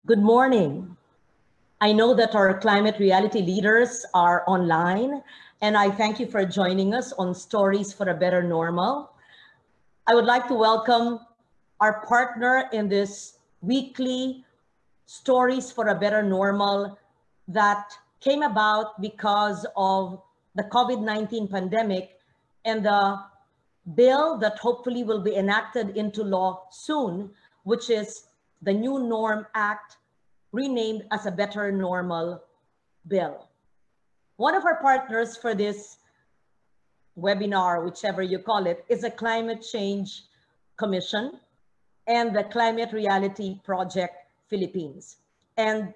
Good morning. I know that our climate reality leaders are online, and I thank you for joining us on Stories for a Better Normal. I would like to welcome our partner in this weekly Stories for a Better Normal that came about because of the COVID-19 pandemic and the bill that hopefully will be enacted into law soon, which is the New Norm Act, renamed as a Better Normal Bill. One of our partners for this webinar, whichever you call it, is a Climate Change Commission and the Climate Reality Project Philippines. And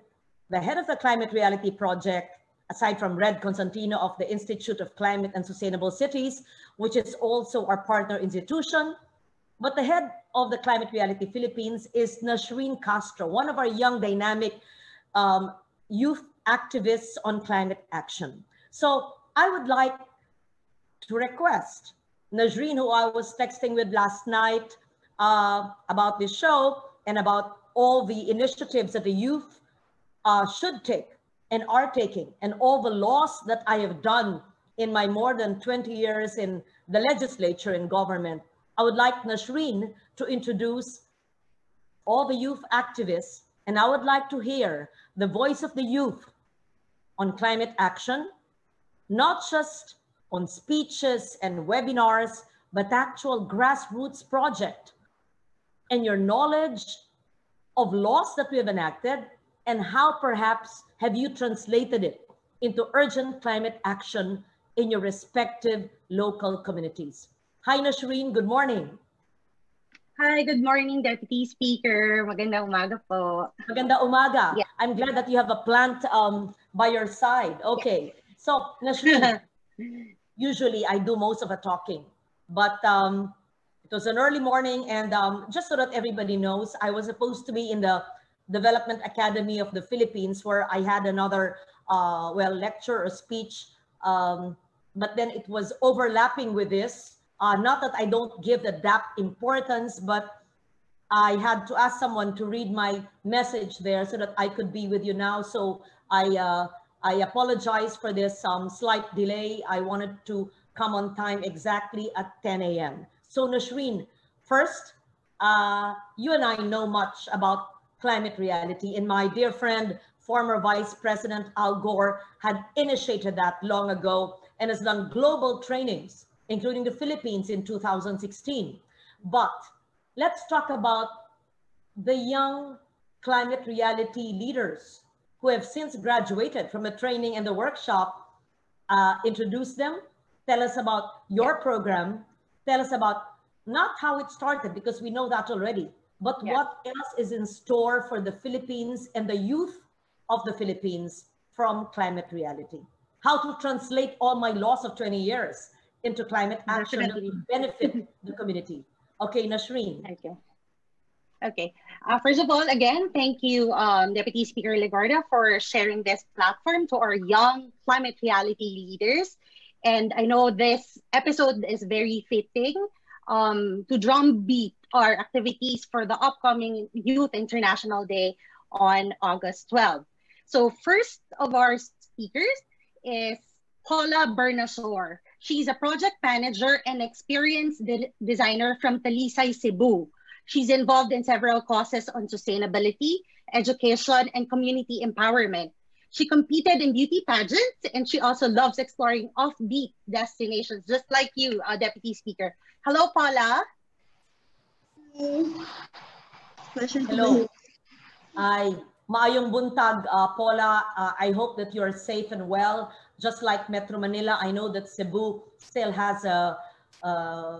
the head of the Climate Reality Project, aside from Red Constantino of the Institute of Climate and Sustainable Cities, which is also our partner institution, but the head of the Climate Reality Philippines is Nashreen Castro, one of our young, dynamic youth activists on climate action. So I would like to request Nashreen, who I was texting with last night about this show and about all the initiatives that the youth should take and are taking, and all the laws that I have done in my more than 20 years in the legislature and government. I would like Nashreen to introduce all the youth activists, and I would like to hear the voice of the youth on climate action, not just on speeches and webinars, but actual grassroots project, and your knowledge of laws that we have enacted, and how perhaps have you translated it into urgent climate action in your respective local communities. Hi, Nashreen. Good morning. Hi, good morning, Deputy Speaker. Magandang umaga po. Magandang umaga. Yeah. I'm glad that you have a plant by your side. Okay. Yeah. So, Nashreen, usually I do most of the talking, but it was an early morning, and just so that everybody knows, I was supposed to be in the Development Academy of the Philippines, where I had another lecture or speech, but then it was overlapping with this. Not that I don't give that importance, but I had to ask someone to read my message there so that I could be with you now. So I apologize for this slight delay. I wanted to come on time exactly at 10 a.m. So Nashreen, first, you and I know much about climate reality, and my dear friend, former Vice President Al Gore, had initiated that long ago and has done global trainings, including the Philippines in 2016. But let's talk about the young climate reality leaders who have since graduated from the training and the workshop. Introduce them, tell us about your program, tell us about not how it started, because we know that already, but what else is in store for the Philippines and the youth of the Philippines from climate reality. How to translate all my loss of 20 years into climate action that will benefit the community. Okay, Nashreen. Okay. First of all, again, thank you, Deputy Speaker Legarda, for sharing this platform to our young climate reality leaders. And I know this episode is very fitting to drumbeat our activities for the upcoming Youth International Day on August 12th. So first of our speakers is Paula Bernasor. She's a project manager and experienced designer from Talisay, Cebu. She's involved in several causes on sustainability, education, and community empowerment. She competed in beauty pageants, and she also loves exploring offbeat destinations, just like you, Deputy Speaker. Hello, Paula. Hello. Ay, maayong buntag, Paula. I hope that you're safe and well. Just like Metro Manila, I know that Cebu still has a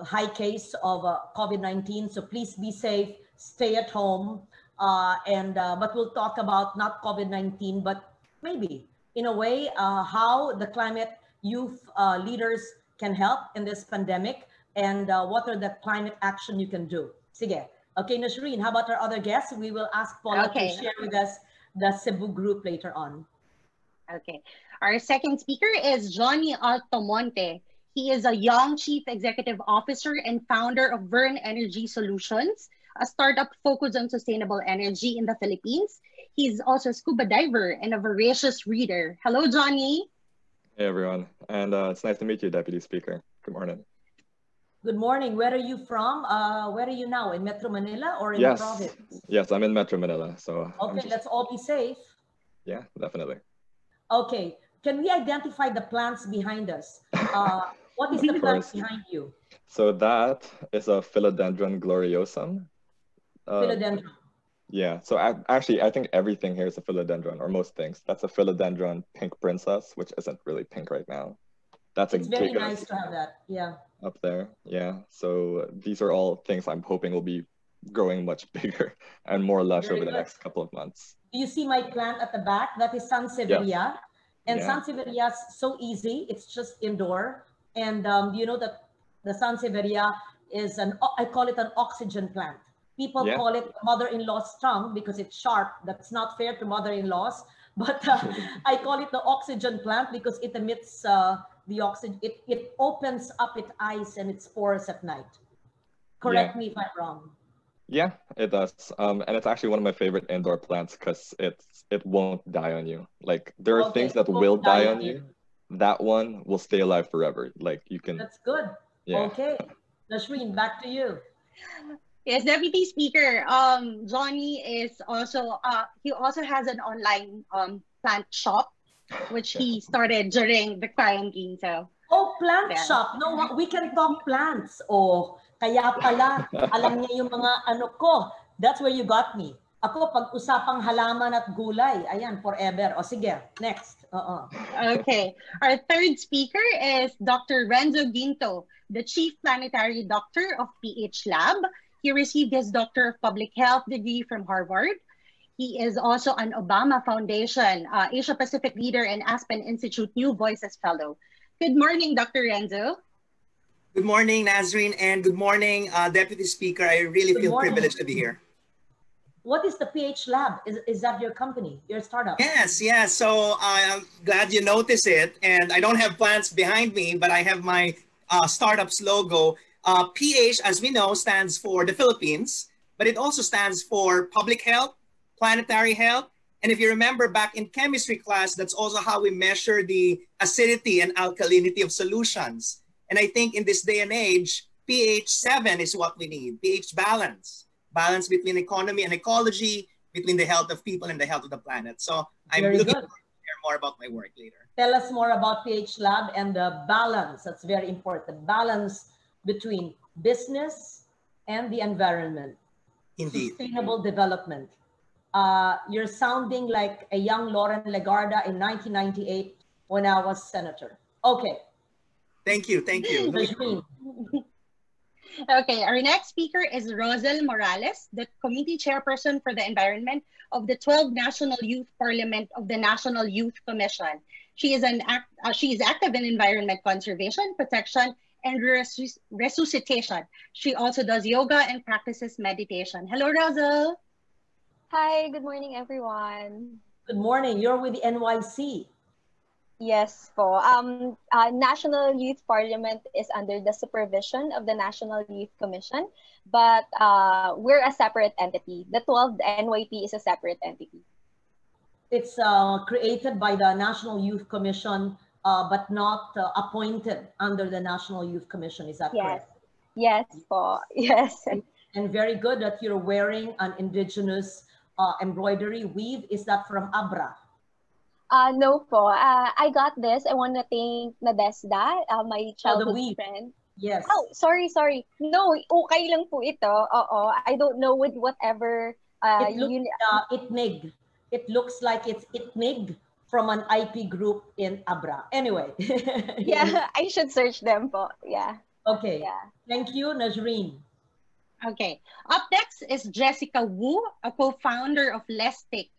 high case of COVID-19, so please be safe, stay at home, but we'll talk about not COVID-19, but maybe in a way how the climate youth leaders can help in this pandemic, and what are the climate action you can do. Sige. Okay, Nashreen, how about our other guests? We will ask Paula to share with us the Cebu group later on. Okay. Our second speaker is Johnny Altomonte. He is a young Chief Executive Officer and founder of Vern Energy Solutions, a startup focused on sustainable energy in the Philippines. He's also a scuba diver and a voracious reader. Hello, Johnny. Hey everyone, and it's nice to meet you, Deputy Speaker. Good morning. Good morning. Where are you from? Where are you now? In Metro Manila or in the Yes, province? yes, I'm in Metro Manila, so Okay, let's all be safe. yeah, definitely. Okay, can we identify the plants behind us? What is the Of plant course. behind you? So that is a Philodendron gloriosum. Philodendron. Yeah, so actually, I think everything here is a philodendron, or most things. That's a philodendron pink princess, which isn't really pink right now. That's a It's very giga nice to have that. Yeah. up there. Yeah, so these are all things I'm hoping will be growing much bigger and more lush Very over the good. next couple of months. Do you see my plant at the back? That is Yes. Sansevieria. And Yeah. Sansevieria is so easy. It's just indoor. And you know that the Sansevieria is I call it an oxygen plant. People Yeah. call it mother-in-law's tongue because it's sharp. That's not fair to mother-in-laws. But I call it the oxygen plant because it emits the oxygen. It opens up its eyes and its pores at night. Correct me if I'm wrong. Yeah, it does. And it's actually one of my favorite indoor plants because it won't die on you. Like there are things that will die on you. That one will stay alive forever. Like you can. That's good. Yeah. Okay. Nashreen, back to you. Yes, Deputy Speaker. Johnny is also he also has an online plant shop, which he started during the quarantine. So oh, plant shop. No, we can talk plants. Oh, kaya pala alam niya yung mga ano ko. That's where you got me. Ako pag usapang halaman at gulay, ayan forever. O sige, next. Okay. Our third speaker is Dr. Renzo Ginto, the Chief Planetary Doctor of PH Lab. He received his Doctor of Public Health degree from Harvard. He is also an Obama Foundation Asia Pacific Leader and Aspen Institute New Voices Fellow. Good morning, Dr. Renzo. Good morning, Nazreen, and good morning, Deputy Speaker. I really feel privileged to be here. What is the PH Lab? Is that your company, your startup? Yes. So I'm glad you notice it. And I don't have plants behind me, but I have my startup's logo. PH, as we know, stands for the Philippines, but it also stands for public health, planetary health. And if you remember back in chemistry class, that's also how we measure the acidity and alkalinity of solutions. And I think in this day and age, pH 7 is what we need, pH balance. Balance between economy and ecology, between the health of people and the health of the planet. So I'm looking forward to hear more about my work later. Tell us more about PH Lab and the balance. That's very important. The balance between business and the environment. Indeed. Sustainable development. You're sounding like a young Lauren Legarda in 1998 when I was senator. Okay. Thank you. Okay, our next speaker is Rosel Morales, the Committee Chairperson for the Environment of the 12th National Youth Parliament of the National Youth Commission. She is active in environment conservation, protection, and resuscitation. She also does yoga and practices meditation. Hello, Rosel. Hi, good morning, everyone. Good morning. You're with the NYC. Yes po. National Youth Parliament is under the supervision of the National Youth Commission, but we're a separate entity. The 12th NYP is a separate entity. It's created by the National Youth Commission, but not appointed under the National Youth Commission. Is that correct? Yes po. Yes. And very good that you're wearing an indigenous embroidery weave. Is that from Abra? No po. I got this. I want to thank Nadesda, my childhood friend. Yes. Oh, sorry. No, okay lang po ito. Oo. I don't know with whatever. Itnig. It looks like it's Itnig from an IP group in Abra. Anyway. Yeah, I should search them po. Yeah. Okay. Yeah. Thank you, Najreen. Okay. Up next is Jessica Wu, a co-founder of Lestix.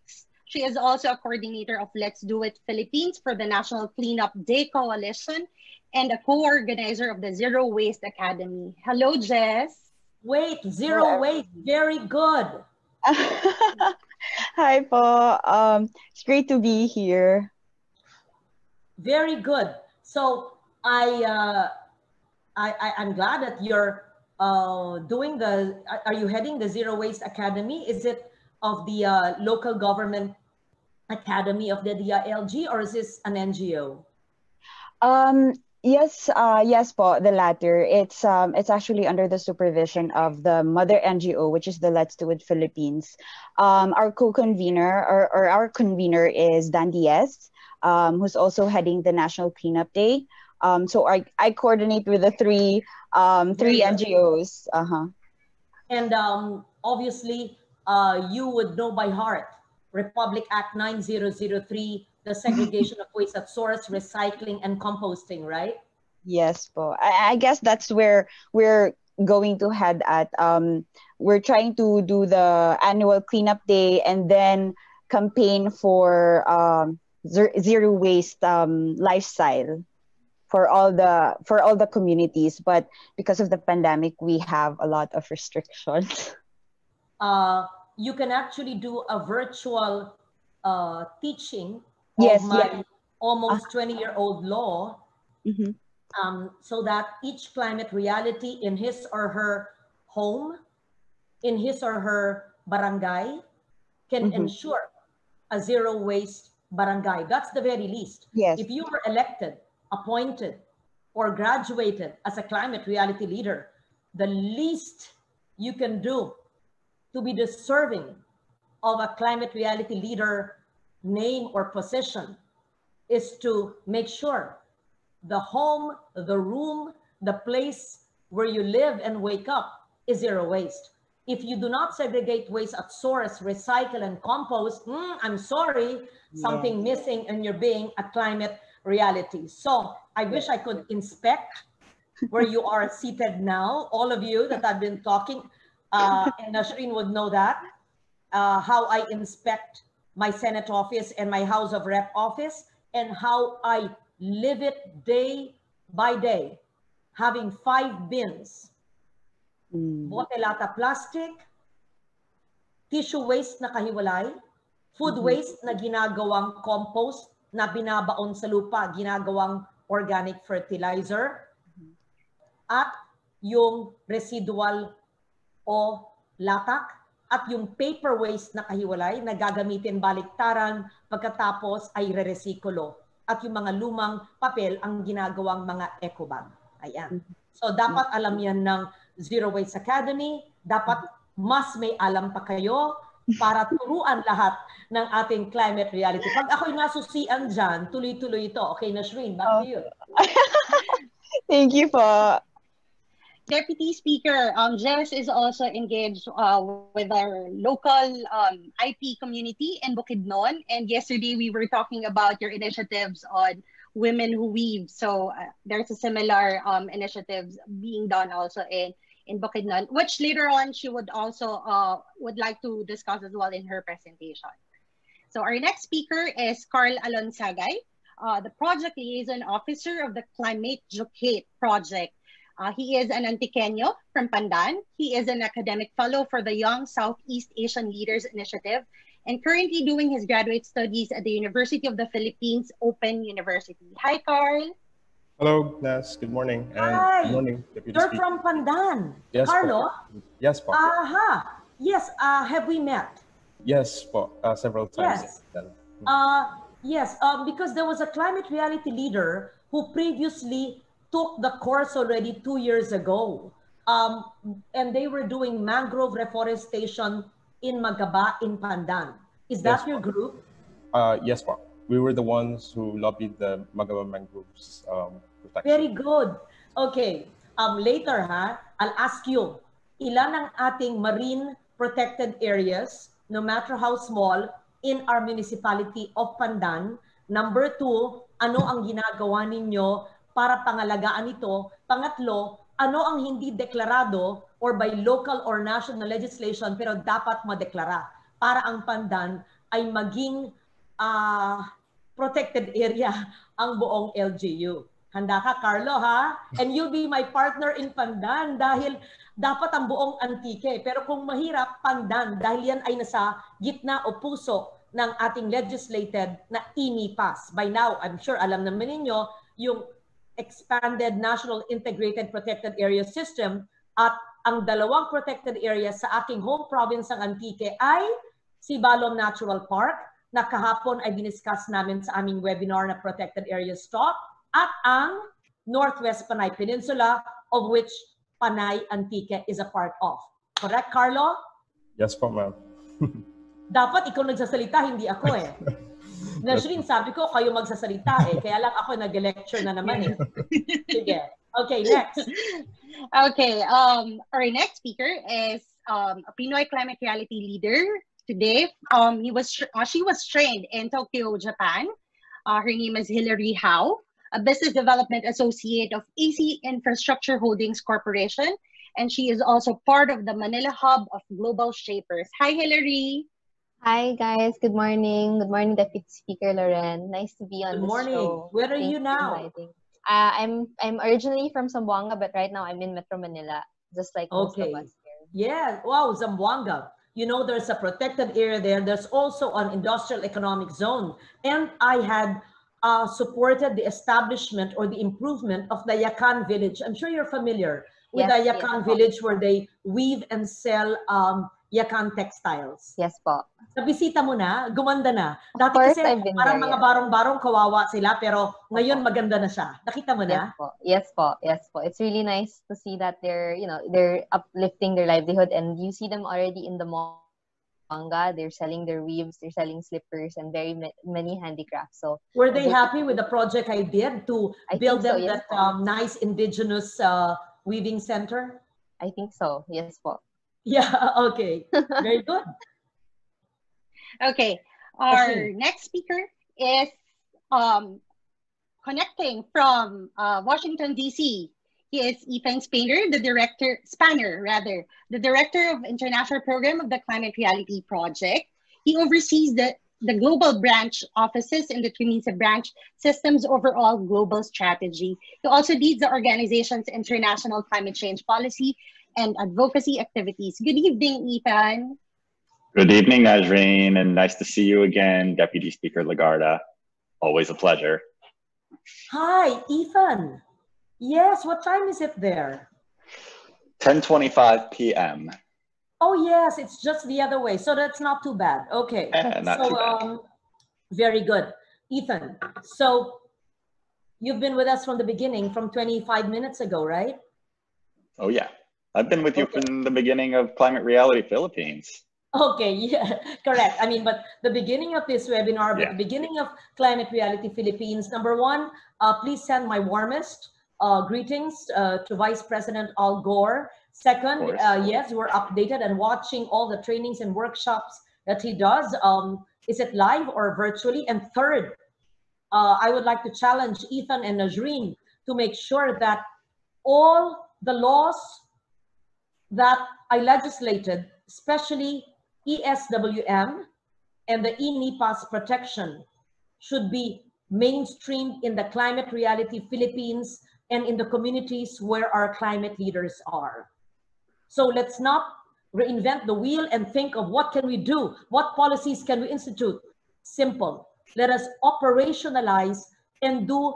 She is also a coordinator of Let's Do It Philippines for the National Cleanup Day Coalition and a co-organizer of the Zero Waste Academy. Hello, Jess. Wait, Zero Waste, very good. Hi po. It's great to be here. Very good. So I'm glad that you're doing are you heading the Zero Waste Academy? Is it of the local government academy of the DILG, or is this an NGO? Yes po, the latter. It's actually under the supervision of the mother NGO, which is the Let's Do It Philippines. Our co-convener or our convener is Dan Diaz, who's also heading the National Cleanup Day. So I coordinate with the three NGOs. And obviously, you would know by heart Republic Act 9003, the segregation of waste at source, recycling, and composting, right? Yes po. I guess that's where we're going to head at. We're trying to do the annual cleanup day and then campaign for zero waste lifestyle for all the communities. But because of the pandemic, we have a lot of restrictions. You can actually do a virtual teaching Yes, of my yes. almost 20-year-old law, Mhm. so that each climate reality in his or her home, in his or her barangay, can ensure a zero waste barangay. That's the very least. Yes. If you were elected, appointed, or graduated as a climate reality leader, the least you can do to be deserving of a climate reality leader name or position is to make sure the home, the room, the place where you live and wake up is zero waste. If you do not segregate waste at source, recycle, and compost, I'm sorry, something missing in your being a climate reality. So I wish I could inspect where you are seated now, all of you that I've been talking, and Nashreen would know that, how I inspect my Senate office and my House of Rep office, and how I live it day by day, having 5 bins. Bote lata plastic, tissue waste na kahiwalay, food waste na ginagawang compost na binabaon sa lupa, ginagawang organic fertilizer, at yung residual o latak, at yung paper waste na kahiwalay na gagamitin baliktaran pagkatapos ay re-resikulo. At yung mga lumang papel ang ginagawang mga eco bag. Ayan. So dapat alam yan ng Zero Waste Academy. Dapat mas may alam pa kayo para turuan lahat ng ating climate reality. Pag ako'y nasusian dyan, tuloy-tuloy ito. Okay, Nashreen, back to you. Thank you po. Deputy Speaker, Jess is also engaged with our local IP community in Bukidnon. And yesterday we were talking about your initiatives on women who weave. So there's a similar initiatives being done also in Bukidnon, which later on she would also would like to discuss as well in her presentation. So our next speaker is Carl Alonsagay, the Project Liaison Officer of the Climate Educate Project. He is an Antiqueño from Pandan. He is an academic fellow for the Young Southeast Asian Leaders Initiative and currently doing his graduate studies at the University of the Philippines Open University. Hi, Carl. Hello, Nas. Good morning. And Hi. Good morning, Deputy You're Speaker. from Pandan. Yes, Carlo? po. Yes, po. Aha. Yes, have we met? Yes, po. Several times. Yes. Yes, because there was a climate reality leader who previously took the course already 2 years ago. And they were doing mangrove reforestation in Magaba in Pandan. Is that your group? Yes, po. We were the ones who lobbied the Magaba mangroves protection. Very good. Okay. Later, I'll ask you, ilan ang ating marine protected areas, no matter how small, in our municipality of Pandan? Number 2, ano ang ginagawa ninyo para pangalagaan ito? Pangatlo, ano ang hindi deklarado or by local or national legislation pero dapat madeklara para ang Pandan ay maging protected area ang buong LGU? Handa ka, Carlo, ha? And you'll be my partner in Pandan dahil dapat ang buong Antique. Pero kung mahirap, Pandan, dahil yan ay nasa gitna o puso ng ating legislated na IMI pass. By now, I'm sure alam naman ninyo, yung Expanded National Integrated Protected Area System At ang dalawang protected areas sa aking home province ng Antique ay si Balom Natural Park, na kahapon ay diniscuss namin sa aming webinar na Protected Areas Talk, at ang Northwest Panay Peninsula, of which Panay Antique is a part of. Correct, Carlo? Yes po, ma'am. Dapat ikaw nagsasalita, hindi ako eh. Nasrin, sabi ko, kayo magsasalita eh. Kaya lang ako nag-lecture na naman eh. Sige. Okay, next. Okay, our next speaker is a Pinoy climate reality leader. Today, she was trained in Tokyo, Japan. Her name is Hilary Howe, a business development associate of AC Infrastructure Holdings Corporation, and she is also part of the Manila hub of Global Shapers. Hi, Hilary. Hi, guys. Good morning. Good morning, Deputy Speaker Loren. Nice to be on Good this morning. show. Where are Thanks you for now? inviting. I'm originally from Zamboanga, but right now I'm in Metro Manila, just like most of us here. Yeah. Wow, Zamboanga. You know, there's a protected area there. There's also an industrial economic zone. And I had supported the establishment or the improvement of the Yakan village. I'm sure you're familiar with the Yakan village where they weave and sell Yakan textiles. Yes po. Nabisita mo na? Gumanda na? Dati course, kasi I've been parang there, mga barong-barong kawawa sila, pero ngayon maganda na siya. Nakita mo na? Yes po. Yes po. It's really nice to see that they're uplifting their livelihood, and you see them already in the manga. They're selling their weaves, they're selling slippers, and very many handicrafts. So were they happy with the project I did to build them so, yes, that nice indigenous weaving center? I think so. Yes po. Yeah. Okay. Very good. Okay, our next speaker is connecting from Washington, D.C. He is Ethan Spanner, the director of International Program of the Climate Reality Project. He oversees the global branch offices in the Tunisia branch systems overall global strategy. He also leads the organization's international climate change policy and advocacy activities. Good evening, Ethan. Good evening, Najreen, and nice to see you again, Deputy Speaker Lagarda. Always a pleasure. Hi, Ethan. Yes, what time is it there? 10:25 p.m. Oh, yes, it's just the other way. So that's not too bad. Okay. Not too bad. Very good. Ethan, so you've been with us from the beginning, from 25 minutes ago, right? Oh, yeah. I've been with you from the beginning of Climate Reality Philippines. Okay, yeah, correct. I mean, but the beginning of this webinar, but the beginning of Climate Reality Philippines, number one, please send my warmest greetings to Vice President Al Gore. Second, yes, we're updated and watching all the trainings and workshops that he does. Is it live or virtually? And third, I would like to challenge Ethan and Najreen to make sure that all the laws that I legislated, especially ESWM and the ENIPAS protection, should be mainstreamed in the Climate Reality Philippines and in the communities where our climate leaders are. So let's not reinvent the wheel and think of what can we do? What policies can we institute? Simple. Let us operationalize and do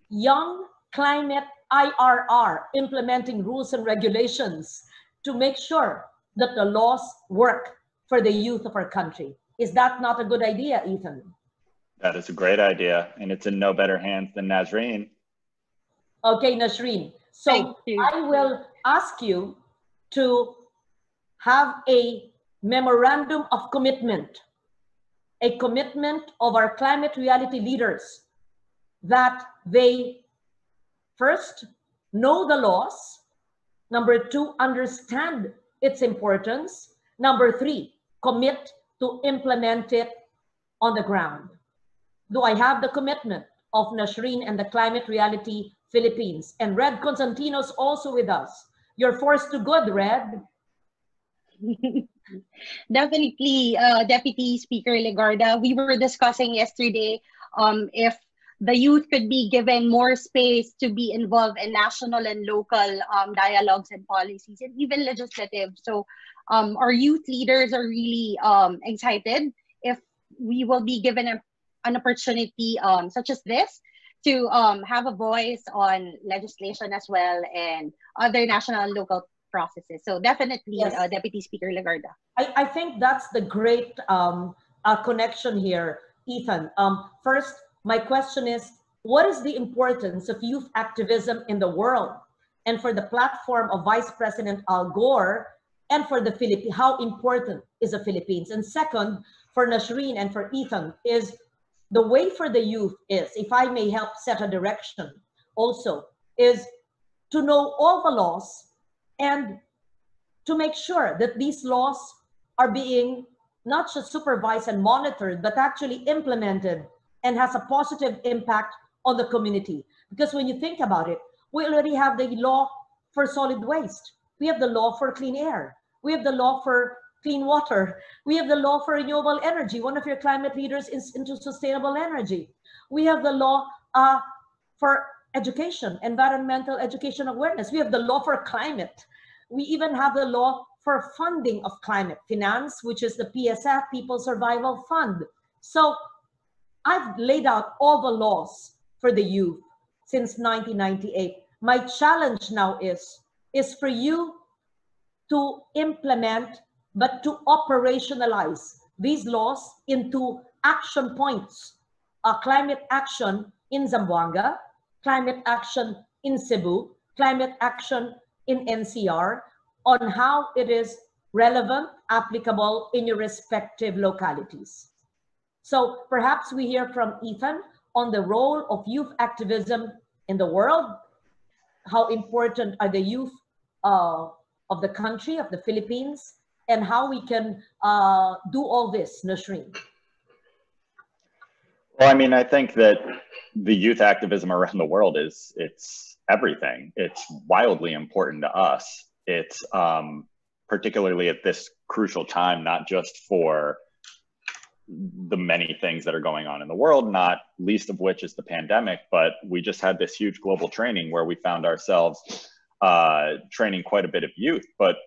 young climate IRR, implementing rules and regulations to make sure that the laws work for the youth of our country. Is that not a good idea, Ethan? That is a great idea, and it's in no better hands than Najreen. Okay, Najreen. So I will ask you to have a memorandum of commitment, a commitment of our climate reality leaders that they first know the laws, number two, understand its importance, number three, commit to implement it on the ground. Do I have the commitment of Najreen and the Climate Reality Philippines? And Red Constantino's also with us. You're forced to good, Red. Definitely, Deputy Speaker Legarda. We were discussing yesterday if the youth could be given more space to be involved in national and local dialogues and policies, and even legislative. So our youth leaders are really excited if we will be given an opportunity such as this to have a voice on legislation as well and other national and local processes. So definitely, Yes. Deputy Speaker Legarda. I think that's the great connection here, Ethan. First, my question is, what is the importance of youth activism in the world? And for the platform of Vice President Al Gore, and for the Philippines, how important is the Philippines? And second, for Nasreen and for Ethan, is the way for the youth is, if I may help set a direction also, is to know all the laws and to make sure that these laws are being not just supervised and monitored, but actually implemented and has a positive impact on the community. Because when you think about it, we already have the law for solid waste. We have the law for clean air. We have the law for clean water. We have the law for renewable energy. One of your climate leaders is into sustainable energy. We have the law for education, environmental education awareness. We have the law for climate. We even have the law for funding of climate finance, which is the PSF, People Survival Fund. So I've laid out all the laws for the youth since 1998. My challenge now is for you to implement, but to operationalize these laws into action points. Climate action in Zamboanga, climate action in Cebu, climate action in NCR, on how it is relevant, applicable in your respective localities. So perhaps we hear from Ethan on the role of youth activism in the world. How important are the youth of the country, of the Philippines, and how we can do all this, Nasreen? Well, I mean, I think that the youth activism around the world it's everything. It's wildly important to us. It's particularly at this crucial time, not just for the many things that are going on in the world, not least of which is the pandemic, but we just had this huge global training where we found ourselves training quite a bit of youth, but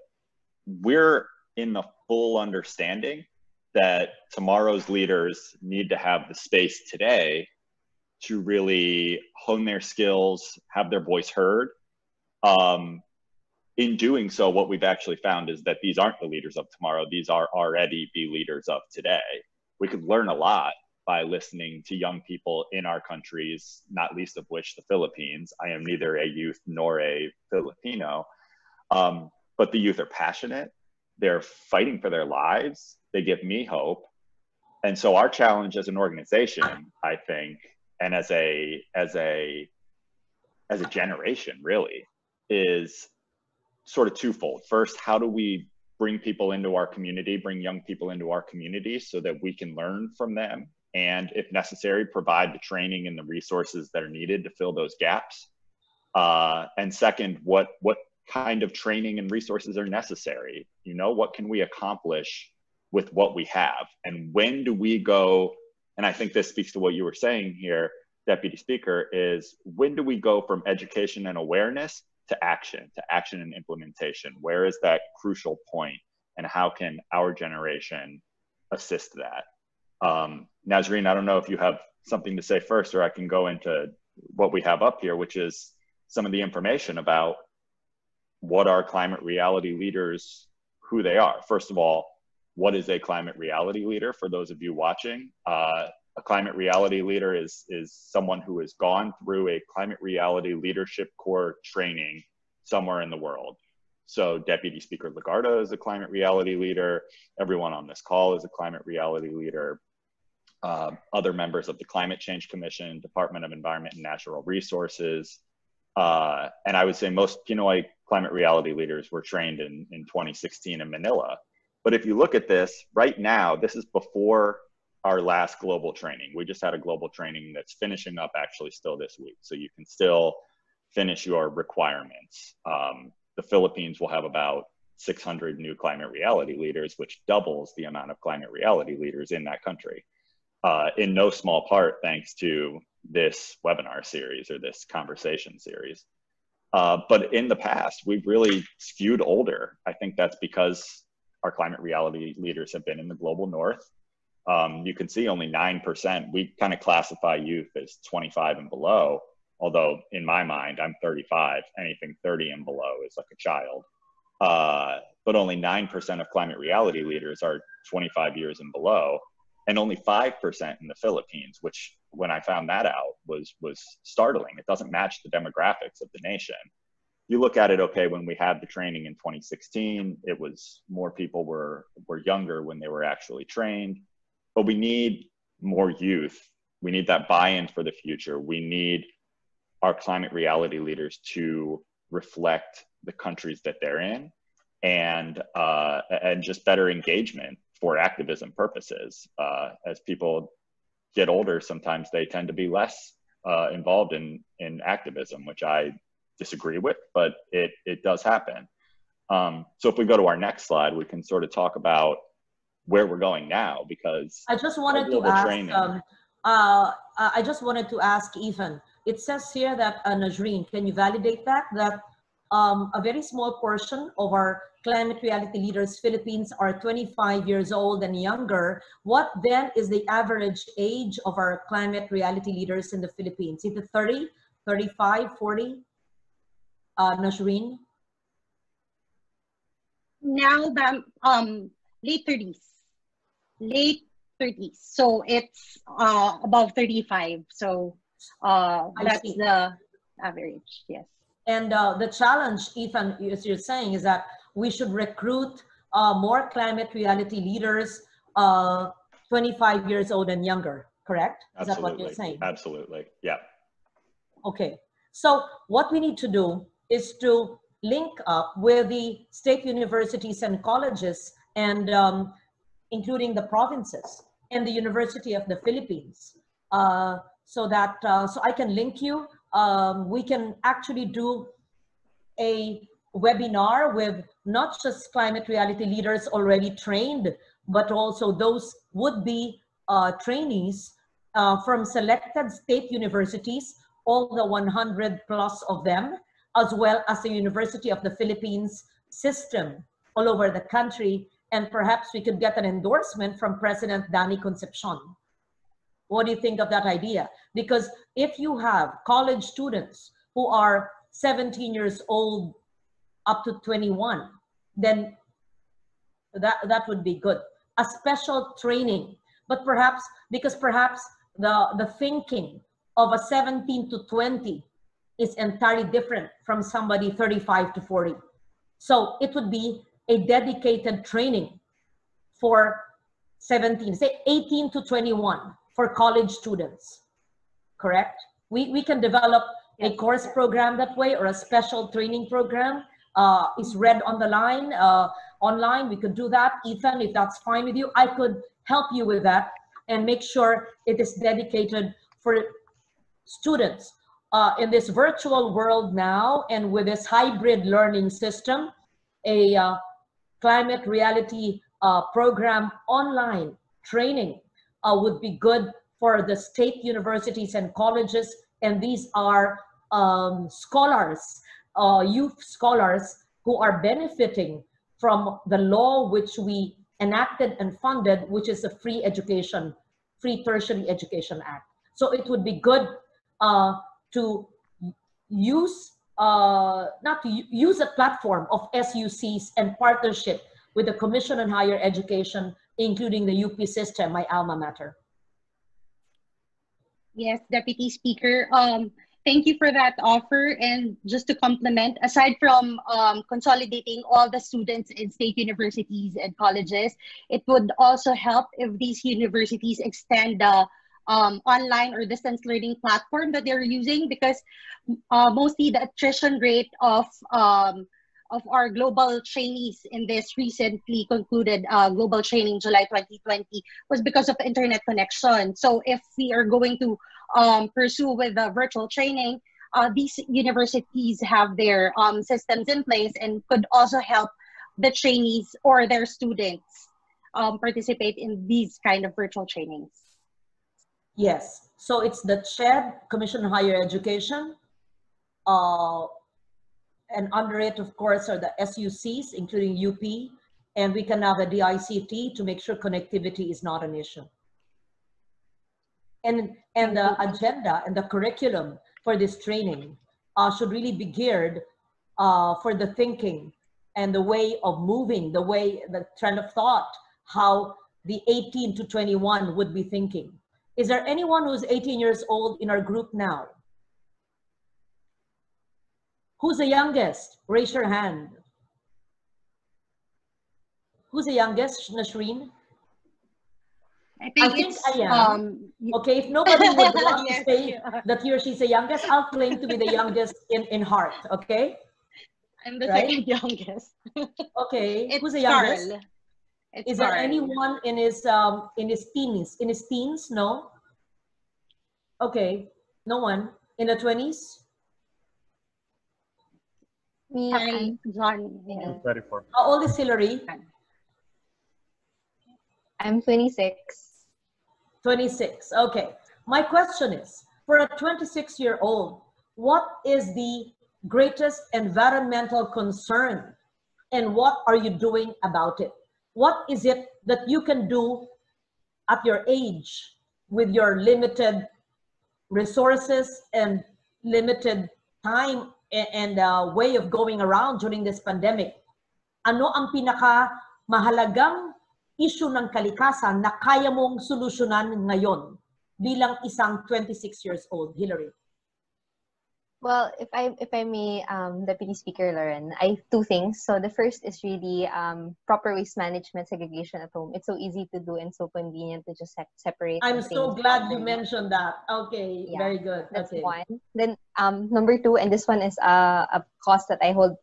we're in the full understanding that tomorrow's leaders need to have the space today to really hone their skills, have their voice heard. In doing so, what we've actually found is that these aren't the leaders of tomorrow. These are already the leaders of today. We could learn a lot by listening to young people in our countries, not least of which the Philippines. I am neither a youth nor a Filipino, but the youth are passionate. They're fighting for their lives. They give me hope. And so our challenge as an organization, I think, and as a generation really, is sort of twofold. First, how do we bring people into our community, bring young people into our community so that we can learn from them, and if necessary, provide the training and the resources that are needed to fill those gaps? And second, what kind of training and resources are necessary? You know, what can we accomplish with what we have? And when do we go, and I think this speaks to what you were saying here, Deputy Speaker, is when do we go from education and awareness to action and implementation? Where is that crucial point, and how can our generation assist that? Nasreen, I don't know if you have something to say first, or I can go into what we have up here, which is some of the information about what are climate reality leaders, who they are. First of all, what is a climate reality leader for those of you watching? A climate reality leader is someone who has gone through a climate reality leadership core training somewhere in the world. So Deputy Speaker Legarda is a climate reality leader. Everyone on this call is a climate reality leader. Other members of the Climate Change Commission, Department of Environment and Natural Resources. And I would say most Pinoy climate reality leaders were trained in 2016 in Manila. But if you look at this right now, this is before our last global training. We just had a global training that's finishing up actually still this week. So you can still finish your requirements. The Philippines will have about 600 new climate reality leaders, which doubles the amount of climate reality leaders in that country. In no small part thanks to this webinar series or this conversation series. But in the past, we've really skewed older. I think that's because our climate reality leaders have been in the global north. you can see only 9%. We kind of classify youth as 25 and below, although in my mind, I'm 35. Anything 30 and below is like a child. But only 9% of climate reality leaders are 25 years and below, and only 5% in the Philippines, which when I found that out was startling. It doesn't match the demographics of the nation. You look at it, okay, when we had the training in 2016, it was more people were younger when they were actually trained. But we need more youth. We need that buy-in for the future. We need our climate reality leaders to reflect the countries that they're in, and just better engagement for activism purposes. As people get older, sometimes they tend to be less involved in activism, which I disagree with, but it does happen. So if we go to our next slide, we can sort of talk about where we're going now, because I just wanted to ask, I just wanted to ask Ethan, it says here that, Najreen, can you validate that a very small portion of our climate reality leaders Philippines are 25 years old and younger? What then is the average age of our climate reality leaders in the Philippines? Is it 30, 35, 40? Najreen? Now, late 30s. Late 30s. So it's above 35. So that's the average, yes. And the challenge, Ethan, as you're saying, is that we should recruit more climate reality leaders 25 years old and younger, correct? Absolutely. Is that what you're saying? Absolutely, yeah. Okay, so what we need to do is to link up with the state universities and colleges, and including the provinces and the University of the Philippines, so that so I can link you. We can actually do a webinar with not just climate reality leaders already trained, but also those would-be trainees from selected state universities, all the 100 plus of them, as well as the University of the Philippines system all over the country. And perhaps we could get an endorsement from President Danny Concepcion. What do you think of that idea? Because if you have college students who are 17 years old up to 21, then that would be good. A special training, but perhaps, because perhaps the thinking of a 17 to 20 is entirely different from somebody 35 to 40. So it would be a dedicated training for 17, say 18 to 21 for college students, correct? We can develop a course program that way, or a special training program. Is read on the line, online. We could do that. Ethan, if that's fine with you, I could help you with that and make sure it is dedicated for students in this virtual world now, and with this hybrid learning system. A climate reality program online training would be good for the state universities and colleges. And these are scholars, youth scholars, who are benefiting from the law which we enacted and funded, which is the Free Tertiary Education Act. So it would be good to use, not to use a platform of SUCs and partnership with the Commission on Higher Education, including the UP system, my alma mater. Yes, Deputy Speaker. Thank you for that offer. And just to complement, aside from consolidating all the students in state universities and colleges, it would also help if these universities extend the online or distance learning platform that they're using, because mostly the attrition rate of our global trainees in this recently concluded global training July 2020 was because of internet connection. So if we are going to pursue with the virtual training, these universities have their systems in place and could also help the trainees or their students participate in these kind of virtual trainings. Yes, so it's the CHED, Commission on Higher Education, and under it, of course, are the SUCs, including UP, and we can have a DICT to make sure connectivity is not an issue. And the agenda and the curriculum for this training should really be geared for the thinking and the way of moving, the trend of thought, how the 18 to 21 would be thinking. Is there anyone who's 18 years old in our group now? Who's the youngest? Raise your hand. Who's the youngest, Nashreen? I think I am. Okay, if nobody would want to say that he or she's the youngest, I'll claim to be the youngest in heart, okay? I'm the second youngest. Okay, who's the youngest? Carl. Is there anyone in his teens? In his teens? No? Okay, no one. In the 20s? Me, I'm Johnny. I'm 34. How old is Hillary? I'm 26. 26, okay. My question is, for a 26-year-old, what is the greatest environmental concern and what are you doing about it? What is it that you can do at your age with your limited resources and limited time and way of going around during this pandemic? Ano ang pinaka mahalagang issue ng kalikasan na kaya mong solusyonan ngayon bilang isang 26 years old, Hillary? Well, if I may, Deputy Speaker Lauren, I have two things. So the first is really proper waste management segregation at home. It's so easy to do and so convenient to just separate. I'm so glad you mentioned that. Okay, yeah, very good. That's okay. one. Then number two, and this one is a cause that I hold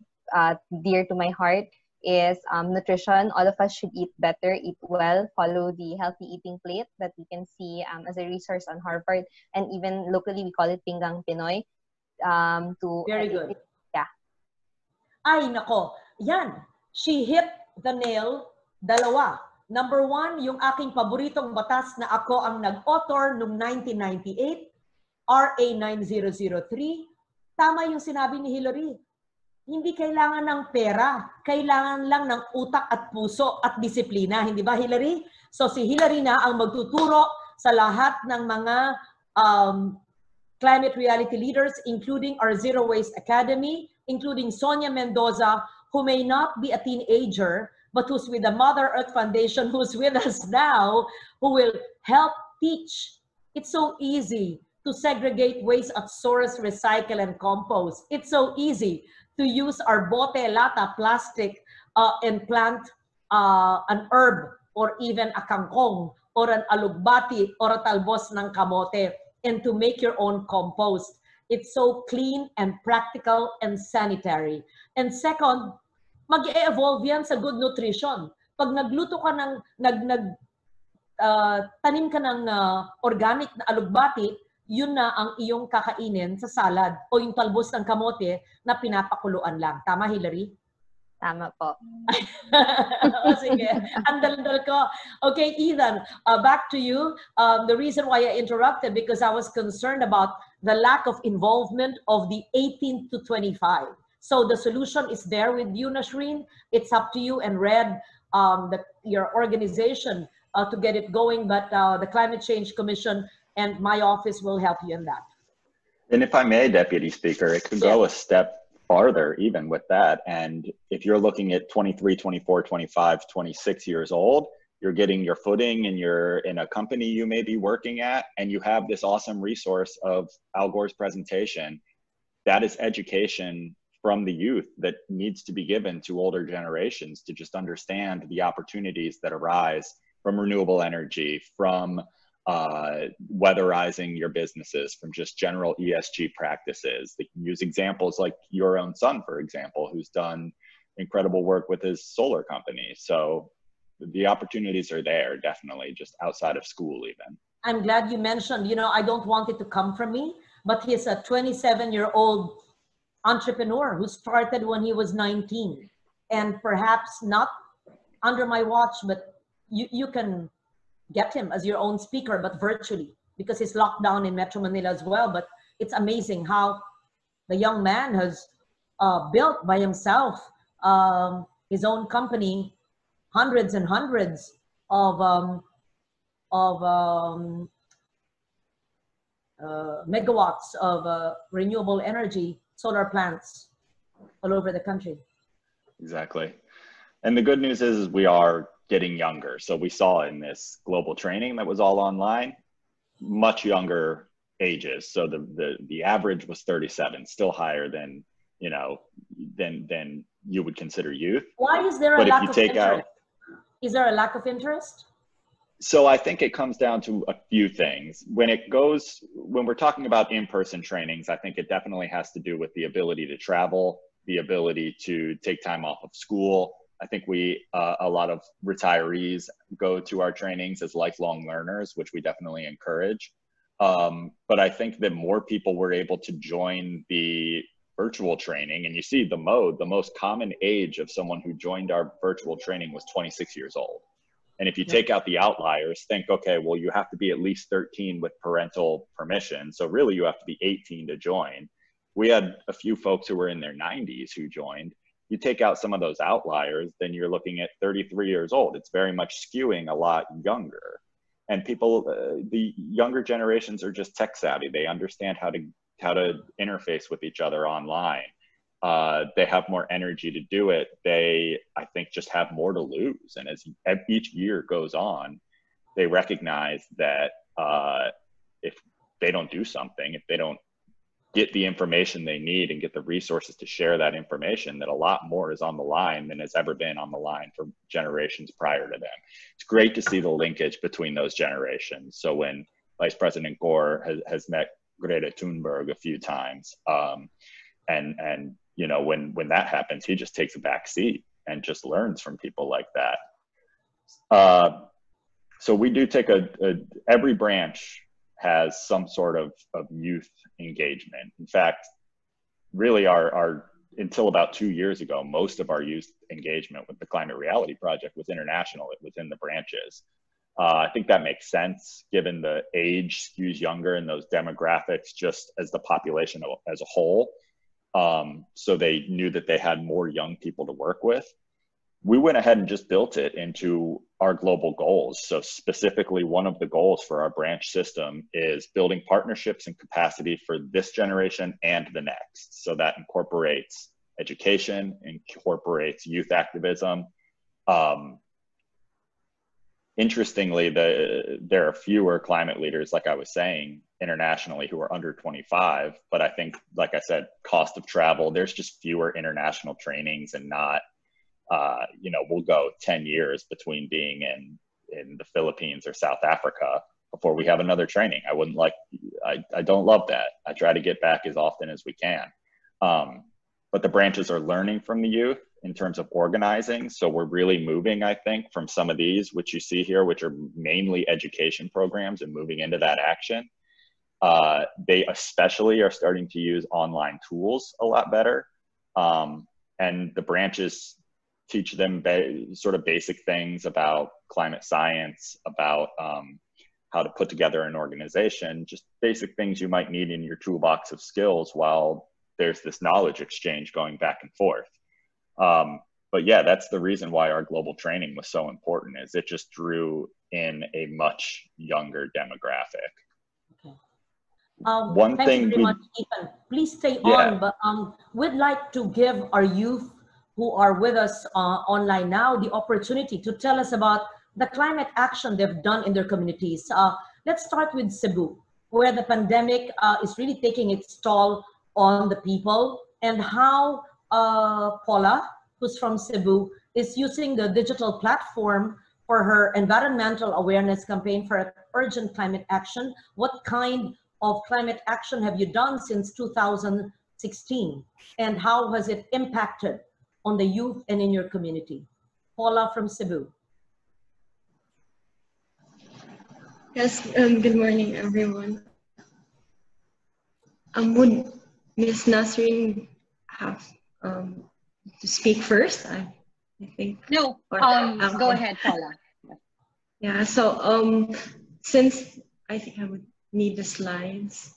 dear to my heart, is nutrition. All of us should eat better, eat well, follow the healthy eating plate that we can see as a resource on Harvard, and even locally we call it Pinggang Pinoy. Very good. Yeah. Ay, nako. Yan. She hit the nail. Dalawa. Number one, yung aking paboritong batas na ako ang nag-author noong 1998, RA 9003. Tama yung sinabi ni Hillary. Hindi kailangan ng pera. Kailangan lang ng utak at puso at disiplina. Hindi ba, Hillary? So si Hillary na ang magtuturo sa lahat ng mga climate reality leaders, including our Zero Waste Academy, including Sonia Mendoza, who may not be a teenager, but who's with the Mother Earth Foundation, who's with us now, who will help teach. It's so easy to segregate waste at source, recycle, and compost. It's so easy to use our bote, lata, plastic, and plant an herb, or even a kangkong, or an alugbati, or a talbos ng kamote, and to make your own compost. It's so clean and practical and sanitary. And second, mag-e-evolve yan sa good nutrition. Pag nagluto ka ng, tanim ka ng organic na alugbati, yun na ang iyong kakainin sa salad o yung talbos ng kamote na pinapakuluan lang. Tama, Hillary? Tama po. Sige, ang dal-dal ko. Okay, Ethan, back to you. The reason why I interrupted, because I was concerned about the lack of involvement of the 18 to 25. So the solution is there with you, Nashreen. It's up to you and Red, your organization, to get it going. But the Climate Change Commission and my office will help you in that. And if I may, Deputy Speaker, it could go a step farther even with that. And if you're looking at 23, 24, 25, 26 years old, you're getting your footing and you're in a company you may be working at, and you have this awesome resource of Al Gore's presentation. That is education from the youth that needs to be given to older generations to just understand the opportunities that arise from renewable energy, from weatherizing your businesses, from just general ESG practices. They can use examples like your own son, for example, who's done incredible work with his solar company. So the opportunities are there, definitely, just outside of school even. I'm glad you mentioned, you know, I don't want it to come from me, but he's a 27-year-old entrepreneur who started when he was 19. And perhaps not under my watch, but you can get him as your own speaker, but virtually, because he's locked down in Metro Manila as well. But it's amazing how the young man has built by himself his own company, hundreds and hundreds of megawatts of renewable energy solar plants all over the country. Exactly. And the good news is we are getting younger. So we saw in this global training that was all online, much younger ages. So the average was 37, still higher than, you know, than you would consider youth. Why is there a lack of interest? Is there a lack of interest? So I think it comes down to a few things. When we're talking about in-person trainings, I think it definitely has to do with the ability to travel, the ability to take time off of school. I think a lot of retirees go to our trainings as lifelong learners, which we definitely encourage. But I think that more people were able to join the virtual training, and you see the most common age of someone who joined our virtual training was 26 years old. And if you take out the outliers, think, okay, well, you have to be at least 13 with parental permission. So really you have to be 18 to join. We had a few folks who were in their 90s who joined. You take out some of those outliers, then you're looking at 33 years old. It's very much skewing a lot younger. And people, the younger generations are just tech savvy. They understand how to interface with each other online. They have more energy to do it. They, I think, just have more to lose. And as each year goes on, they recognize that if they don't do something, if they don't get the information they need and get the resources to share that information, that a lot more is on the line than has ever been on the line for generations prior to them. It's great to see the linkage between those generations. So when Vice President Gore has met Greta Thunberg a few times, and you know, when that happens, he just takes a back seat and just learns from people like that. So we do take every branch has some sort of youth engagement. In fact, really our until about 2 years ago, most of our youth engagement with the Climate Reality Project was international. It was in the branches. I think that makes sense given the age skews younger and those demographics just as the population as a whole. So they knew that they had more young people to work with. We went ahead and just built it into our global goals. So specifically, one of the goals for our branch system is building partnerships and capacity for this generation and the next. So that incorporates education, incorporates youth activism. Interestingly, there are fewer climate leaders, like I was saying, internationally who are under 25. But I think, like I said, cost of travel, there's just fewer international trainings and not, you know, we'll go 10 years between being in the Philippines or South Africa before we have another training. I don't love that. I try to get back as often as we can. But the branches are learning from the youth in terms of organizing. So we're really moving, I think, from some of these, which you see here, which are mainly education programs, and moving into that action. They especially are starting to use online tools a lot better. And the branches teach them sort of basic things about climate science, about how to put together an organization, just basic things you might need in your toolbox of skills while there's this knowledge exchange going back and forth. But yeah, that's the reason why our global training was so important, is it just drew in a much younger demographic. Okay. One thank thing you very much, Ethan. Please stay on, but we'd like to give our youth who are with us online now the opportunity to tell us about the climate action they've done in their communities. Let's start with Cebu, where the pandemic is really taking its toll on the people, and how Paula, who's from Cebu, is using the digital platform for her environmental awareness campaign for urgent climate action. What kind of climate action have you done since 2016? And how has it impacted on the youth and in your community? Paula from Cebu. Yes, good morning, everyone. Would Ms. Nasrin have to speak first? I think. No, go ahead, Paula. Yeah, so since I think I would need the slides.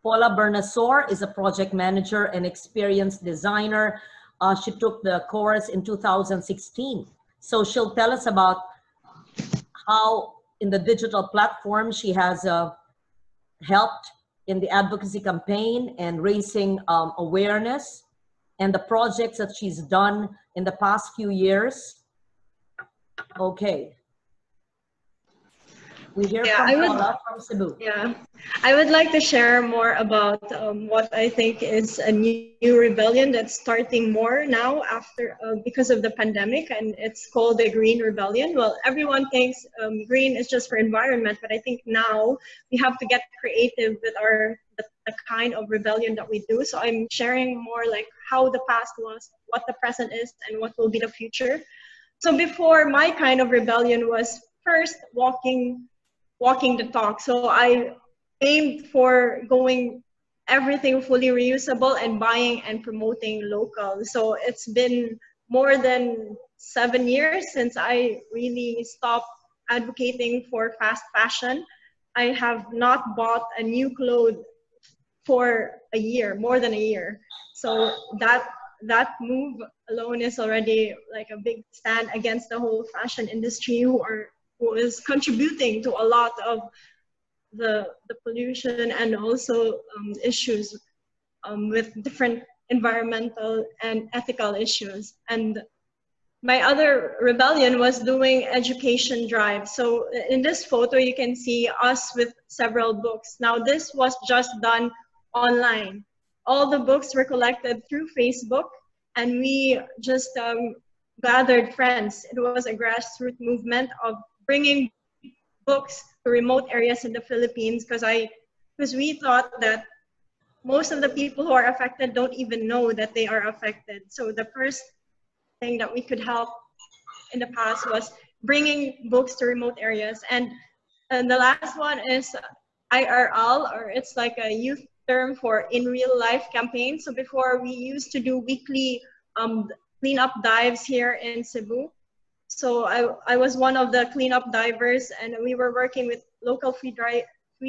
Paula Bernasor is a project manager and experienced designer. She took the course in 2016. So she'll tell us about how in the digital platform she has helped in the advocacy campaign and raising awareness, and the projects that she's done in the past few years. Okay. We hear from Paula from Cebu. Yeah, I would like to share more about what I think is a new rebellion that's starting more now after because of the pandemic, and it's called the Green Rebellion. Well, everyone thinks green is just for environment, but I think now we have to get creative with the kind of rebellion that we do. So I'm sharing more like how the past was, what the present is, and what will be the future. So before, my kind of rebellion was first walking the talk. So I aimed for going everything fully reusable and buying and promoting local. So it's been more than 7 years since I really stopped advocating for fast fashion. I have not bought a new clothes for a year, more than a year. So that move alone is already like a big stand against the whole fashion industry who is contributing to a lot of the pollution and also issues with different environmental and ethical issues. And my other rebellion was doing education drive. So in this photo, you can see us with several books. Now this was just done online. All the books were collected through Facebook, and we just gathered friends. It was a grassroots movement of bringing books to remote areas in the Philippines because we thought that most of the people who are affected don't even know that they are affected. So the first thing that we could help in the past was bringing books to remote areas. And the last one is IRL, or it's like a youth term for in real life campaign. So before, we used to do weekly cleanup dives here in Cebu. So I was one of the cleanup divers, and we were working with local free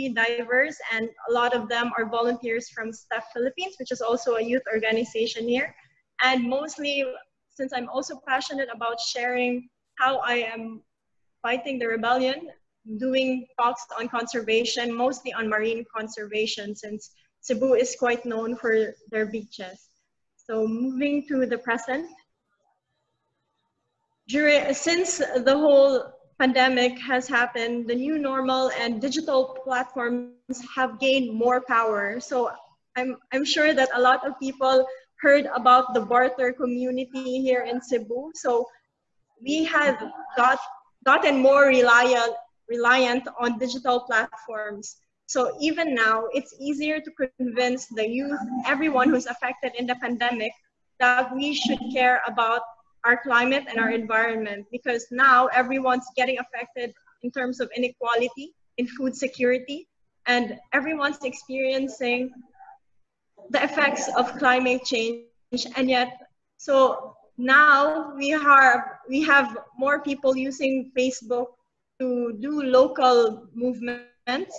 divers, and a lot of them are volunteers from Staff Philippines, which is also a youth organization here. And mostly, since I'm also passionate about sharing how I am fighting the rebellion, doing talks on conservation, mostly on marine conservation, since Cebu is quite known for their beaches. So moving to the present, since the whole pandemic has happened, the new normal and digital platforms have gained more power. So I'm sure that a lot of people heard about the barter community here in Cebu. So we have gotten more reliant on digital platforms. So even now, it's easier to convince the youth, everyone who's affected in the pandemic, that we should care about our climate and our environment, because now everyone's getting affected in terms of inequality, in food security, and everyone's experiencing the effects of climate change. And yet, so now we have more people using Facebook to do local movements,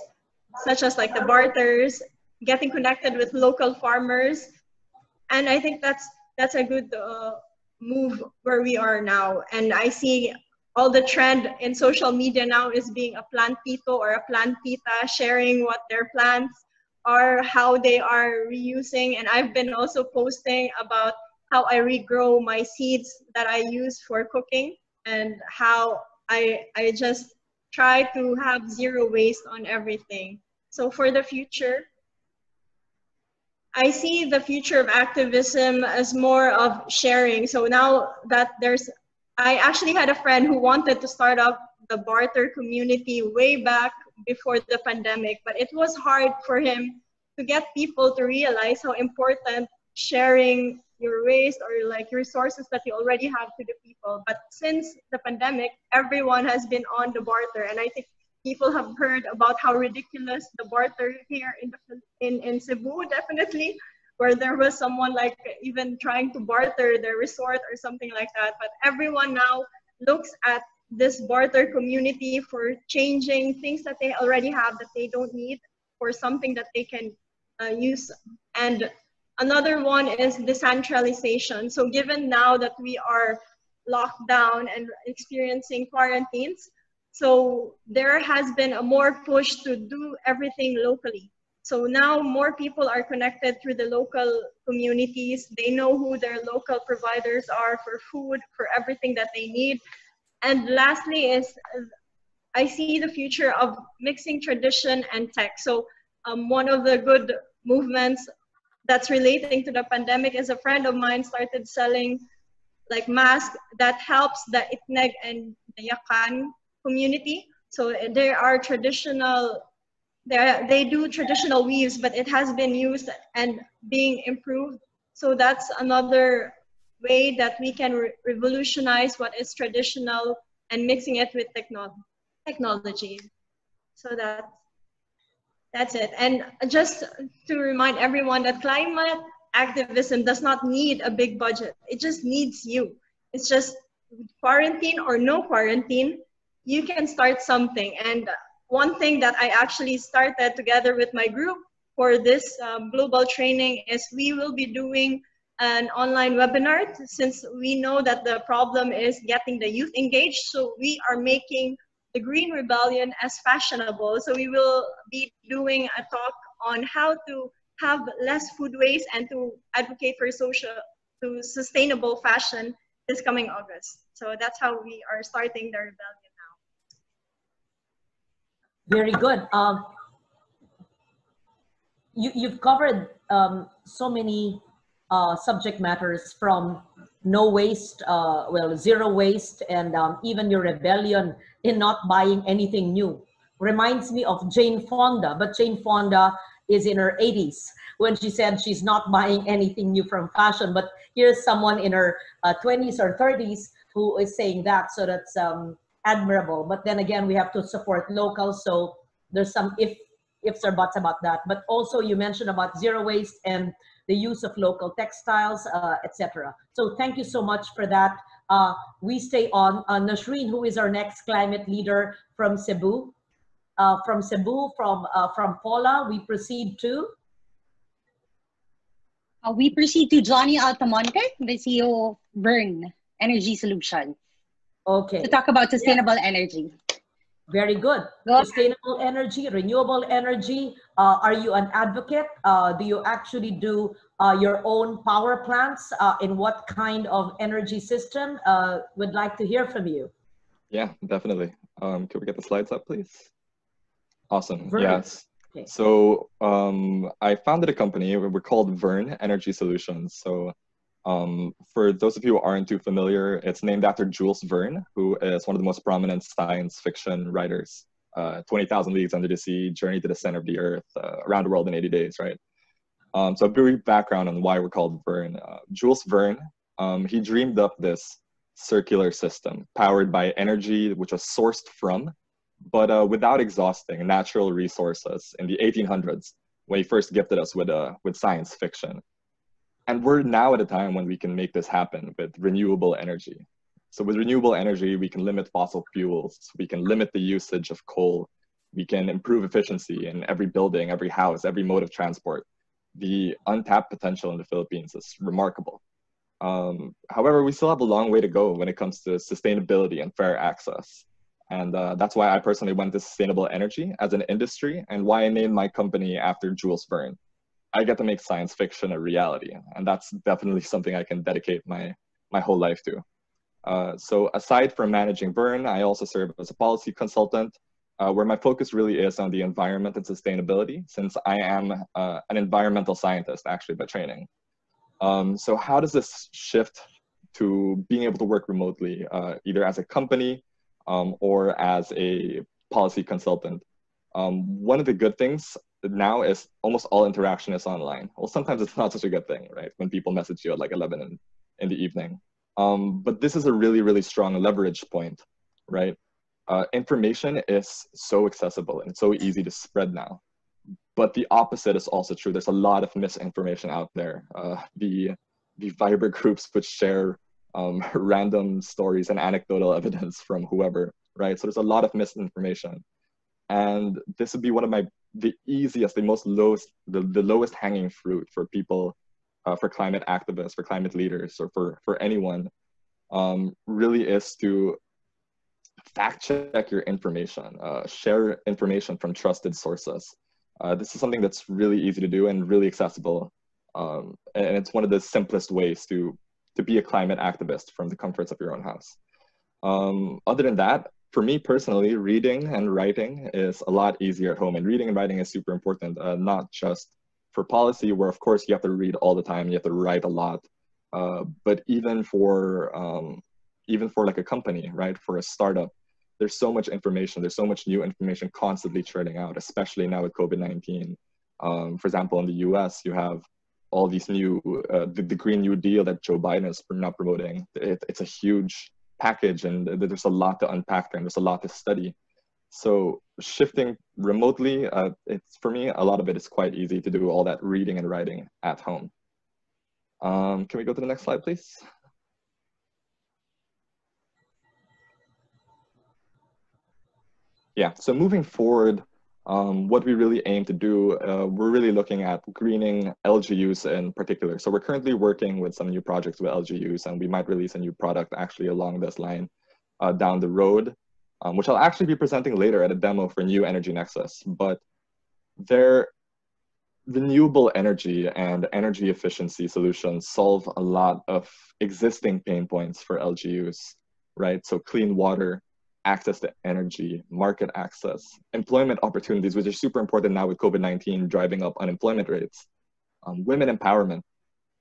such as like the barters, getting connected with local farmers. And I think that's a good move where we are now. And I see all the trend in social media now is being a plantito or a plantita, sharing what their plants are, how they are reusing. And I've been also posting about how I regrow my seeds that I use for cooking, and how I just try to have zero waste on everything. So for the future, I see the future of activism as more of sharing. So now that I actually had a friend who wanted to start up the barter community way back before the pandemic, but it was hard for him to get people to realize how important sharing your waste or like resources that you already have to the people. But since the pandemic, everyone has been on the barter, and I think people have heard about how ridiculous the barter here in Cebu, definitely, where there was someone like even trying to barter their resort or something like that. But everyone now looks at this barter community for changing things that they already have that they don't need for something that they can use. And another one is decentralization. So given now that we are locked down and experiencing quarantines, So there has been a more push to do everything locally. So now more people are connected through the local communities. They know who their local providers are for food, for everything that they need. And lastly is I see the future of mixing tradition and tech. So one of the good movements that's relating to the pandemic is a friend of mine started selling like masks that helps the Itneg and the Yakan community. So there are traditional, they do traditional weaves, but it has been used and being improved. So that's another way that we can revolutionize what is traditional and mixing it with technology. So that's it. And just to remind everyone that climate activism does not need a big budget. It just needs you. It's just quarantine or no quarantine, you can start something. And one thing that I actually started together with my group for this global training is we will be doing an online webinar since we know that the problem is getting the youth engaged. So we are making the Green Rebellion as fashionable. So we will be doing a talk on how to have less food waste and to advocate for sustainable fashion this coming August. So that's how we are starting the rebellion now. Very good. You've covered so many subject matters from no waste, well, zero waste, and even your rebellion in not buying anything new. Reminds me of Jane Fonda, but Jane Fonda is in her 80s when she said she's not buying anything new from fashion. But here's someone in her 20s or 30s who is saying that, so that's admirable. But then again, we have to support local, so there's some ifs or buts about that. But also you mentioned about zero waste and the use of local textiles, etc. So thank you so much for that. We stay on. Nashreen, who is our next climate leader from Cebu. From Paula, we proceed to? We proceed to Johnny Altamonte, the CEO of Vern Energy Solutions. Okay. To talk about sustainable energy. Very good. Sustainable energy, renewable energy. Are you an advocate? Do you actually do your own power plants? In what kind of energy system? Would like to hear from you. Yeah, definitely. Can we get the slides up, please? Awesome. Vern. Yes. Okay. So I founded a company. We're called Vern Energy Solutions. So for those of you who aren't too familiar, it's named after Jules Verne, who is one of the most prominent science fiction writers. 20,000 Leagues Under the Sea, Journey to the Center of the Earth, Around the World in 80 Days, right? So a brief background on why we're called Verne. Jules Verne, he dreamed up this circular system powered by energy which was sourced from, but without exhausting natural resources in the 1800s when he first gifted us with science fiction. And we're now at a time when we can make this happen with renewable energy. So with renewable energy, we can limit fossil fuels, we can limit the usage of coal, we can improve efficiency in every building, every house, every mode of transport. The untapped potential in the Philippines is remarkable. However, we still have a long way to go when it comes to sustainability and fair access. And that's why I personally went to sustainable energy as an industry and why I named my company after Jules Verne. I get to make science fiction a reality, and that's definitely something I can dedicate my whole life to. So aside from managing Verne, I also serve as a policy consultant, where my focus really is on the environment and sustainability, since I am an environmental scientist actually by training. So how does this shift to being able to work remotely, either as a company or as a policy consultant? One of the good things now is almost all interaction is online. Well, sometimes it's not such a good thing, right? When people message you at like 11 in the evening. But this is a really, really strong leverage point, right? Information is so accessible and so easy to spread now. But the opposite is also true. There's a lot of misinformation out there. The Viber groups which share random stories and anecdotal evidence from whoever, right? So there's a lot of misinformation. And this would be one of the easiest, the lowest hanging fruit for people, for climate activists, for climate leaders, or for anyone, really is to fact check your information, share information from trusted sources. This is something that's really easy to do and really accessible. And it's one of the simplest ways to be a climate activist from the comforts of your own house. Other than that, for me personally, reading and writing is a lot easier at home, and reading and writing is super important, not just for policy, where of course you have to read all the time, you have to write a lot, but even for like a company, right, for a startup, there's so much information, there's so much new information constantly churning out, especially now with COVID-19. For example, in the US, you have all these new, the Green New Deal that Joe Biden is now promoting. It's a huge package, and there's a lot to unpack there, and there's a lot to study. So shifting remotely, it's, for me, a lot of it is quite easy to do all that reading and writing at home. Can we go to the next slide, please? Yeah, so moving forward, what we really aim to do, we're really looking at greening LGUs in particular. So we're currently working with some new projects with LGUs, and we might release a new product actually along this line down the road, which I'll actually be presenting later at a demo for New Energy Nexus. But their renewable energy and energy efficiency solutions solve a lot of existing pain points for LGUs, right? So clean water, access to energy, market access, employment opportunities, which are super important now with COVID-19 driving up unemployment rates, women empowerment.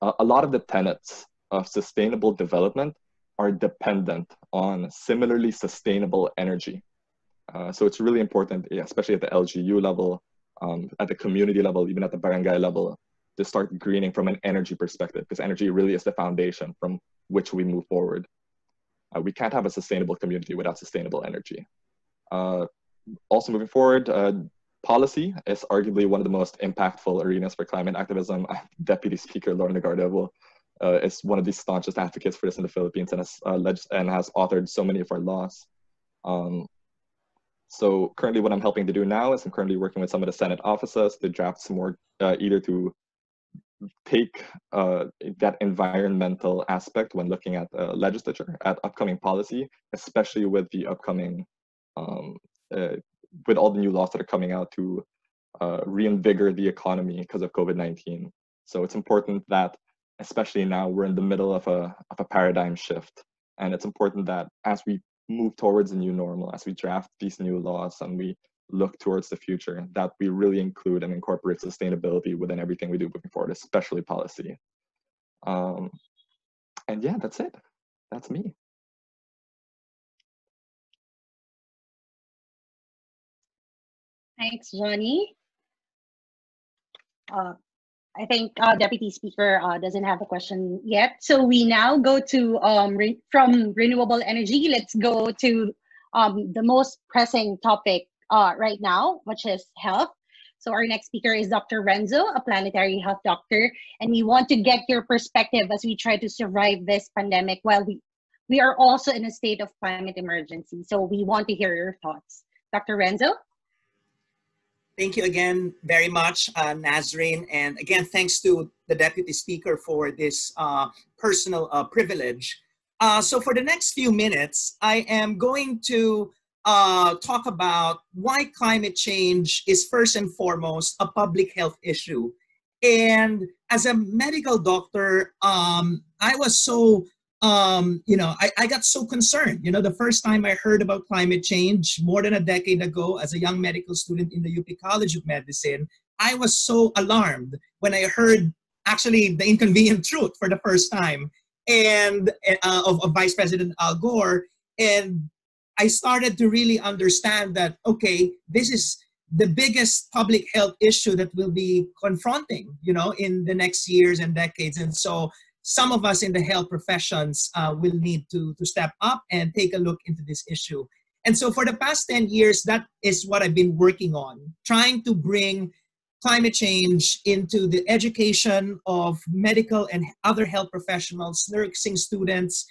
A lot of the tenets of sustainable development are dependent on similarly sustainable energy. So it's really important, especially at the LGU level, at the community level, even at the barangay level, to start greening from an energy perspective, because energy really is the foundation from which we move forward. We can't have a sustainable community without sustainable energy. Also moving forward, policy is arguably one of the most impactful arenas for climate activism. Deputy Speaker Lauren Legarda is one of the staunchest advocates for this in the Philippines, and has authored so many of our laws. So currently what I'm helping to do now is I'm currently working with some of the Senate offices to draft some more, either to take that environmental aspect when looking at legislature, at upcoming policy, especially with the upcoming, with all the new laws that are coming out to reinvigorate the economy because of COVID-19. So it's important that, especially now, we're in the middle of a paradigm shift. And it's important that as we move towards a new normal, as we draft these new laws and we look towards the future, that we really include and incorporate sustainability within everything we do moving forward, especially policy. And yeah, that's it. That's me. Thanks, Johnny. I think Deputy Speaker doesn't have a question yet. So we now go to, from renewable energy, let's go to the most pressing topic right now, which is health. So our next speaker is Dr. Renzo, a planetary health doctor, and we want to get your perspective as we try to survive this pandemic while we are also in a state of climate emergency. So we want to hear your thoughts. Dr. Renzo? Thank you again very much, Nazreen. And again, thanks to the Deputy Speaker for this personal privilege. So for the next few minutes, I am going to talk about why climate change is first and foremost a public health issue. And as a medical doctor, I was so, I got so concerned. The first time I heard about climate change more than a decade ago as a young medical student in the UP College of Medicine, I was so alarmed when I heard actually the inconvenient truth for the first time and of Vice President Al Gore. And I started to really understand that, okay, this is the biggest public health issue that we'll be confronting, in the next years and decades. And so some of us in the health professions will need to step up and take a look into this issue. And so for the past 10 years, that is what I've been working on, trying to bring climate change into the education of medical and other health professionals, nursing students,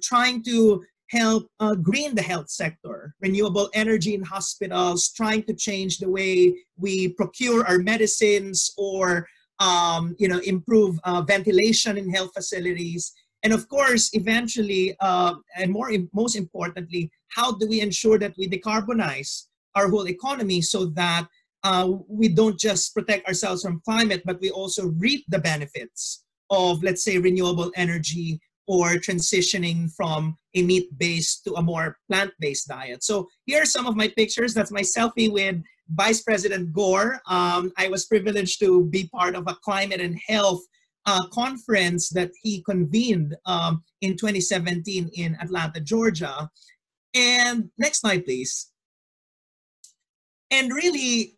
trying to help green the health sector, renewable energy in hospitals, trying to change the way we procure our medicines or improve ventilation in health facilities. And of course, eventually, and most importantly, how do we ensure that we decarbonize our whole economy so that we don't just protect ourselves from climate, but we also reap the benefits of, let's say, renewable energy or transitioning from a meat-based to a more plant-based diet. So here are some of my pictures. That's my selfie with Vice President Gore. I was privileged to be part of a climate and health conference that he convened in 2017 in Atlanta, Georgia. And next slide, please. And really,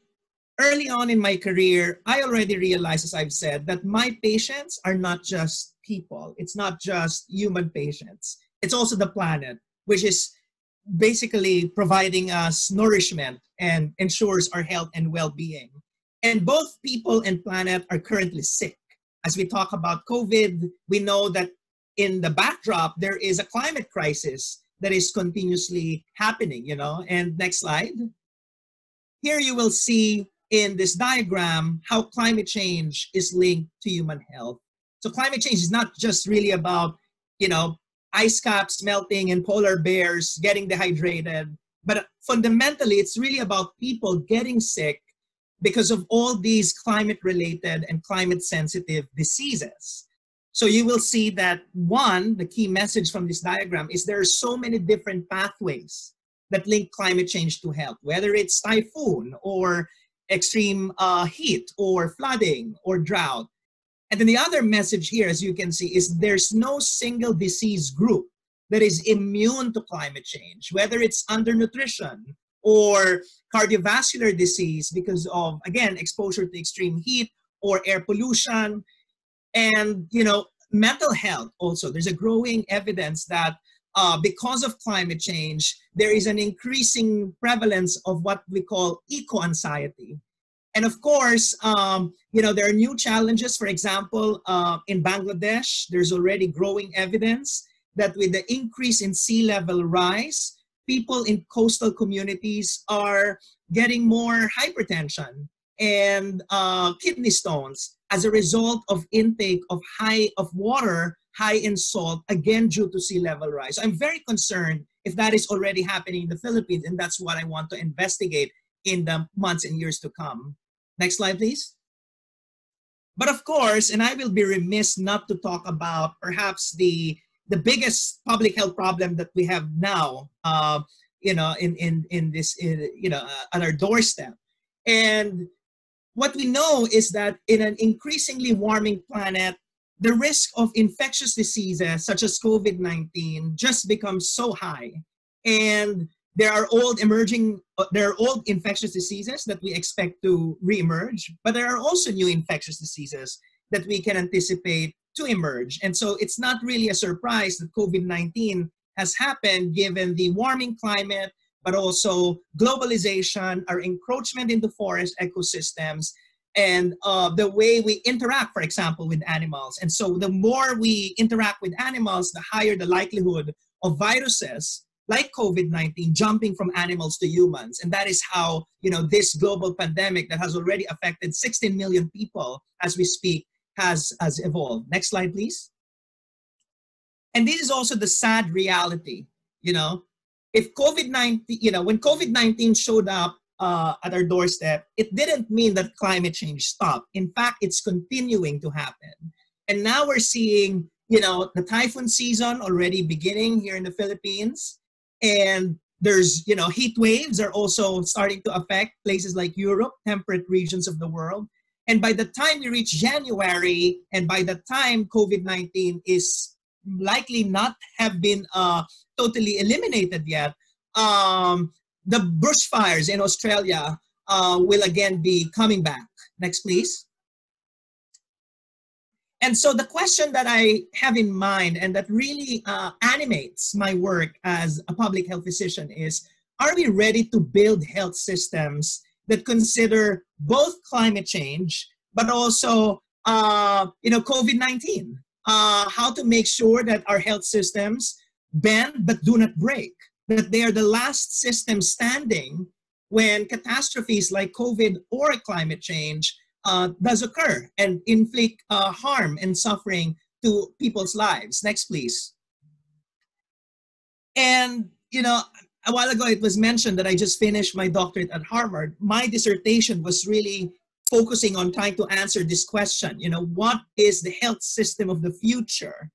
early on in my career, I already realized, as I've said, that my patients are not just people. It's not just human patients. It's also the planet, which is basically providing us nourishment and ensures our health and well-being. And both people and planet are currently sick. As we talk about COVID, we know that in the backdrop, there is a climate crisis that is continuously happening, you know. And next slide. Here you will see in this diagram how climate change is linked to human health. So climate change is not just really about, you know, ice caps melting and polar bears getting dehydrated, but fundamentally it's really about people getting sick because of all these climate-related and climate-sensitive diseases. So you will see that one, the key message from this diagram is there are so many different pathways that link climate change to health, whether it's typhoon or extreme heat or flooding or drought. And then the other message here, as you can see, is there's no single disease group that is immune to climate change, whether it's undernutrition or cardiovascular disease because of, again, exposure to extreme heat or air pollution. And, you know, mental health also. There's a growing evidence that because of climate change, there is an increasing prevalence of what we call eco-anxiety. And of course, you know, there are new challenges. For example, in Bangladesh, there's already growing evidence that with the increase in sea level rise, people in coastal communities are getting more hypertension and kidney stones as a result of intake of water high in salt, again due to sea level rise. So I'm very concerned if that is already happening in the Philippines, and that's what I want to investigate in the months and years to come. Next slide, please. But of course, and I will be remiss not to talk about perhaps the biggest public health problem that we have now, you know, in this, you know, at our doorstep. And what we know is that in an increasingly warming planet, the risk of infectious diseases such as COVID-19 just becomes so high. And there are old infectious diseases that we expect to reemerge, but there are also new infectious diseases that we can anticipate to emerge. And so it's not really a surprise that COVID-19 has happened given the warming climate, but also globalization, our encroachment into forest ecosystems, and the way we interact, for example, with animals. And so the more we interact with animals, the higher the likelihood of viruses like COVID-19 jumping from animals to humans. And that is how, you know, this global pandemic that has already affected 16 million people as we speak has evolved. Next slide, please. And this is also the sad reality, you know, if COVID-19, you know, when COVID-19 showed up at our doorstep, it didn't mean that climate change stopped. In fact, it's continuing to happen. And now we're seeing, you know, the typhoon season already beginning here in the Philippines. And there's, you know, heat waves are also starting to affect places like Europe, temperate regions of the world. And by the time we reach January, and by the time COVID-19 is likely not have been totally eliminated yet, the bushfires in Australia will again be coming back. Next, please. And so the question that I have in mind and that really animates my work as a public health physician is, are we ready to build health systems that consider both climate change, but also, you know, COVID-19? How to make sure that our health systems bend but do not break, that they are the last system standing when catastrophes like COVID or climate change does occur and inflict harm and suffering to people's lives. Next, please. And, you know, a while ago it was mentioned that I just finished my doctorate at Harvard. My dissertation was really focusing on trying to answer this question, you know, what is the health system of the future?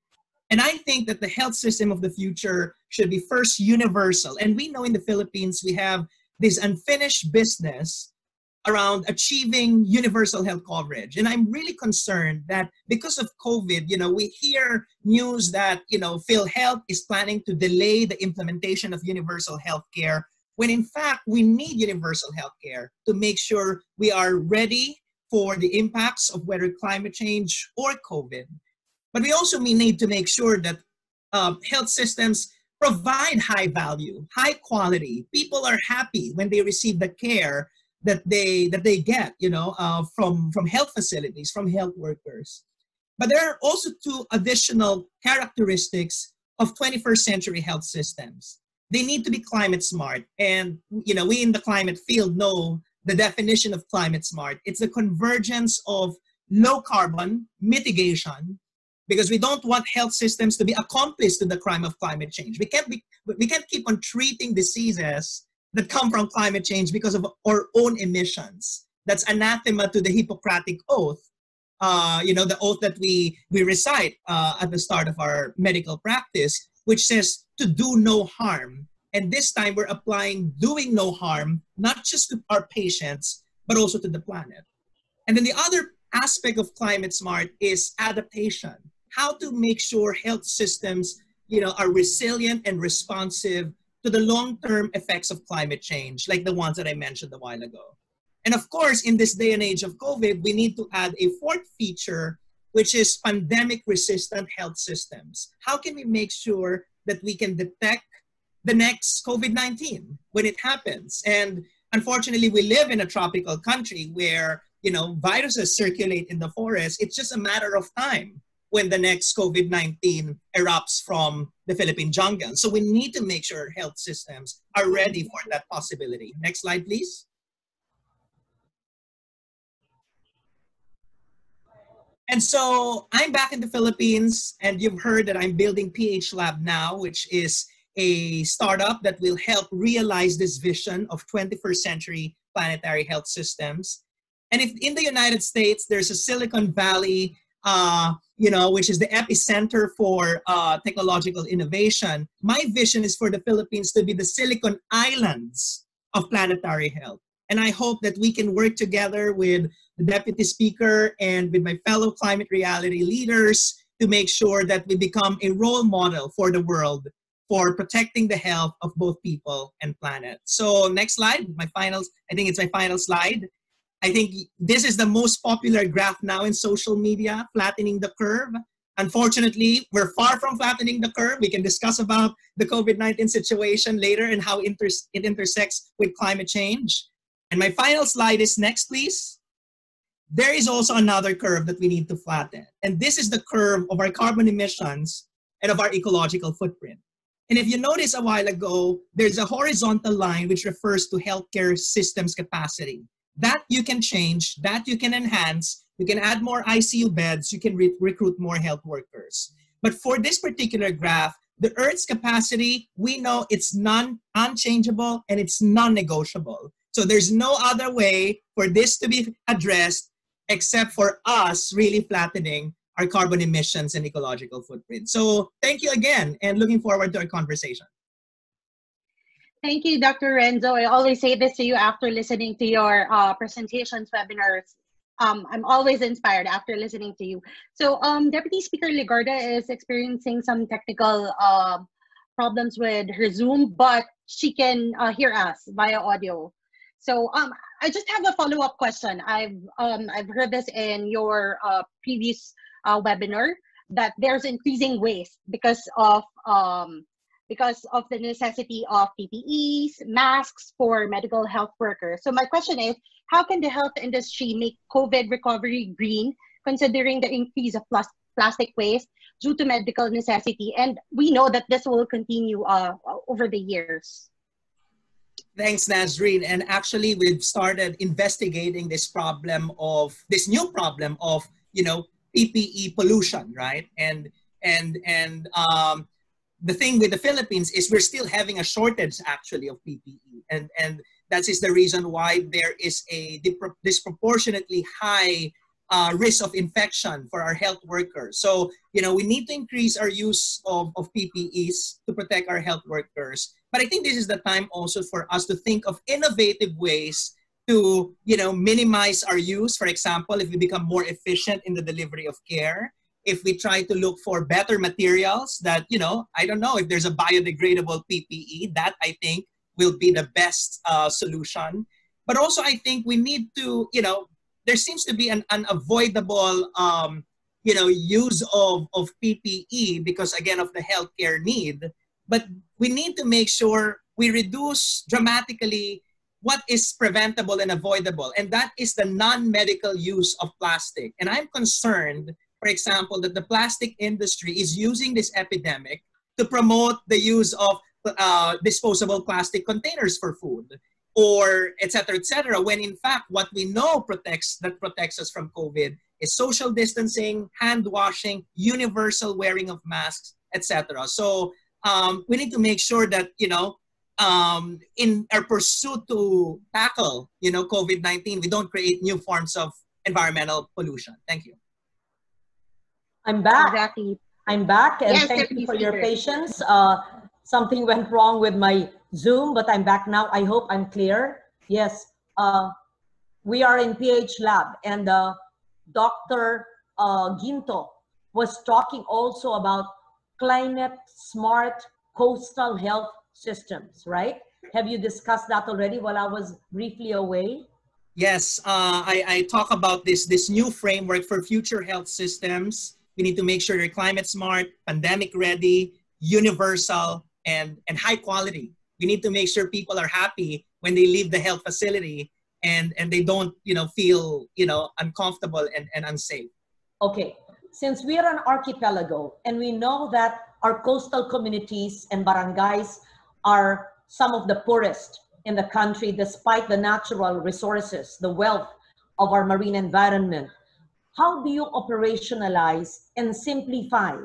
And I think that the health system of the future should be first universal. And we know in the Philippines, we have this unfinished business around achieving universal health coverage. And I'm really concerned that because of COVID, you know, we hear news that, you know, PhilHealth is planning to delay the implementation of universal health care, when in fact we need universal health care to make sure we are ready for the impacts of whether climate change or COVID. But we also need to make sure that health systems provide high value, high quality. People are happy when they receive the care that they get, you know, from health facilities, from health workers. But there are also two additional characteristics of 21st century health systems. They need to be climate smart. And, you know, we in the climate field know the definition of climate smart. It's the convergence of low carbon mitigation, because we don't want health systems to be accomplice to the crime of climate change. We can't keep on treating diseases that come from climate change because of our own emissions. That's anathema to the Hippocratic Oath, you know, the oath that we recite at the start of our medical practice, which says to do no harm. And this time we're applying doing no harm, not just to our patients, but also to the planet. And then the other aspect of climate smart is adaptation. How to make sure health systems, you know, are resilient and responsive to the long-term effects of climate change, like the ones that I mentioned a while ago. And of course, in this day and age of COVID, we need to add a fourth feature, which is pandemic-resistant health systems. How can we make sure that we can detect the next COVID-19 when it happens? And unfortunately, we live in a tropical country where, you know, viruses circulate in the forest. It's just a matter of time when the next COVID-19 erupts from the Philippine jungle. So we need to make sure health systems are ready for that possibility. Next slide, please. And so I'm back in the Philippines, and you've heard that I'm building PH Lab now, which is a startup that will help realize this vision of 21st century planetary health systems. And if in the United States, there's a Silicon Valley, you know, which is the epicenter for technological innovation, my vision is for the Philippines to be the Silicon Islands of planetary health. And I hope that we can work together with the Deputy Speaker and with my fellow climate reality leaders to make sure that we become a role model for the world for protecting the health of both people and planet. So next slide, I think it's my final slide. I think this is the most popular graph now in social media, flattening the curve. Unfortunately, we're far from flattening the curve. We can discuss about the COVID-19 situation later and how it intersects with climate change. And my final slide is next, please. There is also another curve that we need to flatten. And this is the curve of our carbon emissions and of our ecological footprint. And if you notice a while ago, there's a horizontal line which refers to healthcare systems capacity. That you can change, that you can enhance, you can add more ICU beds, you can recruit more health workers. But for this particular graph, the Earth's capacity, we know it's unchangeable and it's non-negotiable. So there's no other way for this to be addressed except for us really flattening our carbon emissions and ecological footprint. So thank you again, and looking forward to our conversation. Thank you, Dr. Renzo. I always say this to you after listening to your presentations, webinars. I'm always inspired after listening to you. So Deputy Speaker Legarda is experiencing some technical problems with her Zoom, but she can hear us via audio. So I just have a follow-up question. I've heard this in your previous webinar that there's increasing waste because of the necessity of PPEs, masks for medical health workers. So my question is, how can the health industry make COVID recovery green, considering the increase of plastic waste due to medical necessity? And we know that this will continue over the years. Thanks, Nazreen. And actually, we've started investigating this new problem of, you know, PPE pollution, right? And the thing with the Philippines is we're still having a shortage actually of PPE, and that is the reason why there is a disproportionately high risk of infection for our health workers. So, we need to increase our use of PPEs to protect our health workers. But I think this is the time also for us to think of innovative ways to, minimize our use. For example, if we become more efficient in the delivery of care, if we try to look for better materials that, I don't know if there's a biodegradable PPE, that I think will be the best solution. But also I think we need to, there seems to be an unavoidable, use of PPE because again of the healthcare need. But we need to make sure we reduce dramatically what is preventable and avoidable. And that is the non-medical use of plastic. And I'm concerned, for example, that the plastic industry is using this epidemic to promote the use of disposable plastic containers for food, or et cetera, when in fact what we know protects us from COVID is social distancing, hand washing, universal wearing of masks, etc. So we need to make sure that, in our pursuit to tackle, COVID-19, we don't create new forms of environmental pollution. Thank you. I'm back. Exactly. I'm back, and Yes, thank you for your Speaker. patience. Something went wrong with my Zoom, but I'm back now. I hope I'm clear. Yes, we are in PH Lab, and Dr. Ginto was talking also about climate smart coastal health systems, right? Have you discussed that already while I was briefly away? Yes, I talk about this new framework for future health systems. We need to make sure they're climate smart, pandemic ready, universal, and high quality. We need to make sure people are happy when they leave the health facility and they don't, feel, uncomfortable and unsafe. Okay, since we are an archipelago and we know that our coastal communities and barangays are some of the poorest in the country despite the natural resources, the wealth of our marine environment, how do you operationalize and simplify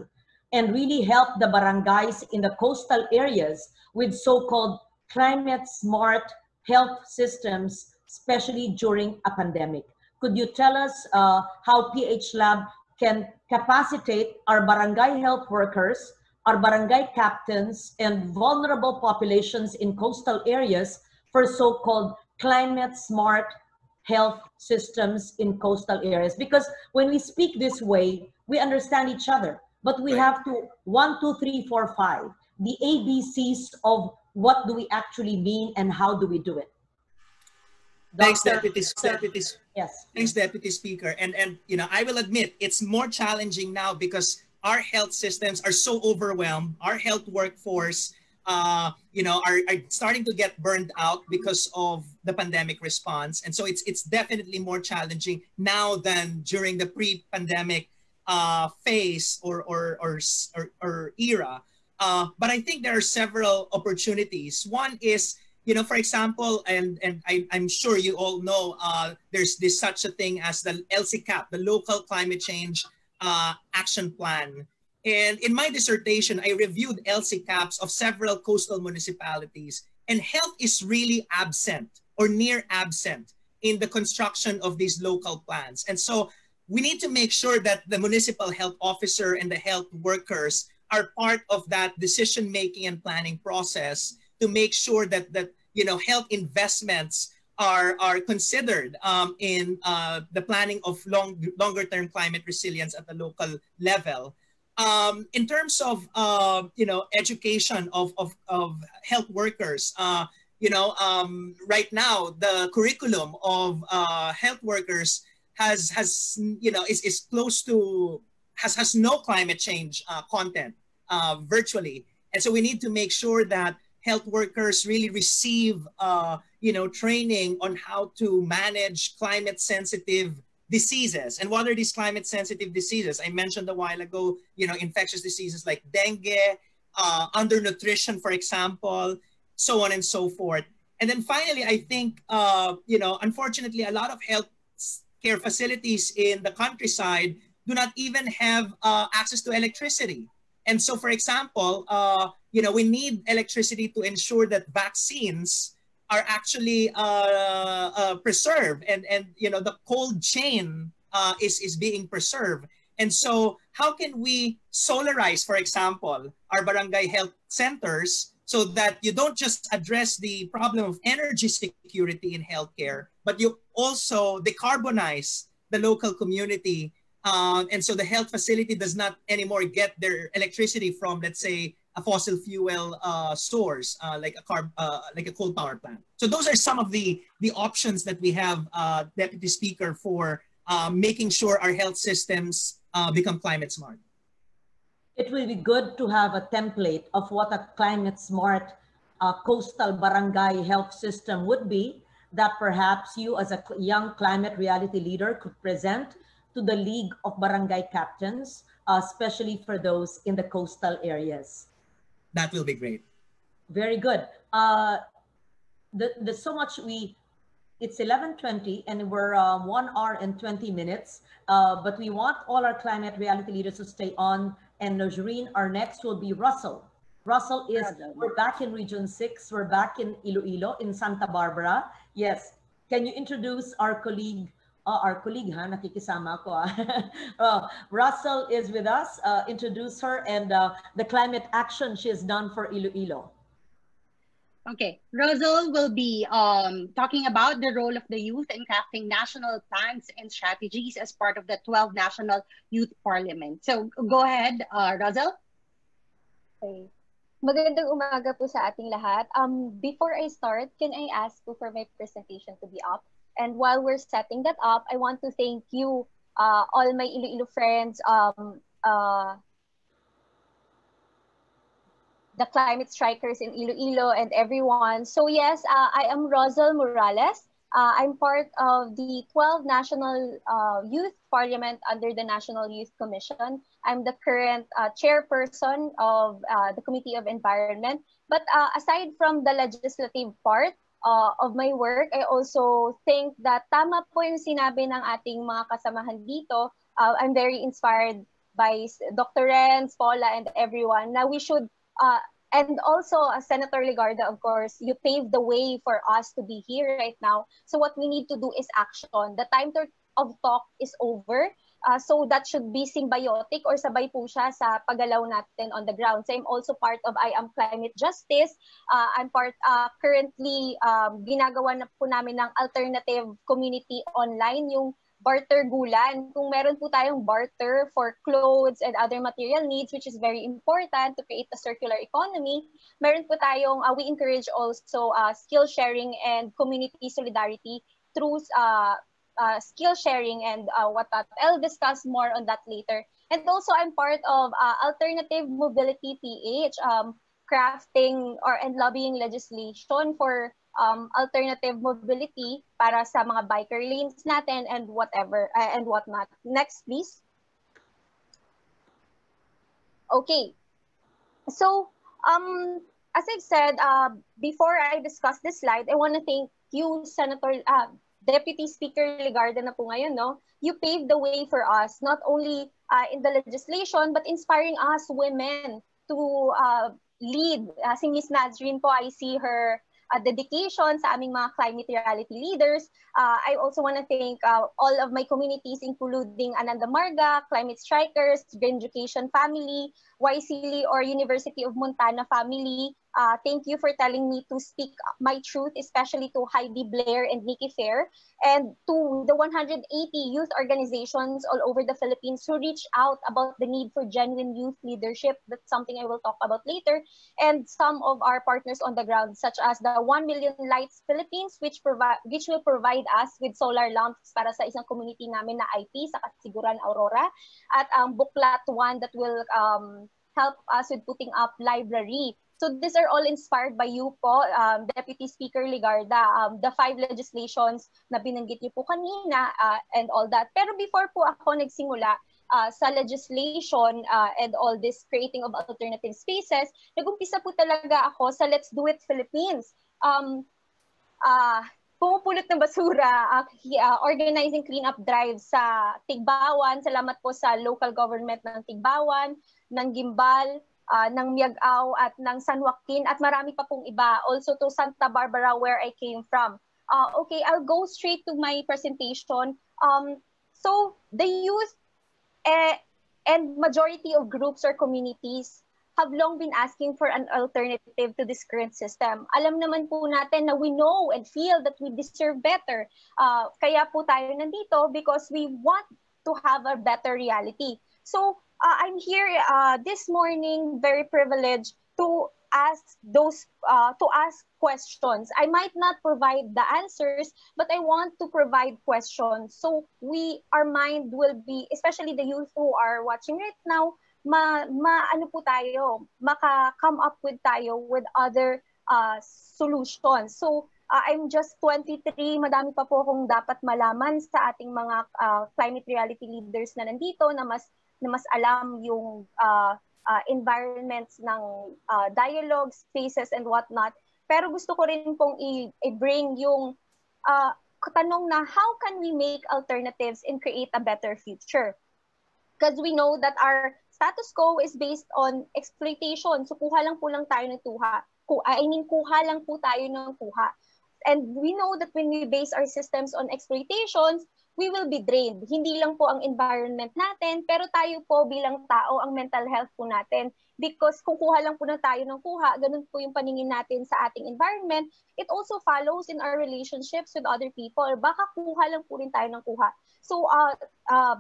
and really help the barangays in the coastal areas with so-called climate smart health systems, especially during a pandemic? Could you tell us how PH Lab can capacitate our barangay health workers, our barangay captains, and vulnerable populations in coastal areas for so-called climate smart health systems in coastal areas? Because when we speak this way, we understand each other, but we have to 1, 2, 3, 4, 5, the ABCs of what do we actually mean and how do we do it. Thanks, Doctor, Deputy. Yes. Thanks, Deputy Speaker. And I will admit it's more challenging now because our health systems are so overwhelmed. Our health workforce, are starting to get burned out because of the pandemic response, and so it's definitely more challenging now than during the pre-pandemic phase or era. But I think there are several opportunities. One is, for example, and I'm sure you all know, there's such a thing as the LCCAP, the Local Climate Change Action Plan. And in my dissertation, I reviewed LCCAPs of several coastal municipalities, and health is really absent or near absent in the construction of these local plans. And so we need to make sure that the municipal health officer and the health workers are part of that decision-making and planning process to make sure that health investments are considered in the planning of longer-term climate resilience at the local level. In terms of education of health workers, right now the curriculum of health workers is close to has no climate change content virtually, and so we need to make sure that health workers really receive training on how to manage climate sensitive diseases. And what are these climate sensitive diseases? I mentioned a while ago, infectious diseases like dengue, undernutrition, for example, so on and so forth. And then finally, I think, unfortunately, a lot of health care facilities in the countryside do not even have access to electricity. And so, for example, we need electricity to ensure that vaccines are actually preserved, and the cold chain is being preserved. And so, how can we solarize, for example, our barangay health centers so that you don't just address the problem of energy security in healthcare, but you also decarbonize the local community. And so the health facility does not anymore get their electricity from, let's say, a fossil fuel source, like a coal power plant. So those are some of the options that we have, Deputy Speaker, for making sure our health systems become climate smart. It will be good to have a template of what a climate smart coastal barangay health system would be, that perhaps you as a young climate reality leader could present to the League of Barangay Captains, especially for those in the coastal areas. That will be great. Very good. There's so much it's 11:20 and we're 1 hour and 20 minutes, but we want all our climate reality leaders to stay on. And Najreen, our next will be Russell. Russell we're back in Region 6, we're back in Iloilo, in Santa Barbara. Yes, can you introduce our colleague, nakikisama ko. Russell is with us, introduce her and the climate action she has done for Iloilo. Okay, Rosal will be talking about the role of the youth in crafting national plans and strategies as part of the 12th National Youth Parliament. So go ahead, Rosal. Okay. Magandang umaga po sa ating lahat. Before I start, can I ask po for my presentation to be up? And while we're setting that up, I want to thank you, all my Iloilo friends, the climate strikers in Iloilo and everyone. So yes, I am Rosal Morales. I'm part of the 12th National Youth Parliament under the National Youth Commission. I'm the current chairperson of the Committee of Environment. But aside from the legislative part of my work, I also think that tama po yung sinabi ng ating mga kasamahan dito. I'm very inspired by Dr. Renz, Paula, and everyone. Now we should and also, Senator Legarda, of course, you paved the way for us to be here right now. So what we need to do is action. The time of talk is over. So that should be symbiotic or sabay po siya sa paggalaw natin on the ground. So I'm also part of I Am Climate Justice. I'm part, currently, ginagawa na po namin ng alternative community online, yung barter gulan. Kung meron po tayong barter for clothes and other material needs, which is very important to create a circular economy, meron po tayong, we encourage also skill sharing and community solidarity through skill sharing and whatnot. I'll discuss more on that later. And also, I'm part of Alternative Mobility PH, crafting and lobbying legislation for alternative mobility para sa mga biker lanes natin and whatever and whatnot. Next, please. Okay. So, as I've said, before I discuss this slide, I want to thank you, Senator, Deputy Speaker Legarda na po ngayon, no? You paved the way for us, not only in the legislation, but inspiring us women to lead. Si Ms. Nazreen po, I see her dedication sa aming mga climate reality leaders. I also want to thank all of my communities, including Ananda Marga, Climate Strikers, Green Education Family, YCLI or University of Montana Family. Thank you for telling me to speak my truth, especially to Heidi Blair and Nikki Fair, and to the 180 youth organizations all over the Philippines who reached out about the need for genuine youth leadership. That's something I will talk about later. And some of our partners on the ground, such as the 1 Million Lights Philippines, which will provide us with solar lamps para sa isang community namin na IP sa Kasiguran, Aurora, at Buklat One that will help us with putting up library. So these are all inspired by you po, Deputy Speaker Legarda, the 5 legislations na binanggit niyo po kanina and all that. Pero before po ako nagsimula sa legislation and all this creating of alternative spaces, nag-umpisa po talaga ako sa Let's Do It Philippines. pumupulot ng basura, organizing cleanup drives sa Tigbawan. Salamat po sa local government ng Tigbawan, ng Gimbal, ng Miagao at ng San Joaquin at marami pa pong iba. Also to Santa Barbara where I came from. Okay, I'll go straight to my presentation. So the youth and majority of groups or communities have long been asking for an alternative to this current system. Alam naman po natin na we know and feel that we deserve better. Kaya po tayo nandito because we want to have a better reality. So I'm here this morning very privileged to ask questions. I might not provide the answers, but I want to provide questions. So our mind will be, especially the youth who are watching right now, ano po tayo, come up with tayo with other solutions. So I'm just 23, madami pa po akong dapat malaman sa ating mga climate reality leaders na nandito na mas alam yung environments ng dialogue, spaces and whatnot. Pero gusto ko rin pong i-bring yung tanong na how can we make alternatives and create a better future? Because we know that our status quo is based on exploitation. So kuha lang tayo ng kuha. Kuha lang po tayo ng kuha. And we know that when we base our systems on exploitations, we will be drained. Hindi lang po ang environment natin, pero tayo po bilang tao, ang mental health po natin. Because kung kuha lang po na tayo ng kuha, ganun po yung paningin natin sa ating environment, it also follows in our relationships with other people. Baka kuha lang po rin tayo ng kuha. So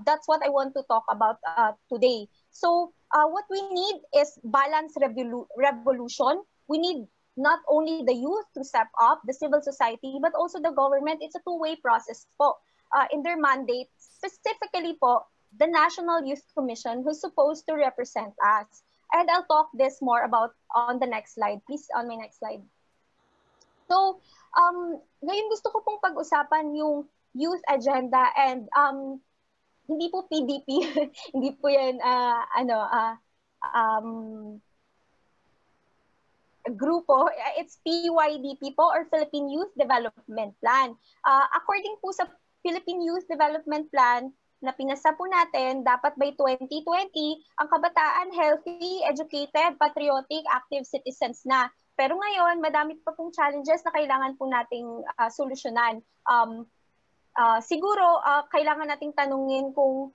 that's what I want to talk about today. So what we need is balanced revolution. We need not only the youth to step up, the civil society, but also the government. It's a two-way process po. In their mandate, specifically po, the National Youth Commission who's supposed to represent us. And I'll talk this more about on the next slide. Please, on my next slide. So, ngayon gusto ko pong pag-usapan yung youth agenda and hindi po PDP, hindi po yan, grupo, it's PYDP po or Philippine Youth Development Plan. According po sa Philippine Youth Development Plan na pinasa po natin, dapat by 2020, ang kabataan healthy, educated, patriotic, active citizens na. Pero ngayon, madami pa pong challenges na kailangan po nating solusyonan. Siguro, kailangan nating tanungin kung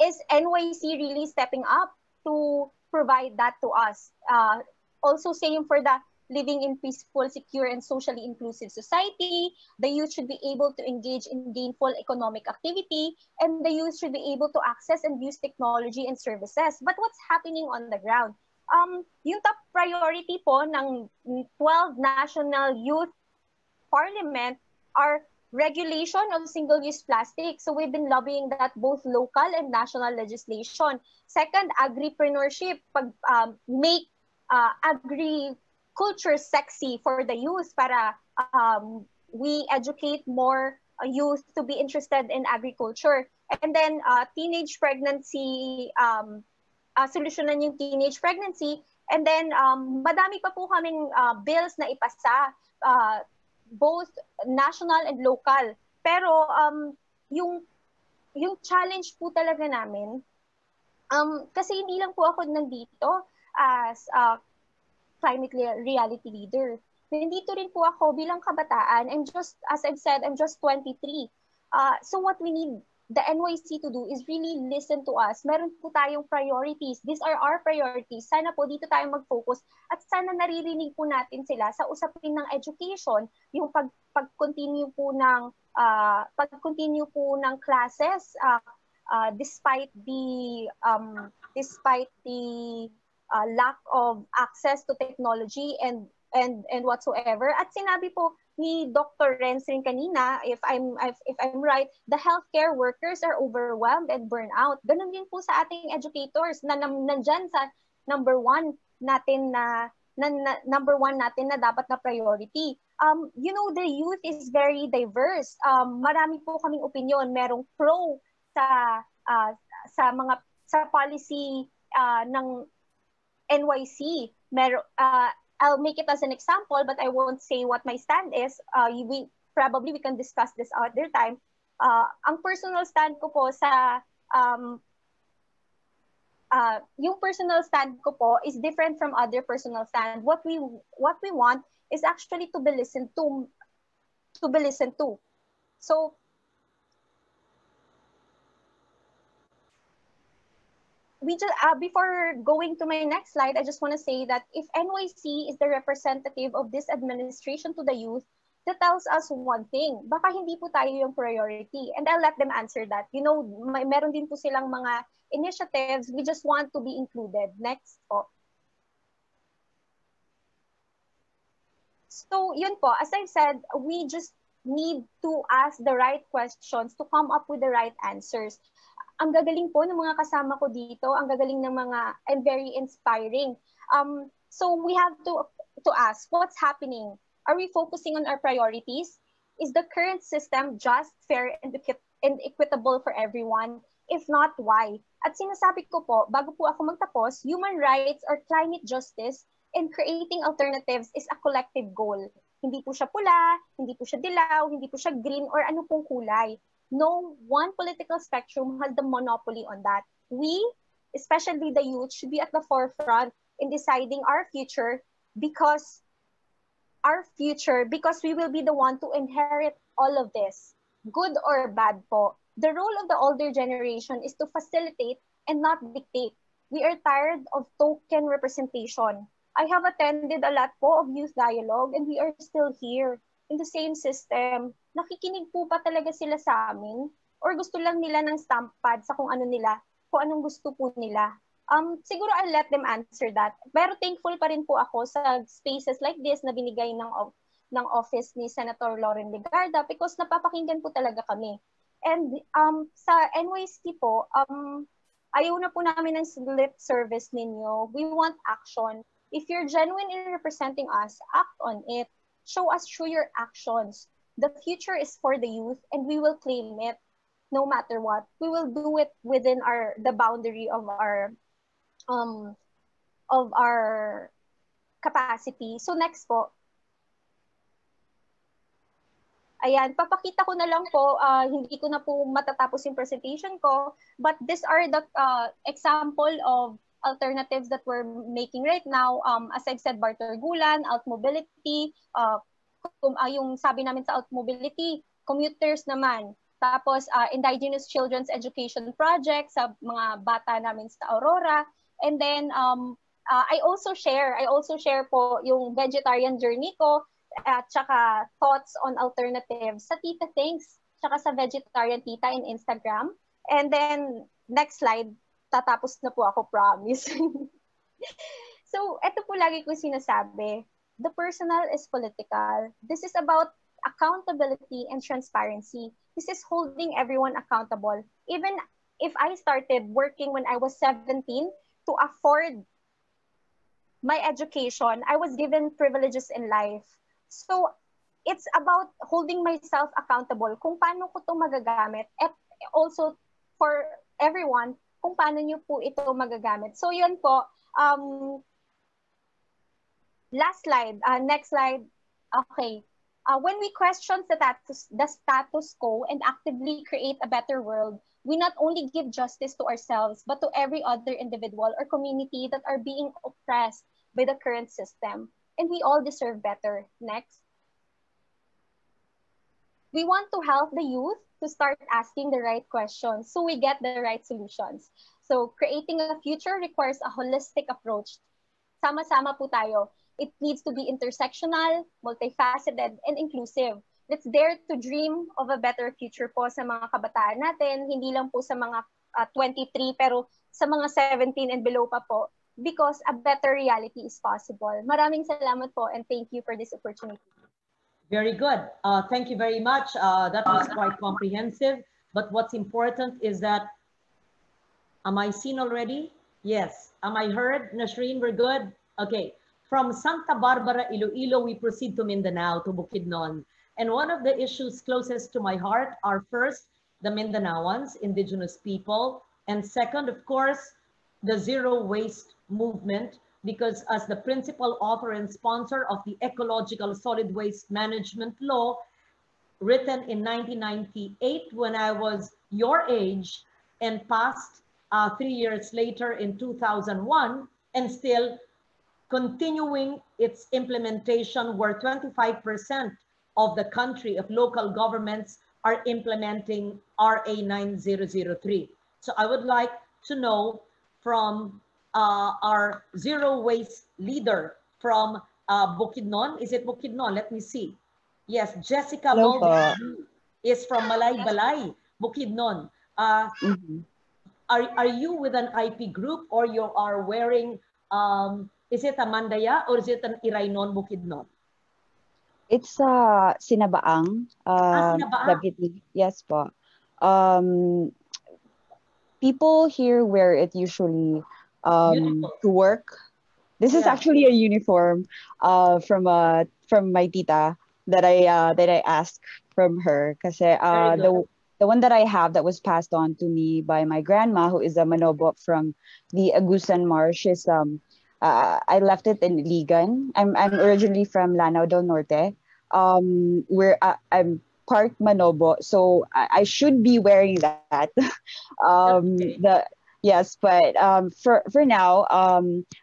is NYC really stepping up to provide that to us? Also, same for the living in peaceful, secure, and socially inclusive society. The youth should be able to engage in gainful economic activity, and the youth should be able to access and use technology and services. But what's happening on the ground? Yung top priority po ng 12 National Youth Parliament are regulation of single-use plastic. So we've been lobbying that both local and national legislation. Second, agripreneurship, make agriculture sexy for the youth para we educate more youth to be interested in agriculture. And then teenage pregnancy, solusyonan yung teenage pregnancy. And then madami pa po kaming bills na ipasa, both national and local. Pero yung challenge po talaga namin, kasi hindi lang po ako nandito as climate reality leader. Nandito rin po ako bilang kabataan. As I've said, I'm just 23. So what we need the NYC to do is really listen to us. Meron po tayong priorities. These are our priorities. Sana po dito tayo mag-focus at sana naririnig po natin sila sa usapin ng education, yung pag-continue po ng classes despite the lack of access to technology and whatsoever. At sinabi po ni Dr. Renz rin kanina, if I'm right, the healthcare workers are overwhelmed and burned out. Ganun din po sa ating educators na nandyan sa number one natin na dapat na priority. You know, the youth is very diverse. Marami po kaming opinion. Merong pro sa policy ng NYC. I'll make it as an example, but I won't say what my stand is. probably we can discuss this other time. Ang personal stand ko po sa yung personal stand ko po is different from other personal stand. What we want is actually to be listened to. So we just before going to my next slide, I just want to say that if NYC is the representative of this administration to the youth, that tells us one thing, baka hindi po tayo yung priority. And I'll let them answer that. You know, meron din po silang mga initiatives. We just want to be included. Next po. So yun po, as I said, we just need to ask the right questions to come up with the right answers. Ang gagaling po ng mga kasama ko dito, ang gagaling ng mga, and very inspiring. So we have to ask, what's happening? Are we focusing on our priorities? Is the current system just, fair, and equitable for everyone? If not, why? At sinasabi ko po, bago po ako magtapos, human rights or climate justice and creating alternatives is a collective goal. Hindi po siya pula, hindi po siya dilaw, hindi po siya green, or ano pong kulay. No one political spectrum has the monopoly on that. We, especially the youth, should be at the forefront in deciding our future because we will be the one to inherit all of this, good or bad po. The role of the older generation is to facilitate and not dictate. We are tired of token representation. I have attended a lot po of youth dialogue and we are still here in the same system. Nakikinig po ba talaga sila sa amin? Or gusto lang nila ng stamp pad sa kung anong gusto po nila? Siguro I'll let them answer that. Pero thankful pa rin po ako sa spaces like this na binigay ng office ni Senator Lauren Legarda because napapakinggan po talaga kami. And sa NYC po, ayaw na po namin ng lip service ninyo. We want action. If you're genuine in representing us, act on it. Show us through your actions. The future is for the youth and we will claim it no matter what. We will do it within the boundary of our capacity. So next po. Ayan, papakita ko na lang po, hindi ko na po matatapos yung presentation ko, but these are the example of alternatives that we're making right now. As I've said, barter gulan, alt mobility, yung sabi namin sa alt mobility, commuters naman. Tapos indigenous children's education project sa mga bata namin sa Aurora. And then I also share po yung vegetarian journey ko at saka thoughts on alternatives sa Tita Thanks, saka sa Vegetarian Tita in Instagram. And then next slide, tatapos na po ako, promise. So, ito po lagi ko sinasabi, the personal is political. This is about accountability and transparency. This is holding everyone accountable. Even if I started working when I was 17 to afford my education, I was given privileges in life. So, it's about holding myself accountable kung paano ko ito magagamit at also for everyone kung paano nyo po ito magagamit. So, yun po. Last slide. Next slide. Okay. When we question the status quo and actively create a better world, we not only give justice to ourselves, but to every other individual or community that are being oppressed by the current system. And we all deserve better. Next. We want to help the youth to start asking the right questions so we get the right solutions. So creating a future requires a holistic approach. Sama-sama po tayo. It needs to be intersectional, multifaceted, and inclusive. Let's dare to dream of a better future po sa mga kabataan natin, hindi lang po sa mga 23 pero sa mga 17 and below pa po, because a better reality is possible. Maraming salamat po and thank you for this opportunity. Very good. Thank you very much. That was quite comprehensive. But what's important is that, am I seen already? Yes. Am I heard? Nashreen, we're good? Okay. From Santa Barbara, Iloilo, we proceed to Mindanao, to Bukidnon. And one of the issues closest to my heart are first, the Mindanaoans, indigenous people. And second, of course, the zero waste movement, because as the principal author and sponsor of the Ecological Solid Waste Management Law, written in 1998 when I was your age, and passed 3 years later in 2001, and still continuing its implementation, where 25% of the country of local governments are implementing RA 9003. So I would like to know from our zero waste leader from Bukidnon. Is it Bukidnon? Let me see. Yes, Jessica Hello po. Mulder is from Balay, Bukidnon. Are you with an IP group, or you are wearing, is it a Mandaya or is it an Iraynon Bukidnon? It's Sinabaang. Sinabaang. Deputy. Yes po. People here wear it usually to work. This is actually a uniform from my tita that I asked from her, kasi the one that I have that was passed on to me by my grandma, who is a Manobo from the Agusan Marsh, is I left it in Ligan. I'm originally from Lanao del Norte, where I'm part Manobo, so I should be wearing that. Yes, but for now,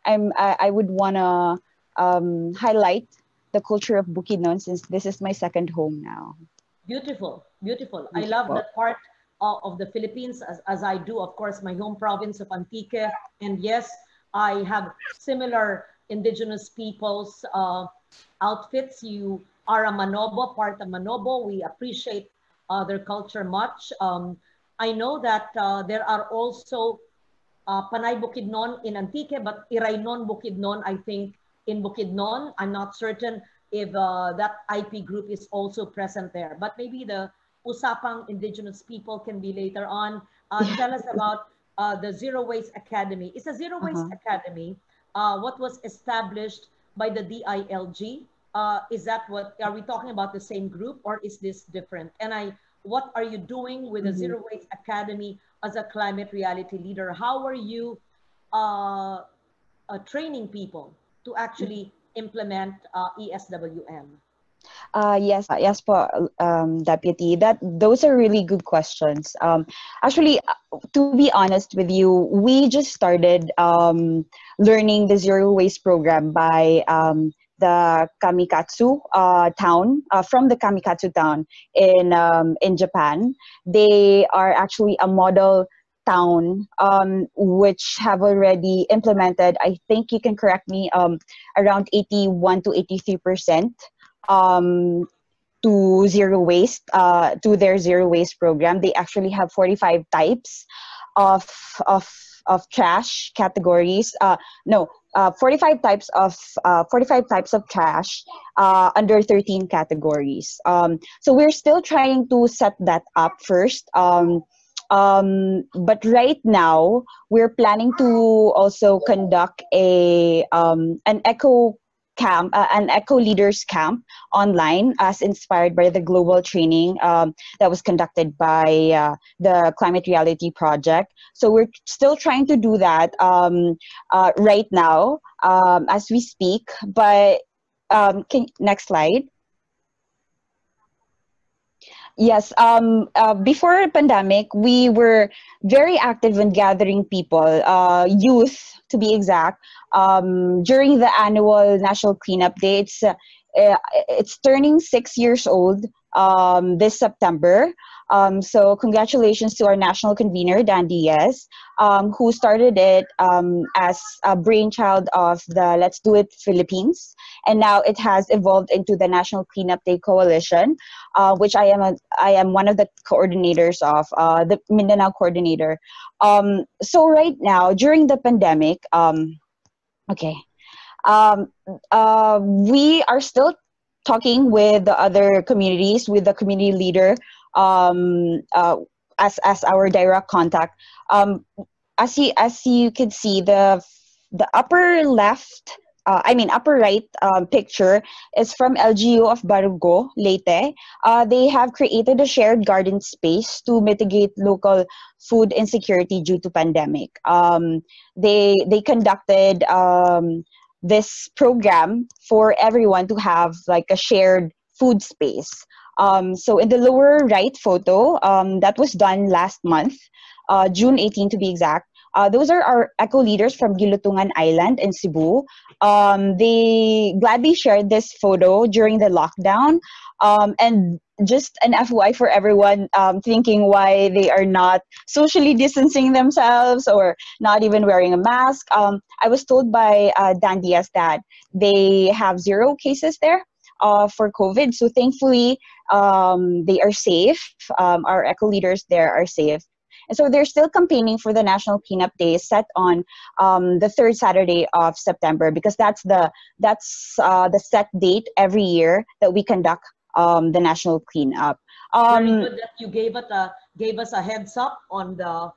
I would wanna highlight the culture of Bukidnon, since this is my second home now. Beautiful, beautiful. I love that part of the Philippines, as I do, of course, my home province of Antique. And yes, I have similar indigenous peoples outfits. You are a Manobo, part of Manobo. We appreciate their culture much. I know that there are also Panay Bukidnon in Antique, but Iraynon Bukidnon, I think, in Bukidnon. I'm not certain if that IP group is also present there, but maybe the Usapang indigenous people can be later on. Tell us about the Zero Waste Academy. It's a Zero Waste Academy. What was established by the DILG? Is that what, are we talking about the same group, or is this different? And what are you doing with the Zero Waste Academy as a climate reality leader? How are you training people to actually implement ESWM? Yes, po, Deputy. Those are really good questions. Actually, to be honest with you, we just started learning the zero waste program by the Kamikatsu town, from the Kamikatsu town in Japan. They are actually a model town which have already implemented, I think you can correct me, around 81 to 83% to zero waste, to their zero waste program. They actually have 45 types of trash categories. 45 types of trash under 13 categories. So we're still trying to set that up first. But right now we're planning to also conduct an eco leaders camp online, as inspired by the global training that was conducted by the Climate Reality Project. So we're still trying to do that right now as we speak. But next slide. Yes, before the pandemic, we were very active in gathering people, youth to be exact, during the annual National Cleanup Day. It's turning 6 years old this September. So congratulations to our national convener, Dan Diaz, who started it as a brainchild of the Let's Do It Philippines. And now it has evolved into the National Cleanup Day Coalition, which I am one of the coordinators of, the Mindanao coordinator. So right now, during the pandemic, we are still talking with the other communities, with the community leader as our direct contact. As you can see, the upper left, upper right picture is from LGU of Barugo, Leyte. They have created a shared garden space to mitigate local food insecurity due to pandemic. They conducted this program for everyone to have like a shared food space. So in the lower right photo, that was done last month, June 18 to be exact. Those are our eco leaders from Gilutungan Island in Cebu. They gladly shared this photo during the lockdown. And just an FYI for everyone thinking why they are not socially distancing themselves or not even wearing a mask. I was told by Dan Diaz that they have 0 cases there for COVID. So thankfully, they are safe. Our eco leaders there are safe. And so they're still campaigning for the National Cleanup Day set on the 3rd Saturday of September, because that's the set date every year that we conduct the National Cleanup. Very good that you gave us a heads up on the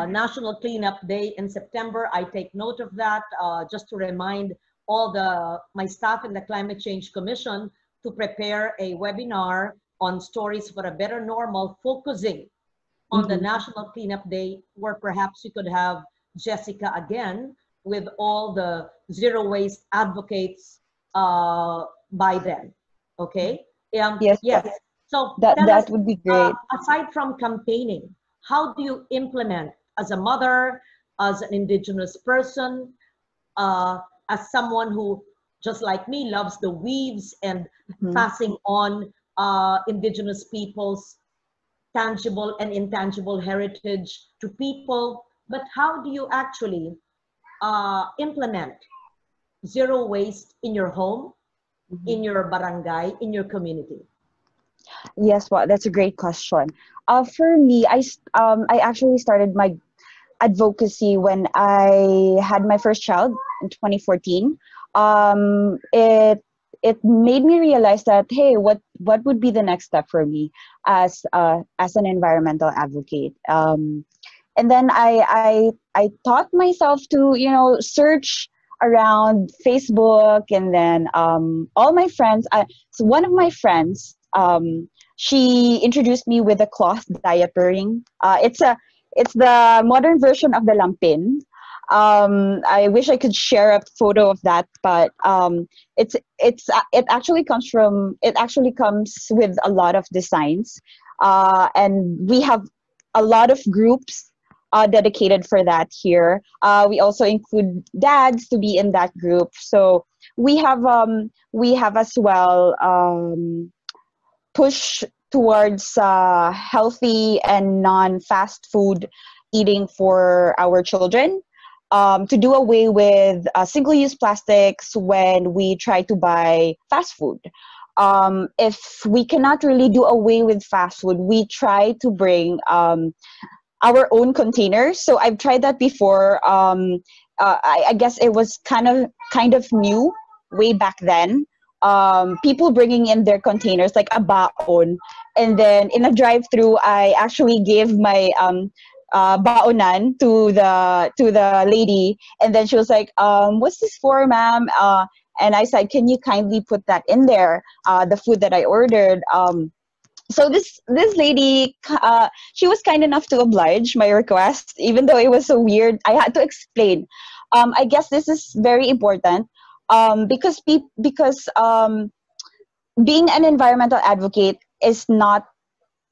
National Cleanup Day in September. I take note of that, just to remind all my staff in the Climate Change Commission to prepare a webinar on stories for a better normal, focusing on the National Cleanup Day, where perhaps we could have Jessica again with all the zero waste advocates by then. Okay? Yes. So that would be great. Aside from campaigning, how do you implement as a mother, as an Indigenous person, as someone who, just like me, loves the weaves and passing on Indigenous people's tangible and intangible heritage to people, but how do you actually implement zero waste in your home, in your barangay, in your community? Yes, well, that's a great question. For me, I actually started my advocacy when I had my first child in 2014. It made me realize that, hey, what would be the next step for me as an environmental advocate? And then I taught myself to search around Facebook, and then all my friends. So one of my friends, she introduced me with a cloth diapering. It's the modern version of the lampin. I wish I could share a photo of that, but it actually comes with a lot of designs, and we have a lot of groups dedicated for that here. We also include dads to be in that group, so we have as well push towards healthy and non-fast food eating for our children, to do away with single-use plastics when we try to buy fast food. If we cannot really do away with fast food, we try to bring our own containers. So I've tried that before. I guess it was kind of new way back then. People bringing in their containers like a baon, and then in a drive-through, I actually gave my baonan to the lady, and then she was like, "What's this for, ma'am?" And I said, "Can you kindly put that in there, the food that I ordered?" So this lady, she was kind enough to oblige my request, even though it was so weird. I had to explain. I guess this is very important, because being an environmental advocate is not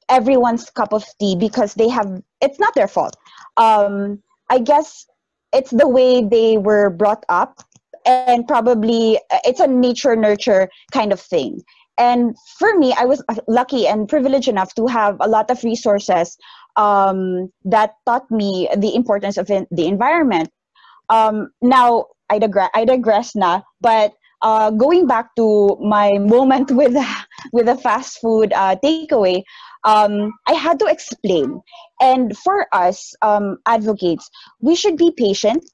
everyone's cup of tea, because it's not their fault. I guess it's the way they were brought up, and probably it's a nature nurture kind of thing. And for me, I was lucky and privileged enough to have a lot of resources that taught me the importance of the environment. Now I digress now, but going back to my moment with a fast food takeaway, I had to explain. And for us advocates, we should be patient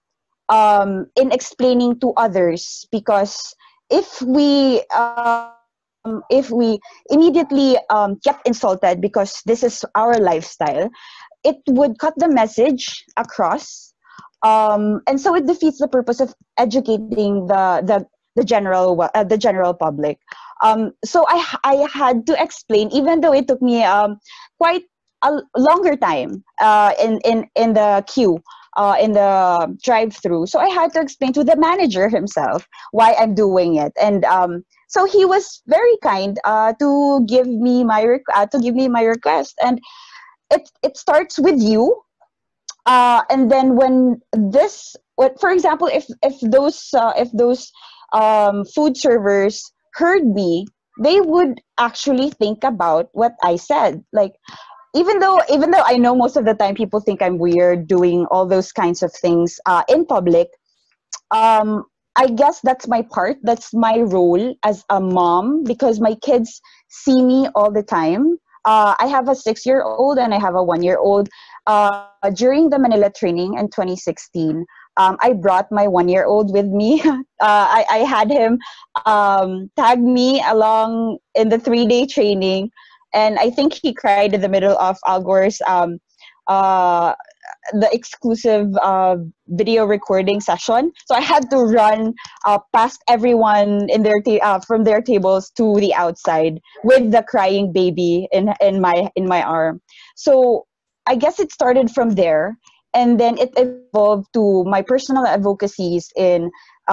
in explaining to others, because if we immediately get insulted because this is our lifestyle, it would cut the message across, and so it defeats the purpose of educating the general public. So I had to explain, even though it took me quite a longer time in the queue, in the drive-through. So I had to explain to the manager himself why I'm doing it, and So he was very kind to give me my request, and it starts with you. And then when this, what, for example, if those food servers heard me, they would actually think about what I said. Like, even though I know most of the time people think I'm weird doing all those kinds of things in public, I guess that's my part. That's my role as a mom, because my kids see me all the time. I have a 6-year-old and I have a 1-year-old. During the Manila training in 2016, I brought my 1-year-old with me. I had him tag me along in the 3-day training, and I think he cried in the middle of Al Gore's the exclusive video recording session. So I had to run past everyone in their from their tables to the outside with the crying baby in my arm. So I guess it started from there, and then it evolved to my personal advocacies in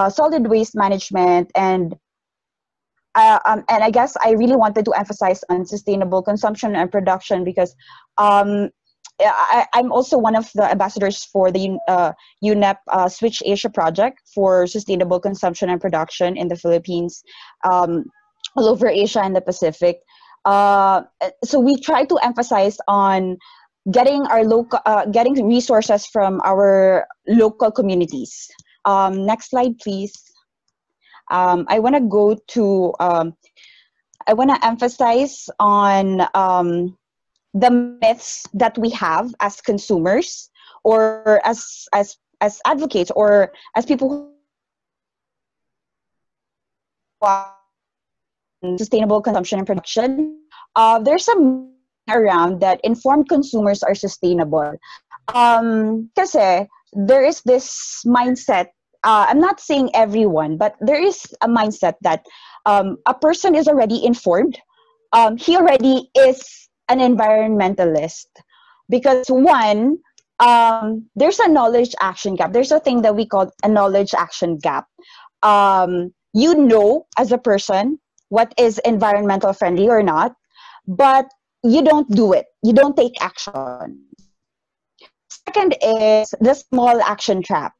solid waste management, and I guess I really wanted to emphasize on sustainable consumption and production, because I'm also one of the ambassadors for the UNEP Switch Asia project for sustainable consumption and production in the Philippines, all over Asia and the Pacific. So we try to emphasize on getting getting resources from our local communities. Next slide, please. I want to go to. I want to emphasize on the myths that we have as consumers, or as advocates, or as people who are sustainable consumption and production. There's some around that informed consumers are sustainable. Kasi there is this mindset. I'm not saying everyone, but there is a mindset that a person is already informed. He already is an environmentalist, because one, there's a knowledge action gap. There's a thing that we call a knowledge action gap. You know, as a person, what is environmental friendly or not, but you don't do it. You don't take action. Second is the small action trap.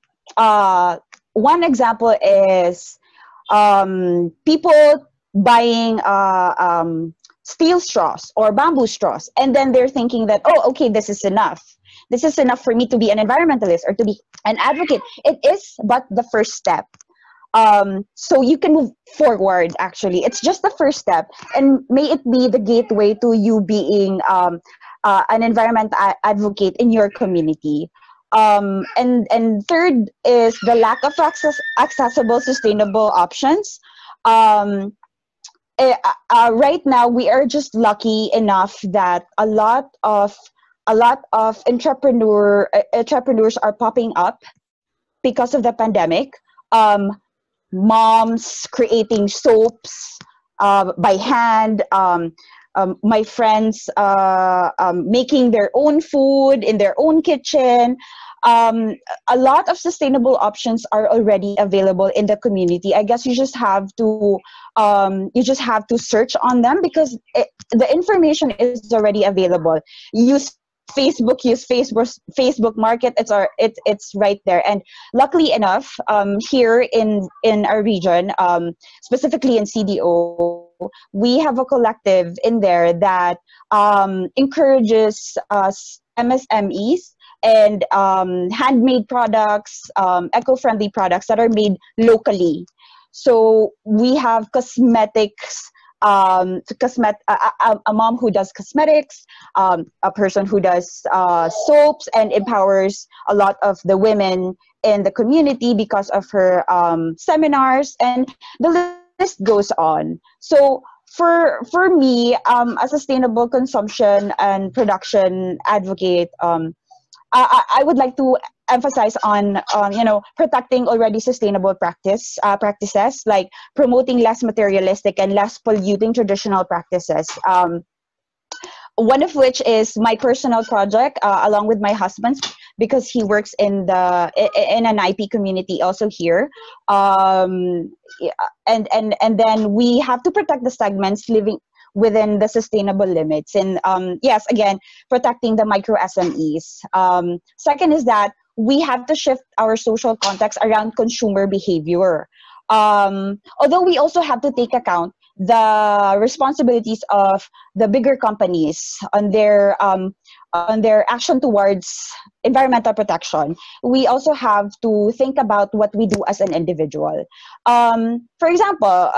One example is people buying steel straws or bamboo straws, and then they're thinking that, oh, okay, this is enough. This is enough for me to be an environmentalist or to be an advocate. It is but the first step. So you can move forward, actually. It's just the first step, and may it be the gateway to you being an environment advocate in your community. And third is the lack of accessible, sustainable options. Right now, we are just lucky enough that a lot of entrepreneurs are popping up because of the pandemic. Moms creating soaps by hand. My friends making their own food in their own kitchen. A lot of sustainable options are already available in the community. I guess you just have to search on them, because the information is already available. Use Facebook Market. It's right there. And luckily enough, here in our region, specifically in CDO, we have a collective in there that encourages MSMEs and handmade products, eco-friendly products that are made locally. So we have cosmetics, a mom who does cosmetics, a person who does soaps, and empowers a lot of the women in the community because of her seminars, and the list goes on. So for me, a sustainable consumption and production advocate, I would like to emphasize on protecting already sustainable practices, like promoting less materialistic and less polluting traditional practices. One of which is my personal project, along with my husband's, because he works in an IP community also here. And then we have to protect the segments living within the sustainable limits. And yes, again, protecting the micro SMEs. Second is that we have to shift our social context around consumer behavior. Although we also have to take account the responsibilities of the bigger companies on their action towards environmental protection, we also have to think about what we do as an individual. For example,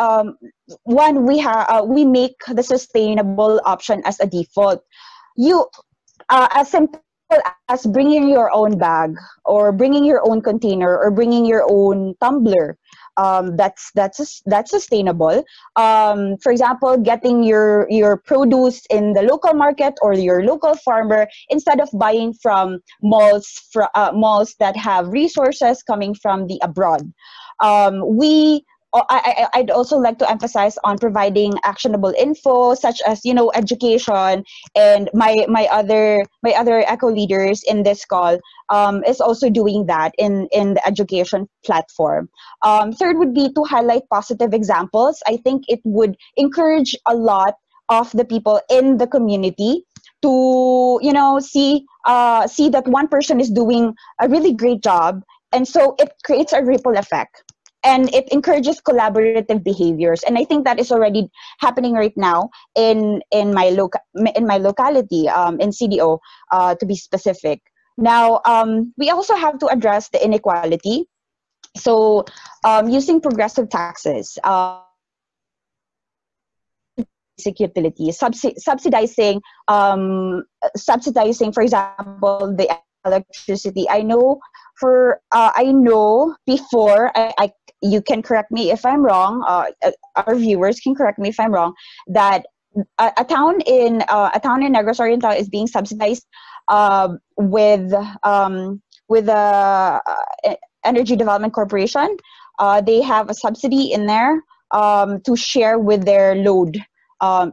one, we make the sustainable option as a default. As simple as bringing your own bag, or bringing your own container, or bringing your own tumbler. That's sustainable. For example, getting your produce in the local market or your local farmer instead of buying from malls that have resources coming from the abroad. I'd also like to emphasize on providing actionable info, such as education, and my other eco leaders in this call is also doing that in the education platform. Third would be to highlight positive examples. I think it would encourage a lot of the people in the community to see that one person is doing a really great job, and so it creates a ripple effect. And it encourages collaborative behaviors, and I think that is already happening right now in my locality, in CDO, to be specific. Now, we also have to address the inequality. So, using progressive taxes, basic utilities, subsidizing, for example, the electricity. I know before, you can correct me if I'm wrong. Our viewers can correct me if I'm wrong. That a town in Negros Oriental is being subsidized with the Energy Development Corporation. They have a subsidy in there to share with their load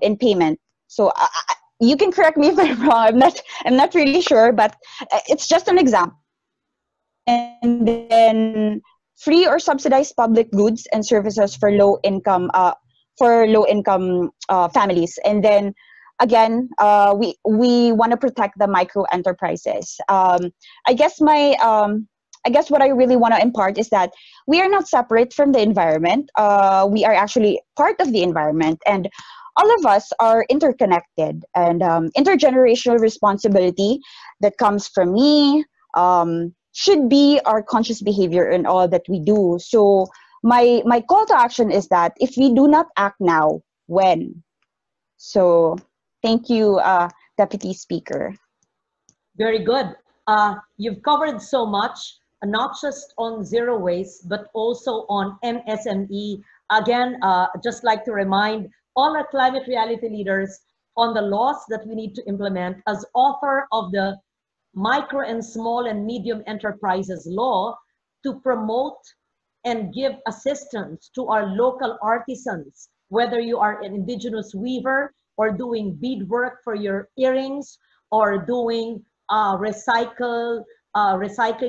in payment. So you can correct me if I'm wrong. I'm not really sure, but it's just an example. And then free or subsidized public goods and services for low income families. And then again, we want to protect the micro enterprises. I guess what I really want to impart is that we are not separate from the environment. We are actually part of the environment, and all of us are interconnected. And intergenerational responsibility that comes from me should be our conscious behavior in all that we do. So my call to action is that if we do not act now, when? So thank you, Deputy Speaker. Very good. You've covered so much, not just on zero waste, but also on MSME. Again, just like to remind all our climate reality leaders on the laws that we need to implement. As author of the Micro and Small and Medium Enterprises Law, to promote and give assistance to our local artisans, whether you are an indigenous weaver or doing beadwork for your earrings, or doing recycling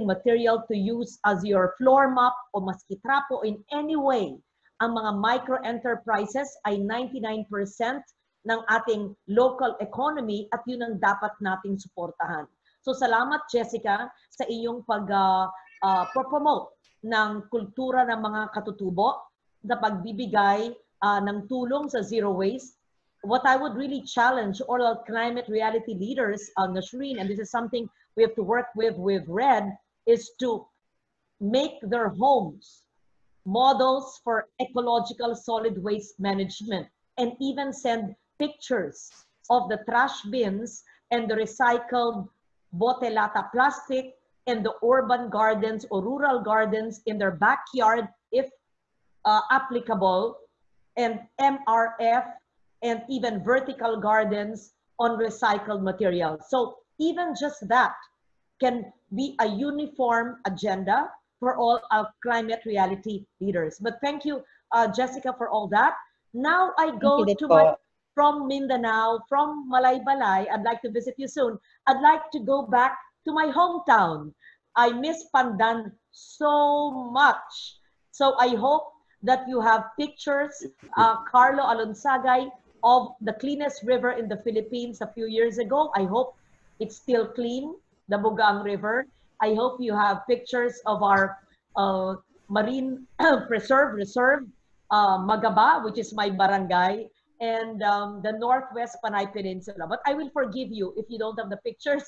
material to use as your floor mop o maski trapo. In any way, ang mga micro enterprises ay 99% ng ating local economy, at yun ang dapat nating suportahan. So salamat, Jessica, sa iyong pag-promote ng kultura ng mga katutubo na pagbibigay ng tulong sa zero waste. What I would really challenge all our climate reality leaders, Nashreen, and this is something we have to work with RED, is to make their homes models for ecological solid waste management, and even send pictures of the trash bins and the recycled bote lata plastic and the urban gardens or rural gardens in their backyard, if applicable, and MRF, and even vertical gardens on recycled material. So even just that can be a uniform agenda for all our climate reality leaders. But thank you, Jessica, for all that. Now I go to from Mindanao, from Malaybalay. I'd like to visit you soon. I'd like to go back to my hometown. I miss Pandan so much. So I hope that you have pictures, Carlo Alonsagay, of the cleanest river in the Philippines a few years ago. I hope it's still clean, the Bugang River. I hope you have pictures of our marine reserve, Magaba, which is my barangay, and the Northwest Panay Peninsula. But I will forgive you if you don't have the pictures.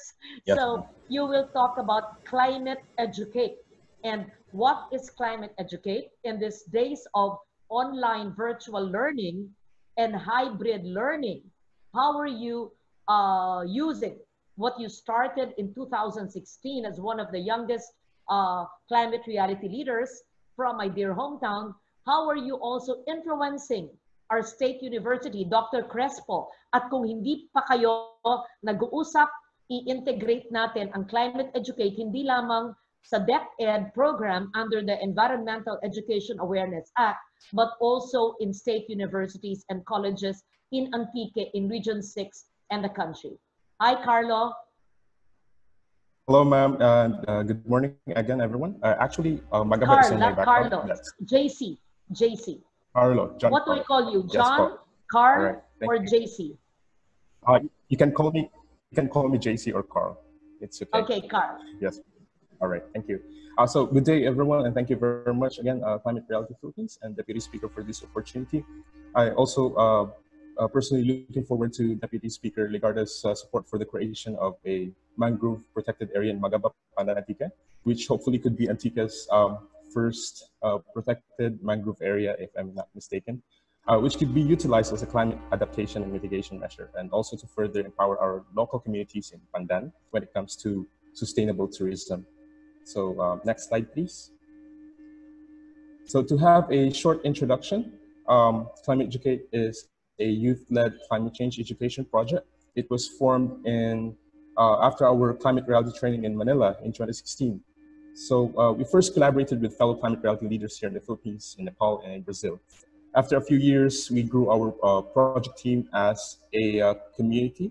Yes, So you will talk about climate educate. And what is climate educate in these days of online virtual learning and hybrid learning? How are you using what you started in 2016 as one of the youngest climate reality leaders from my dear hometown? How are you also influencing our state university, Dr. Crespo? At kung hindi pa kayo nag-uusap, i-integrate natin ang climate educate hindi lamang sa DepEd program under the Environmental Education Awareness Act, but also in state universities and colleges in Antique, in Region 6 and the country. Hi, Carlo. Hello, ma'am. Good morning again, everyone. Actually, Magaba is in my background. Carlo. JC. Carlo. John what do we call you? John, yes, Carl, right. or you. JC? You can call me JC or Carl. It's okay. Okay, Carl. Yes. All right. Thank you. So good day, everyone, and thank you very much again, Climate Reality Philippines and Deputy Speaker for this opportunity. I also personally looking forward to Deputy Speaker Legarda's support for the creation of a mangrove protected area in Magaba, Pandan, Antique, which hopefully could be Antique's first protected mangrove area, if I'm not mistaken, which could be utilized as a climate adaptation and mitigation measure, and also to further empower our local communities in Pandan when it comes to sustainable tourism. So next slide, please. So to have a short introduction, Climate Educate is a youth-led climate change education project. It was formed in after our climate reality training in Manila in 2016. So we first collaborated with fellow climate reality leaders here in the Philippines, in Nepal, and in Brazil. After a few years, we grew our project team as a community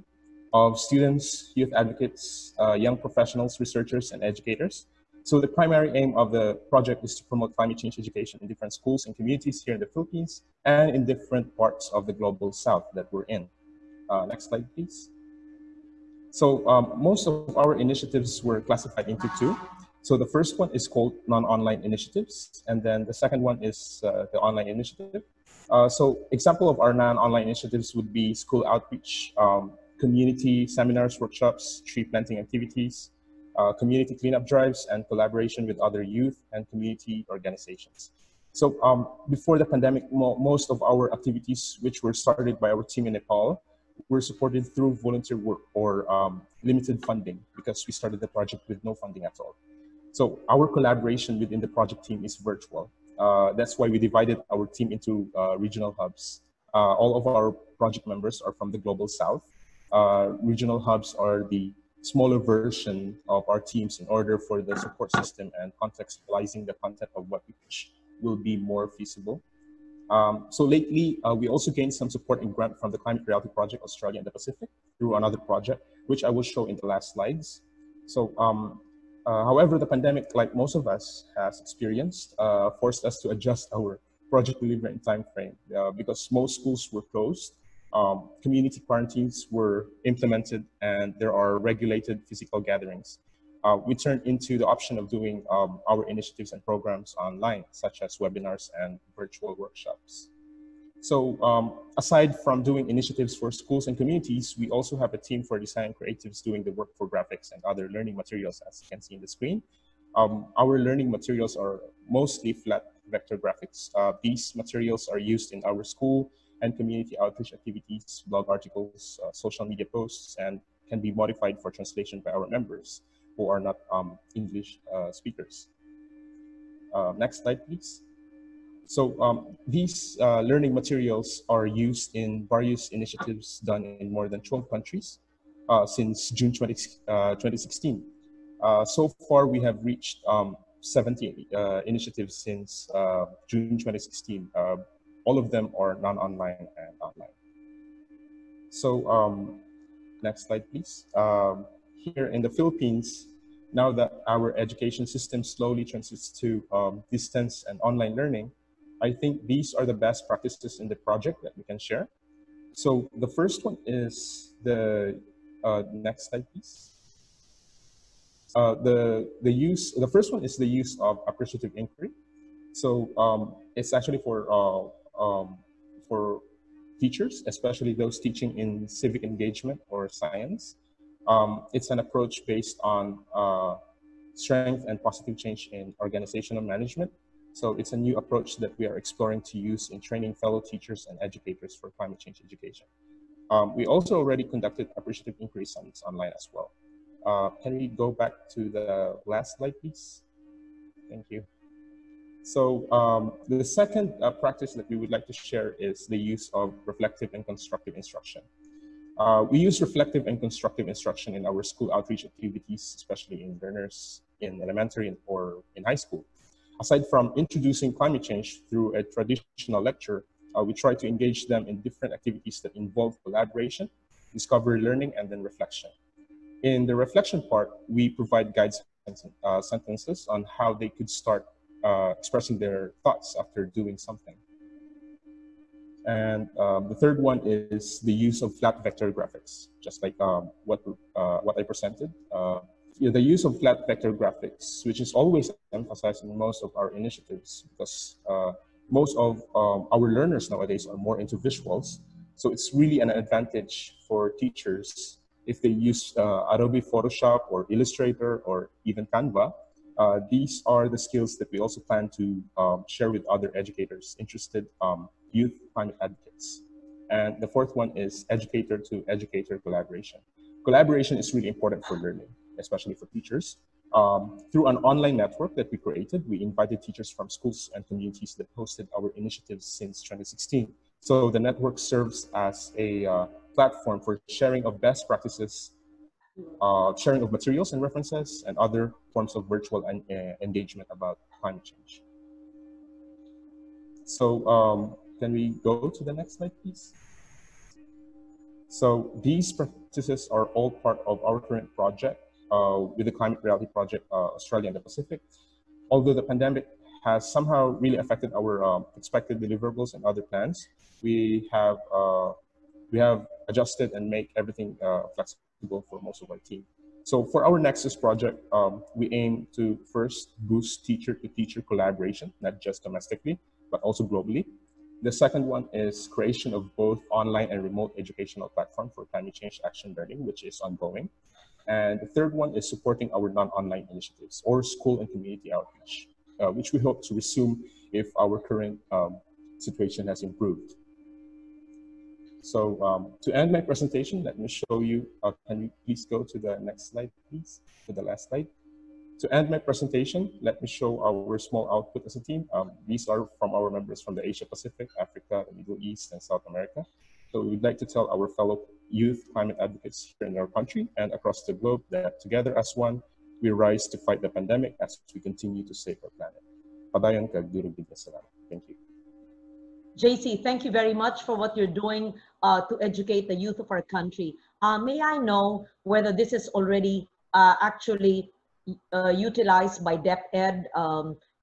of students, youth advocates, young professionals, researchers, and educators. So the primary aim of the project is to promote climate change education in different schools and communities here in the Philippines and in different parts of the global south that we're in. Next slide, please. So most of our initiatives were classified into two. So the first one is called non-online initiatives, and then the second one is the online initiative. So example of our non-online initiatives would be school outreach, community seminars, workshops, tree planting activities, community cleanup drives, and collaboration with other youth and community organizations. So before the pandemic, most of our activities, which were started by our team in Nepal, were supported through volunteer work or limited funding, because we started the project with no funding at all. So our collaboration within the project team is virtual. That's why we divided our team into regional hubs. All of our project members are from the global south. Regional hubs are the smaller version of our teams in order for the support system and contextualizing the content of what we teach will be more feasible. So lately, we also gained some support and grant from the Climate Reality Project Australia and the Pacific through another project, which I will show in the last slides. So, however, the pandemic, like most of us has experienced, forced us to adjust our project delivery and time frame because most schools were closed. Community quarantines were implemented, and there are regulated physical gatherings. We turned into the option of doing our initiatives and programs online, such as webinars and virtual workshops. So aside from doing initiatives for schools and communities, we also have a team for design creatives doing the work for graphics and other learning materials, as you can see in the screen. Our learning materials are mostly flat vector graphics. These materials are used in our school and community outreach activities, blog articles, social media posts, and can be modified for translation by our members who are not English speakers. Next slide, please. So these learning materials are used in various initiatives done in more than 12 countries since June 2016. So far, we have reached 70 initiatives since June 2016. All of them are non-online and online. So next slide, please. here in the Philippines, now that our education system slowly transits to distance and online learning, I think these are the best practices in the project that we can share. So the first one is the next slide, please. The first one is the use of appreciative inquiry. So it's actually for teachers, especially those teaching in civic engagement or science. It's an approach based on strength and positive change in organizational management. So it's a new approach that we are exploring to use in training fellow teachers and educators for climate change education. We also already conducted appreciative inquiry summits online as well. Can we go back to the last slide, please? Thank you. So the second practice that we would like to share is the use of reflective and constructive instruction. We use reflective and constructive instruction in our school outreach activities, especially in learners in elementary or in high school. Aside from introducing climate change through a traditional lecture, we try to engage them in different activities that involve collaboration, discovery learning, and then reflection. In the reflection part, we provide guide sentences on how they could start expressing their thoughts after doing something. And the third one is the use of flat vector graphics, just like what I presented. The use of flat vector graphics, which is always emphasized in most of our initiatives, because most of our learners nowadays are more into visuals. So it's really an advantage for teachers if they use Adobe Photoshop or Illustrator or even Canva. These are the skills that we also plan to share with other educators interested youth climate advocates. And the fourth one is educator to educator collaboration. Collaboration is really important for learning, especially for teachers. Through an online network that we created, we invited teachers from schools and communities that hosted our initiatives since 2016. So the network serves as a platform for sharing of best practices, sharing of materials and references, and other forms of virtual engagement about climate change. So can we go to the next slide, please? So these practices are all part of our current project with the Climate Reality Project Australia and the Pacific. Although the pandemic has somehow really affected our expected deliverables and other plans, we have adjusted and make everything flexible for most of our team. So for our Nexus project, we aim to first boost teacher-to-teacher collaboration, not just domestically, but also globally. The second one is creation of both online and remote educational platform for climate change action learning, which is ongoing. And the third one is supporting our non-online initiatives or school and community outreach, which we hope to resume if our current situation has improved. So to end my presentation, let me show you, can you please go to the next slide, please, to the last slide. To end my presentation, let me show our small output as a team. These are from our members from the Asia Pacific, Africa, the Middle East, and South America. So we'd like to tell our fellow youth climate advocates here in our country and across the globe that together as one, we rise to fight the pandemic as we continue to save our planet. Padayon kag durog bigla salamat. Thank you. JC, thank you very much for what you're doing to educate the youth of our country. May I know whether this is already actually utilized by DepEd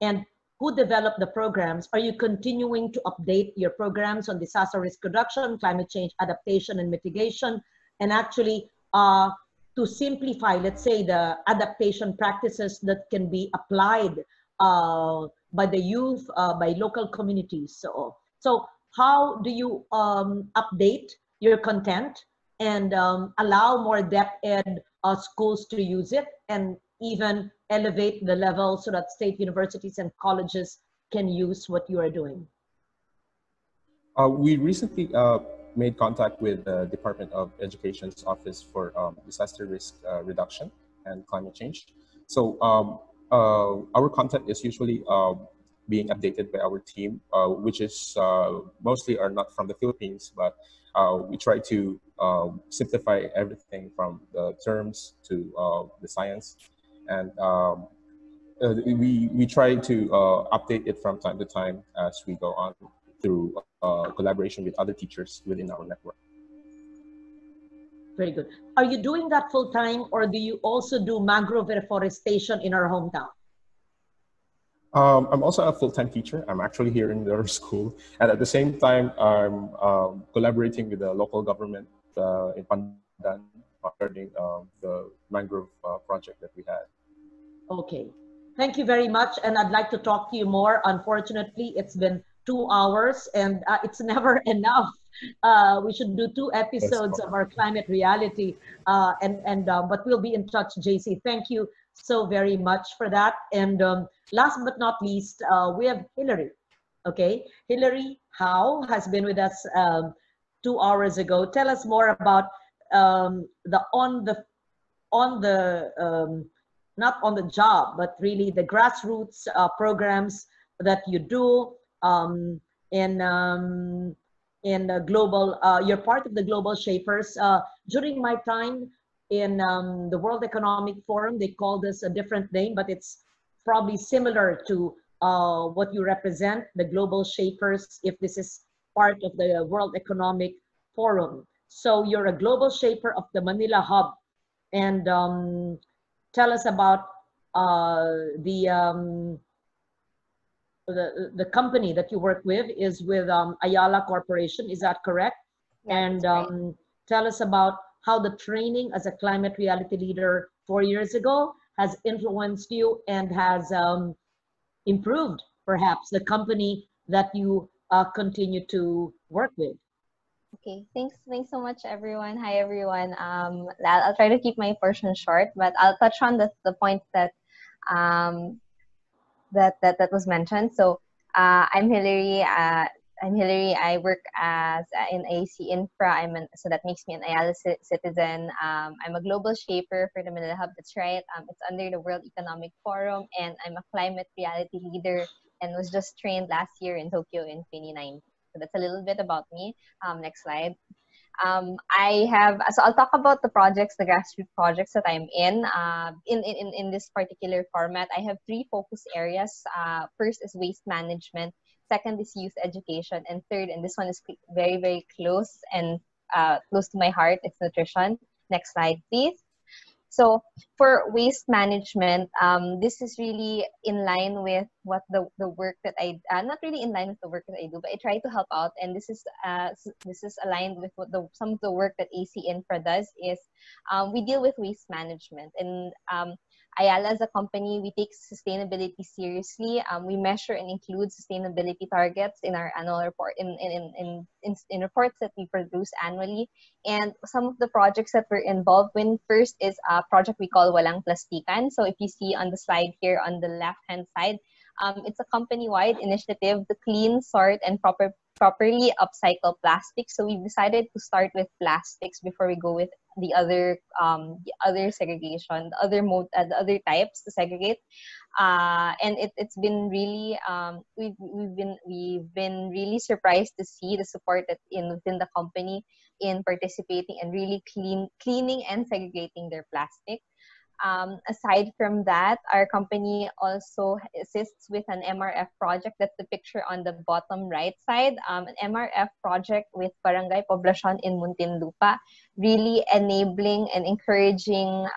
and who developed the programs? Are you continuing to update your programs on disaster risk reduction, climate change adaptation and mitigation, and actually to simplify, let's say, the adaptation practices that can be applied by the youth, by local communities? So how do you update your content and allow more DepEd schools to use it, and even elevate the level so that state universities and colleges can use what you are doing? We recently made contact with the Department of Education's Office for Disaster Risk Reduction and Climate Change. So our content is usually being updated by our team, which is mostly are not from the Philippines, but we try to simplify everything from the terms to the science. And we try to update it from time to time as we go on through collaboration with other teachers within our network. Very good. Are you doing that full time, or do you also do mangrove reforestation in our hometown? I'm also a full-time teacher. I'm actually here in their school. And at the same time, I'm collaborating with the local government in Pandan regarding the mangrove project that we had. Okay. Thank you very much. And I'd like to talk to you more. Unfortunately, it's been 2 hours and it's never enough. We should do 2 episodes of our climate reality. But we'll be in touch, JC. Thank you so very much for that. And last but not least, we have Hillary. Okay. Hillary Howe has been with us 2 hours ago. Tell us more about on the not on the job, but really the grassroots programs that you do in the global. You're part of the Global Shapers. During my time in the World Economic Forum, they called us a different name, but it's probably similar to what you represent, the Global Shapers, if this is part of the World Economic Forum. So you're a global shaper of the Manila Hub. And tell us about the company that you work with is with Ayala Corporation. Is that correct? Yeah, and right. Tell us about how the training as a climate reality leader 4 years ago has influenced you and has improved perhaps the company that you continue to work with. Okay, thanks so much, everyone. Hi, everyone. I'll try to keep my portion short, but I'll touch on the points that that was mentioned. So, I'm Hillary. I work as in AC Infra. So that makes me an Ayala citizen. I'm a global shaper for the Manila Hub. That's right. It's under the World Economic Forum, and I'm a climate reality leader, and was just trained last year in Tokyo in 2019. So that's a little bit about me. Next slide. So I'll talk about the projects, the grassroots projects that I'm in this particular format. I have 3 focus areas. First is waste management. Second is youth education. And third, and this one is very, very close and close to my heart, it's nutrition. Next slide, please. So for waste management, this is really in line with what the work that not really in line with the work that I do, but I try to help out. And this is aligned with what some of the work that AC Infra does is we deal with waste management. And Ayala as a company, we take sustainability seriously. We measure and include sustainability targets in our annual report, in reports that we produce annually. And some of the projects that we're involved in, first is a project we call Walang Plastikan. So if you see on the slide here on the left-hand side, it's a company-wide initiative to clean, sort, and properly upcycle plastics. So we decided to start with plastics before we go with the other segregation, the other types to segregate. And it's been really we've been really surprised to see the support that within the company in participating and really cleaning and segregating their plastic. Aside from that, our company also assists with an MRF project. That's the picture on the bottom right side. An MRF project with Barangay Poblacion in Muntinlupa, really enabling and encouraging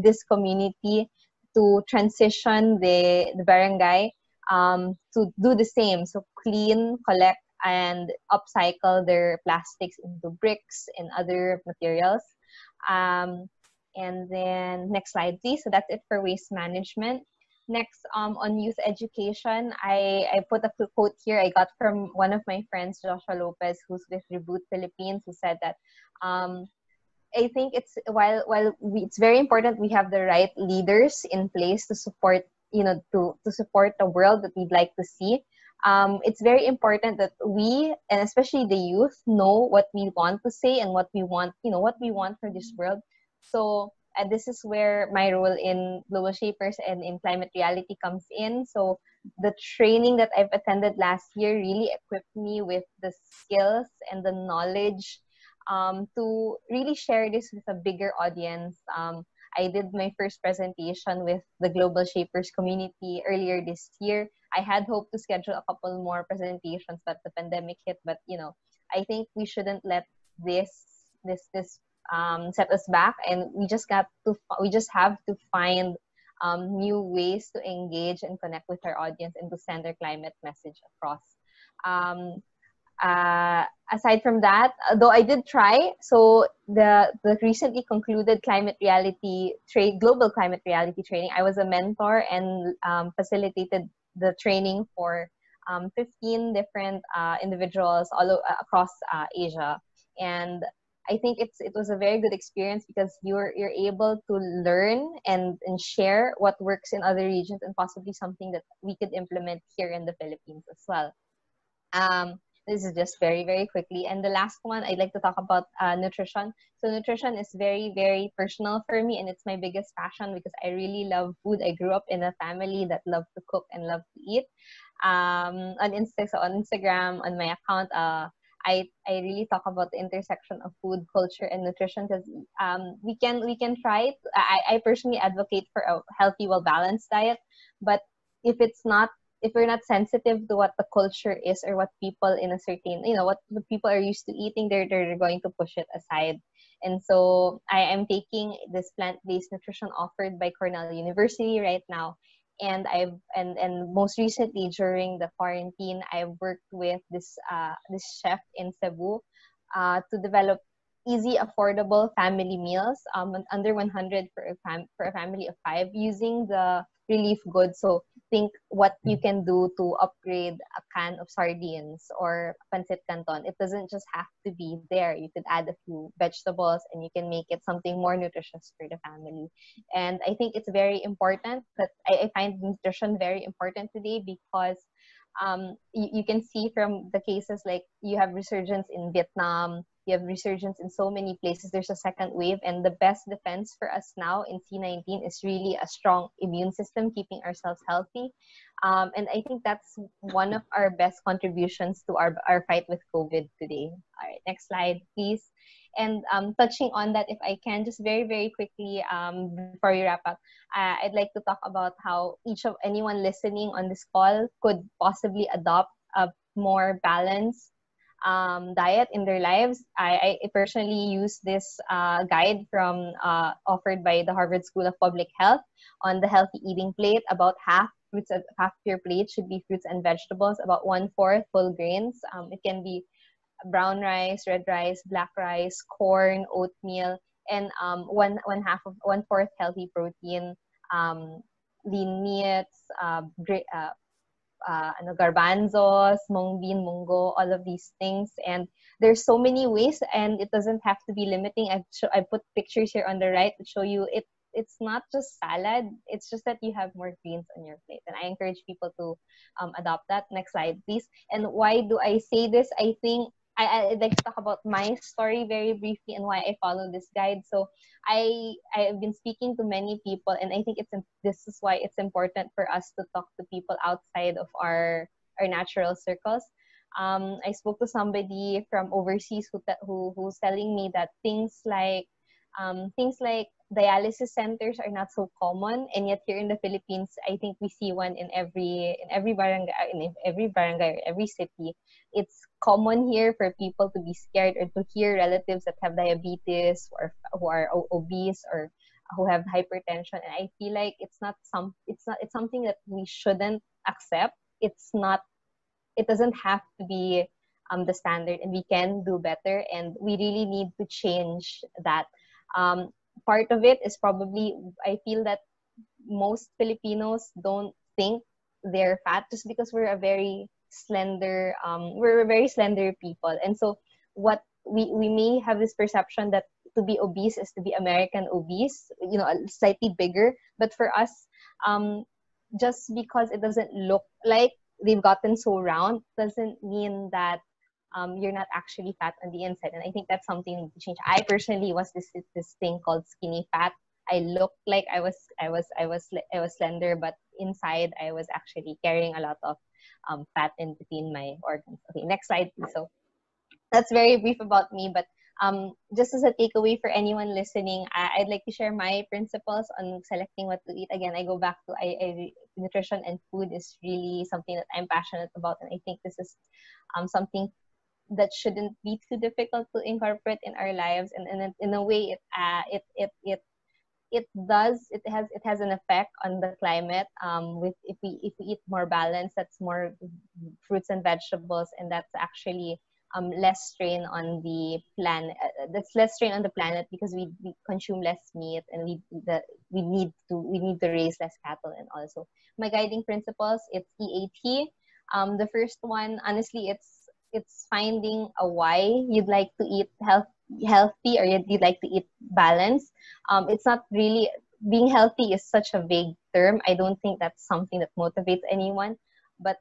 this community to transition the barangay to do the same. So clean, collect, and upcycle their plastics into bricks and other materials. And then next slide, please. So that's it for waste management. Next, on youth education, I put a quote here I got from one of my friends, Joshua Lopez, who's with Reboot Philippines, who said that I think it's it's very important we have the right leaders in place to support, to support the world that we'd like to see. It's very important that we, and especially the youth, know what we want to say and what we want, what we want for this world. So this is where my role in Global Shapers and in Climate Reality comes in. So the training that I've attended last year really equipped me with the skills and the knowledge to really share this with a bigger audience. I did my first presentation with the Global Shapers community earlier this year. I had hoped to schedule a couple more presentations, but the pandemic hit. But I think we shouldn't let this set us back, and we just have to find new ways to engage and connect with our audience and to send our climate message across. Um, Aside from that, though I did try, so the recently concluded global climate reality training, I was a mentor and facilitated the training for 15 different individuals across Asia. And I think it was a very good experience because you're able to learn and share what works in other regions and possibly something that we could implement here in the Philippines as well. This is just very, very quickly. And the last one, I'd like to talk about nutrition. So nutrition is very, very personal for me, and it's my biggest passion because I really love food. I grew up in a family that loved to cook and loved to eat. On Instagram, on my account, I really talk about the intersection of food, culture, and nutrition because we can try it. I personally advocate for a healthy, well-balanced diet, but if we're not sensitive to what the culture is or what people in a certain, what the people are used to eating, they're going to push it aside. And so I am taking this plant-based nutrition offered by Cornell University right now. And and most recently during the quarantine, I've worked with this chef in Cebu to develop easy, affordable family meals under 100 for a family of 5 using the relief goods. So think what you can do to upgrade a can of sardines or pancit canton. It doesn't just have to be there. You could add a few vegetables and you can make it something more nutritious for the family. And I think it's very important that I find nutrition very important today because you can see from the cases like you have resurgence in Vietnam, you have resurgence in so many places. There's a second wave, and the best defense for us now in C19 is really a strong immune system, keeping ourselves healthy. And I think that's one of our best contributions to our fight with COVID today. All right, next slide, please. And touching on that, if I can, just very, very quickly before we wrap up, I'd like to talk about how anyone listening on this call could possibly adopt a more balanced diet in their lives. I personally use this guide from offered by the Harvard School of Public Health on the healthy eating plate. About half your plate should be fruits and vegetables, about 1/4 whole grains. It can be brown rice, red rice, black rice, corn, oatmeal, and 1/4 healthy protein, lean meats, garbanzos, mung bean, mungo, all of these things. And there's so many ways, and it doesn't have to be limiting. I put pictures here on the right to show you it's not just salad. It's just that you have more greens on your plate. And I encourage people to adopt that. Next slide, please. And why do I say this? I think I'd like to talk about my story very briefly and why I follow this guide. So I've been speaking to many people, and I think this is why it's important for us to talk to people outside of our natural circles. I spoke to somebody from overseas who's telling me that things like dialysis centers are not so common, and yet here in the Philippines, I think we see one in every barangay, every city. It's common here for people to be scared or to hear relatives that have diabetes or who are obese or who have hypertension, and I feel like it's something that we shouldn't accept. It doesn't have to be the standard, and we can do better, and we really need to change that. Part of it is probably, I feel that most Filipinos don't think they're fat just because we're a very slender people. And so what we may have this perception that to be obese is to be American obese, slightly bigger. But for us, just because it doesn't look like they've gotten so round doesn't mean that you're not actually fat on the inside. And I think that's something to change. I personally was this thing called skinny fat. I looked like I was slender, but inside I was actually carrying a lot of fat in between my organs. Okay, next slide, please. So that's very brief about me, but just as a takeaway for anyone listening, I'd like to share my principles on selecting what to eat. Again, I go back to nutrition and food is really something that I'm passionate about, and I think this is something that shouldn't be too difficult to incorporate in our lives, and in a way it has an effect on the climate. With if we eat more balanced, that's more fruits and vegetables, and that's actually less strain on the planet. That's less strain on the planet because we consume less meat, and we need to raise less cattle. And also my guiding principles, it's EAT. The first one, honestly, it's finding a why you'd like to eat healthy, or you'd like to eat balanced. It's not really, being healthy is such a vague term. I don't think that's something that motivates anyone. But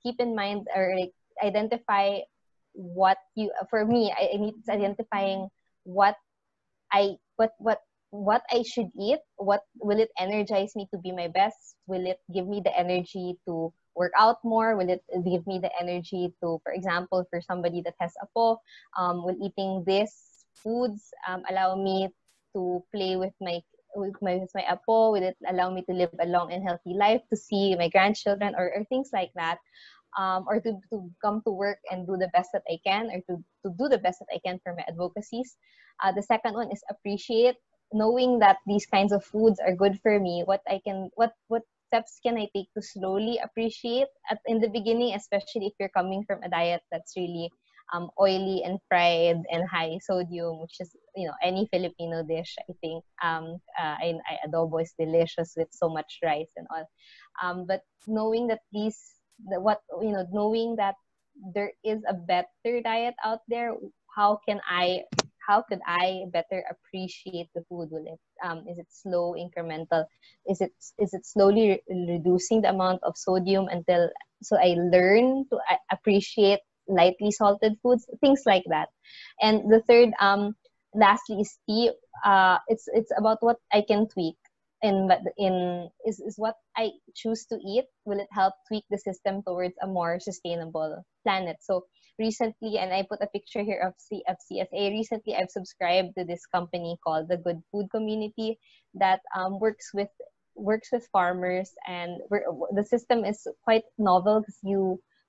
keep in mind, or like identify what you. For me, I need identifying what I should eat. What will it energize me to be my best? Will it give me the energy to work out more? Will it give me the energy to, for example, for somebody that has apo, will eating these foods allow me to play with my apo? Will it allow me to live a long and healthy life, to see my grandchildren, or things like that? Or to come to work and do the best that I can, or to do the best that I can for my advocacies. The second one is appreciate, knowing that these kinds of foods are good for me. What steps can I take to slowly appreciate in the beginning, especially if you're coming from a diet that's really oily and fried and high sodium, which is, any Filipino dish, I think. Adobo is delicious with so much rice and all. But knowing that knowing that there is a better diet out there, how could I better appreciate the food? Is it slow, incremental? Is it slowly reducing the amount of sodium so I learn to appreciate lightly salted foods, things like that. And the third, lastly, is it's about what I can tweak. Is what I choose to eat, will it help tweak the system towards a more sustainable planet? So recently, and I put a picture here of CFA, recently I've subscribed to this company called the Good Food Community that works with farmers, and the system is quite novel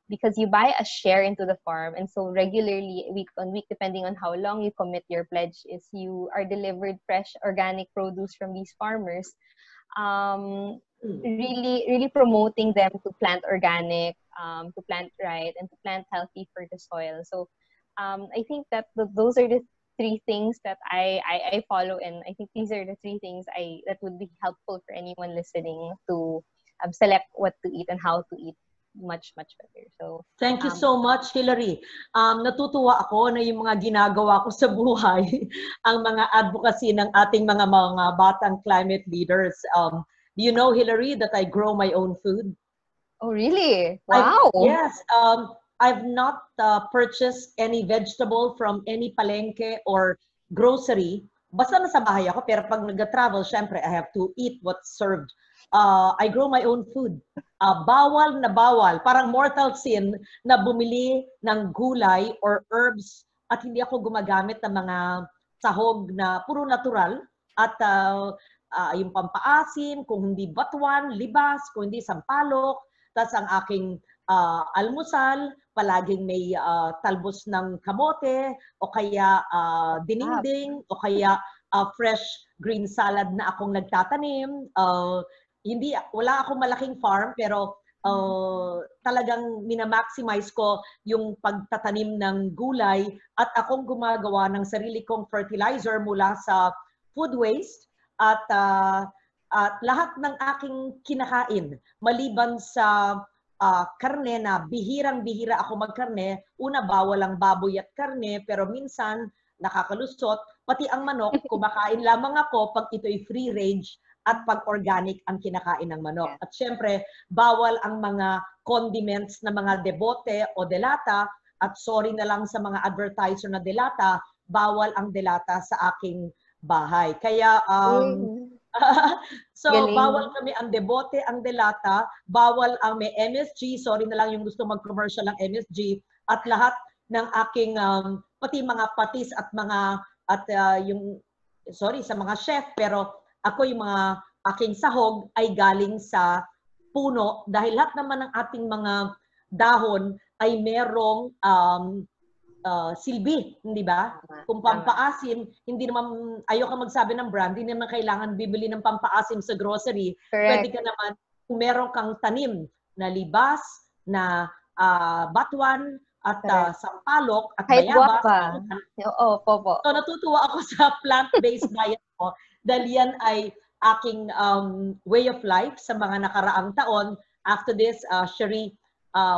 because you buy a share into the farm, and so regularly, week on week, depending on how long you commit your pledge, is you are delivered fresh organic produce from these farmers, really promoting them to plant organic, to plant right, and to plant healthy for the soil. So I think that those are the three things that I follow, and I think these are the three things that would be helpful for anyone listening to select what to eat and how to eat much better. So thank you so much, Hillary. Natutuwa ako na yung mga ginagawa ko sa buhay, ang mga advocacy ng ating mga batang climate leaders. Do you know, Hillary, that I grow my own food? Oh, really? Wow. Yes. I've not purchased any vegetable from any palengke or grocery. Basta nasa bahay ako, pero pag nag-travel, syempre, I have to eat what's served. I grow my own food. Bawal na bawal, parang mortal sin na bumili ng gulay or herbs at hindi ako gumagamit ng mga sahog na puro natural at yung pampaasim, kung hindi batuan, libas, kung hindi sampalok. Tapos ang aking almusal, palaging may talbos ng kamote o kaya dininding o kaya fresh green salad na akong nagtatanim. Wala akong malaking farm, pero talagang minamaximize ko yung pagtatanim ng gulay at akong gumagawa ng sarili kong fertilizer mula sa food waste at lahat ng aking kinakain, maliban sa karne na bihirang-bihira ako magkarne. Una, bawal ang baboy at karne, pero minsan nakakalusot. Pati ang manok, kumakain lamang ako pag ito'y free range at pag organic ang kinakain ng manok. At syempre, bawal ang mga condiments na mga debote o delata, at sorry na lang sa mga advertiser na delata, bawal ang delata sa aking bahay. Kaya so bawal kami ang debote, ang delata, bawal ang may MSG, sorry na lang yung gusto mag-commercial ng MSG, at lahat ng aking pati mga patis at mga sa mga chef, pero ako yung mga aking sahog ay galing sa puno dahil lahat naman ng ating mga dahon ay merong silbi, hindi ba? Kung pampaasim, hindi naman, ayoko magsabi ng brand, hindi naman kailangan bibili ng pampaasim sa grocery. Correct. Pwede ka naman, kung meron kang tanim na libas, na batuan, at sampalok, at Kahit bayabas. guapa. Oo, po. So natutuwa ako sa plant-based diet ko dahil yan ay aking way of life sa mga nakaraang taon. After this, Cherie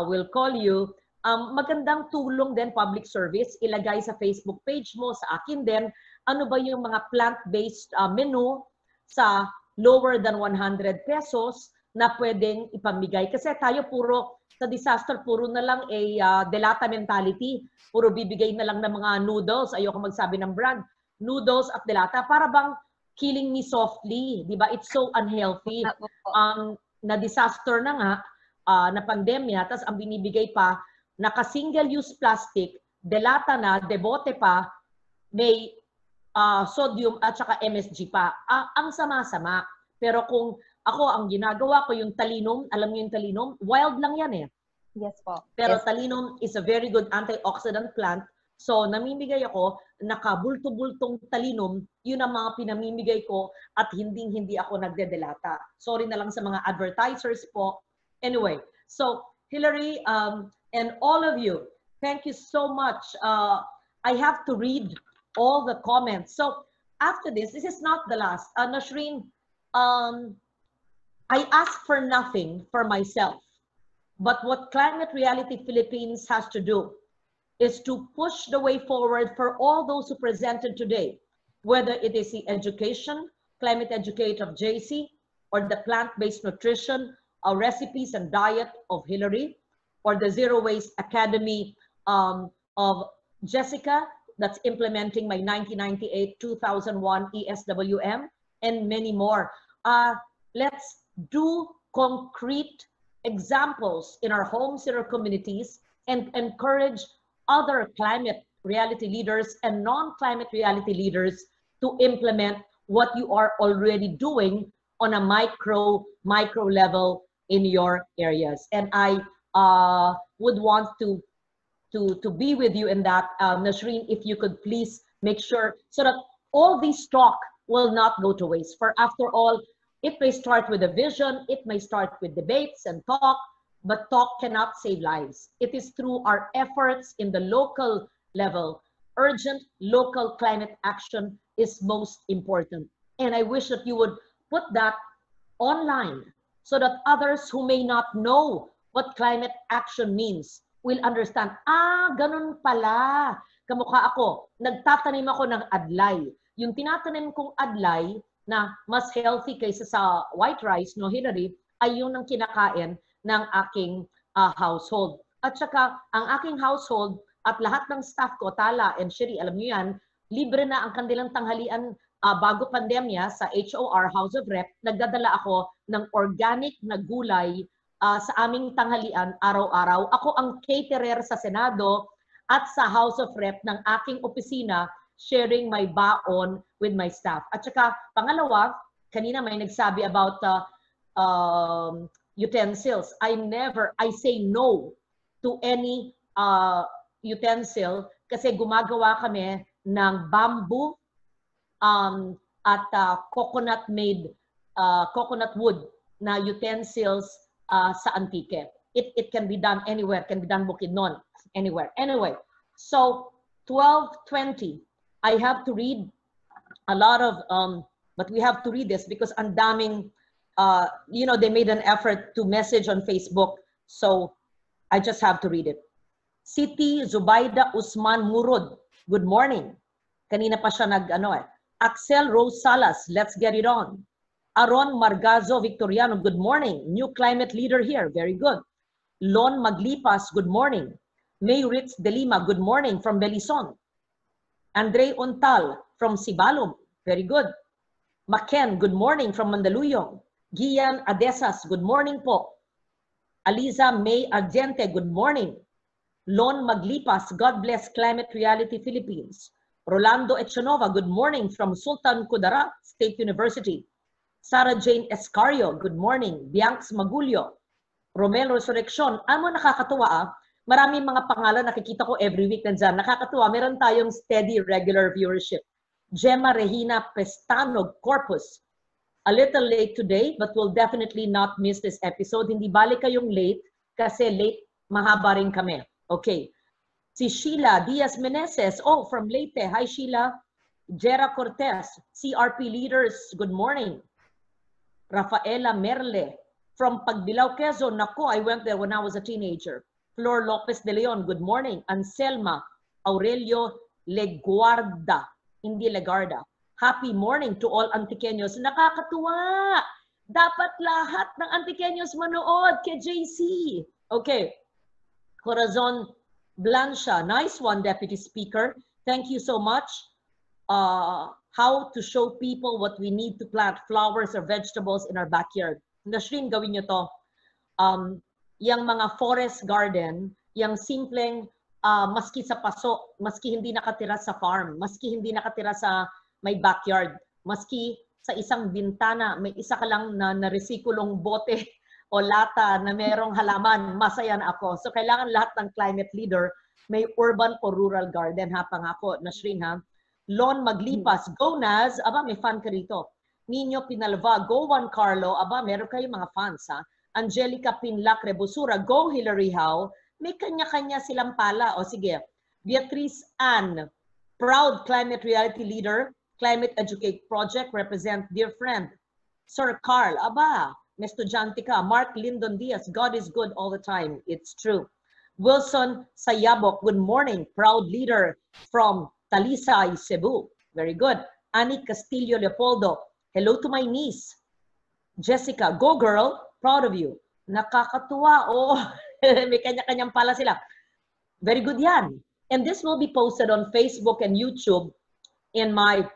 will call you. Magandang tulong din, public service, ilagay sa Facebook page mo, sa akin din, ano ba yung mga plant-based menu sa lower than 100 pesos na pwedeng ipamigay. Kasi tayo puro, sa disaster, puro na lang delata mentality. Puro bibigay na lang ng mga noodles. Ayoko magsabi ng brand. Noodles at delata. Para bang killing me softly. Di ba? It's so unhealthy. Na disaster na nga, na pandemya, tapos ang binibigay pa, naka-single-use plastic, delata na, debote pa, may sodium at saka MSG pa. Ang sama-sama. Pero kung ako, ang ginagawa ko, yung talinum, alam niyo yung talinum? Wild lang yan eh. Yes po. Pero yes. talinum is a very good antioxidant plant. So, namimigay ako, nakabulto-bultong talinum, yun ang mga pinamimigay ko at hindi ako nagdedelata. Sorry na lang sa mga advertisers po. Anyway, so Hillary and all of you, thank you so much. I have to read all the comments. So, after this is not the last. Nashreen, I ask for nothing for myself, but what Climate Reality Philippines has to do is to push the way forward for all those who presented today, whether it is the education, climate educate of JC, or the plant-based nutrition, recipes and diet of Hillary, or the Zero Waste Academy of Jessica, that's implementing my 1998-2001 ESWM, and many more. Let's do concrete examples in our homes, in our communities, and encourage other climate reality leaders and non-climate reality leaders to implement what you are already doing on a micro level in your areas. And I would want to be with you in that. Nashreen, if you could please make sure so that all this talk will not go to waste. For after all, it may start with a vision, it may start with debates and talk, but talk cannot save lives. It is through our efforts in the local level. Urgent local climate action is most important. And I wish that you would put that online so that others who may not know what climate action means will understand, ganun pala. Kamukha ako, nagtatanim ako ng adlay. Yung tinatanim kong adlay na mas healthy kaysa sa white rice, no, Hillary, ay yun ang kinakain ng aking household. At saka, ang aking household at lahat ng staff ko, Tala and Shiri, alam niyo yan, libre na ang kanilang tanghalian bago pandemya sa HOR, House of Rep. Nagdadala ako ng organic na gulay sa aming tanghalian araw-araw. Ako ang caterer sa Senado at sa House of Rep ng aking opisina, sharing my baon with my staff. At saka, pangalawa, kanina may nagsabi about utensils. I say no to any utensil kasi gumagawa kami ng bamboo at coconut wood na utensils sa Antique. It can be done anywhere, can be done Bukidnon, anywhere. Anyway, so 12:20, I have to read a lot of, but we have to read this because ang daming, they made an effort to message on Facebook, so I just have to read it. Siti Zubaida Usman Murud, good morning. Kanina pa siya Axel Rose Salas, let's get it on. Aron Margazo Victoriano, good morning. New climate leader here, very good. Lon Maglipas, good morning. May Ritz de Lima, good morning from Belison. Andre Untal from Sibalom, very good. Maken, good morning from Mandaluyong. Gian Adesas, good morning po. Aliza May Argente, good morning. Lon Maglipas, God bless Climate Reality Philippines. Rolando Echanova, good morning from Sultan Kudarat State University. Sarah Jane Escario, good morning. Bianx Magulio. Romel Resurrection, nakakatuwa Maraming mga pangalan nakikita ko every week nandyan. Nakakatuwa. Meron tayong steady, regular viewership. Gemma Regina Pestanog Corpus. A little late today, but will definitely not miss this episode. Hindi balik kayong late kasi late, mahaba rin kami. Okay. Si Sheila Diaz Meneses. Oh, from Leyte. Hi, Sheila. Jera Cortez. CRP leaders, good morning. Rafaela Merle. From Pagbilao, Quezon. Nako, I went there when I was a teenager. Flor Lopez de Leon, good morning. Anselma Aurelio Leguarda. Hindi Legarda. Happy morning to all Antiqueños. Nakakatuwa! Dapat lahat ng Antiqueños manood kay JC. Okay. Corazon Blancha. Nice one, Deputy Speaker. Thank you so much. How to show people what we need to plant flowers or vegetables in our backyard. Nashrin, gawin nyo to. Yung mga forest garden, yung simpleng maski sa paso, maski hindi nakatira sa farm, maski hindi nakatira sa may backyard, maski sa isang bintana, may isa ka lang na resikulong bote o lata na merong halaman, masaya na ako. So kailangan lahat ng climate leader may urban o rural garden. Ha, pangako, Nashrin ha. Lon Maglipas, go Naz, aba may fan ka rito. Nino Pinalva, go Juan Carlo, aba meron kayo mga fans ha. Angelica Pinlac Rebusura, go Hillary Howe, may kanya-kanya silang pala. O sige, Beatrice Ann, proud climate reality leader, Climate Educate Project, represent dear friend, Sir Carl, aba, estudyante ka. Mark Lyndon Diaz, God is good all the time, it's true. Wilson Sayabok, good morning, proud leader from Talisay, Cebu, very good. Annie Castillo Leopoldo, hello to my niece. Jessica, go girl, proud of you. Nakakatuwa, oh, may kanya-kanyang pala sila. Very good yan. And this will be posted on Facebook and YouTube, in my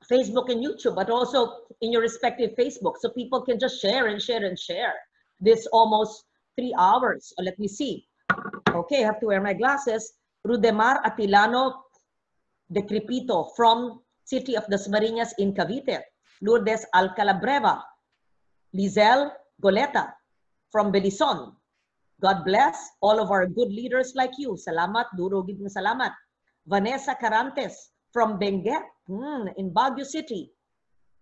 Facebook and YouTube, but also in your respective Facebook, so people can just share and share and share. This almost 3 hours. So let me see. Okay, I have to wear my glasses. Rudemar Atilano de Crepito from City of Dasmariñas in Cavite. Lourdes Alcalabreva. Lizelle Goleta from Belison. God bless all of our good leaders like you. Salamat, durugid na salamat. Vanessa Carantes from Benguet in Baguio City.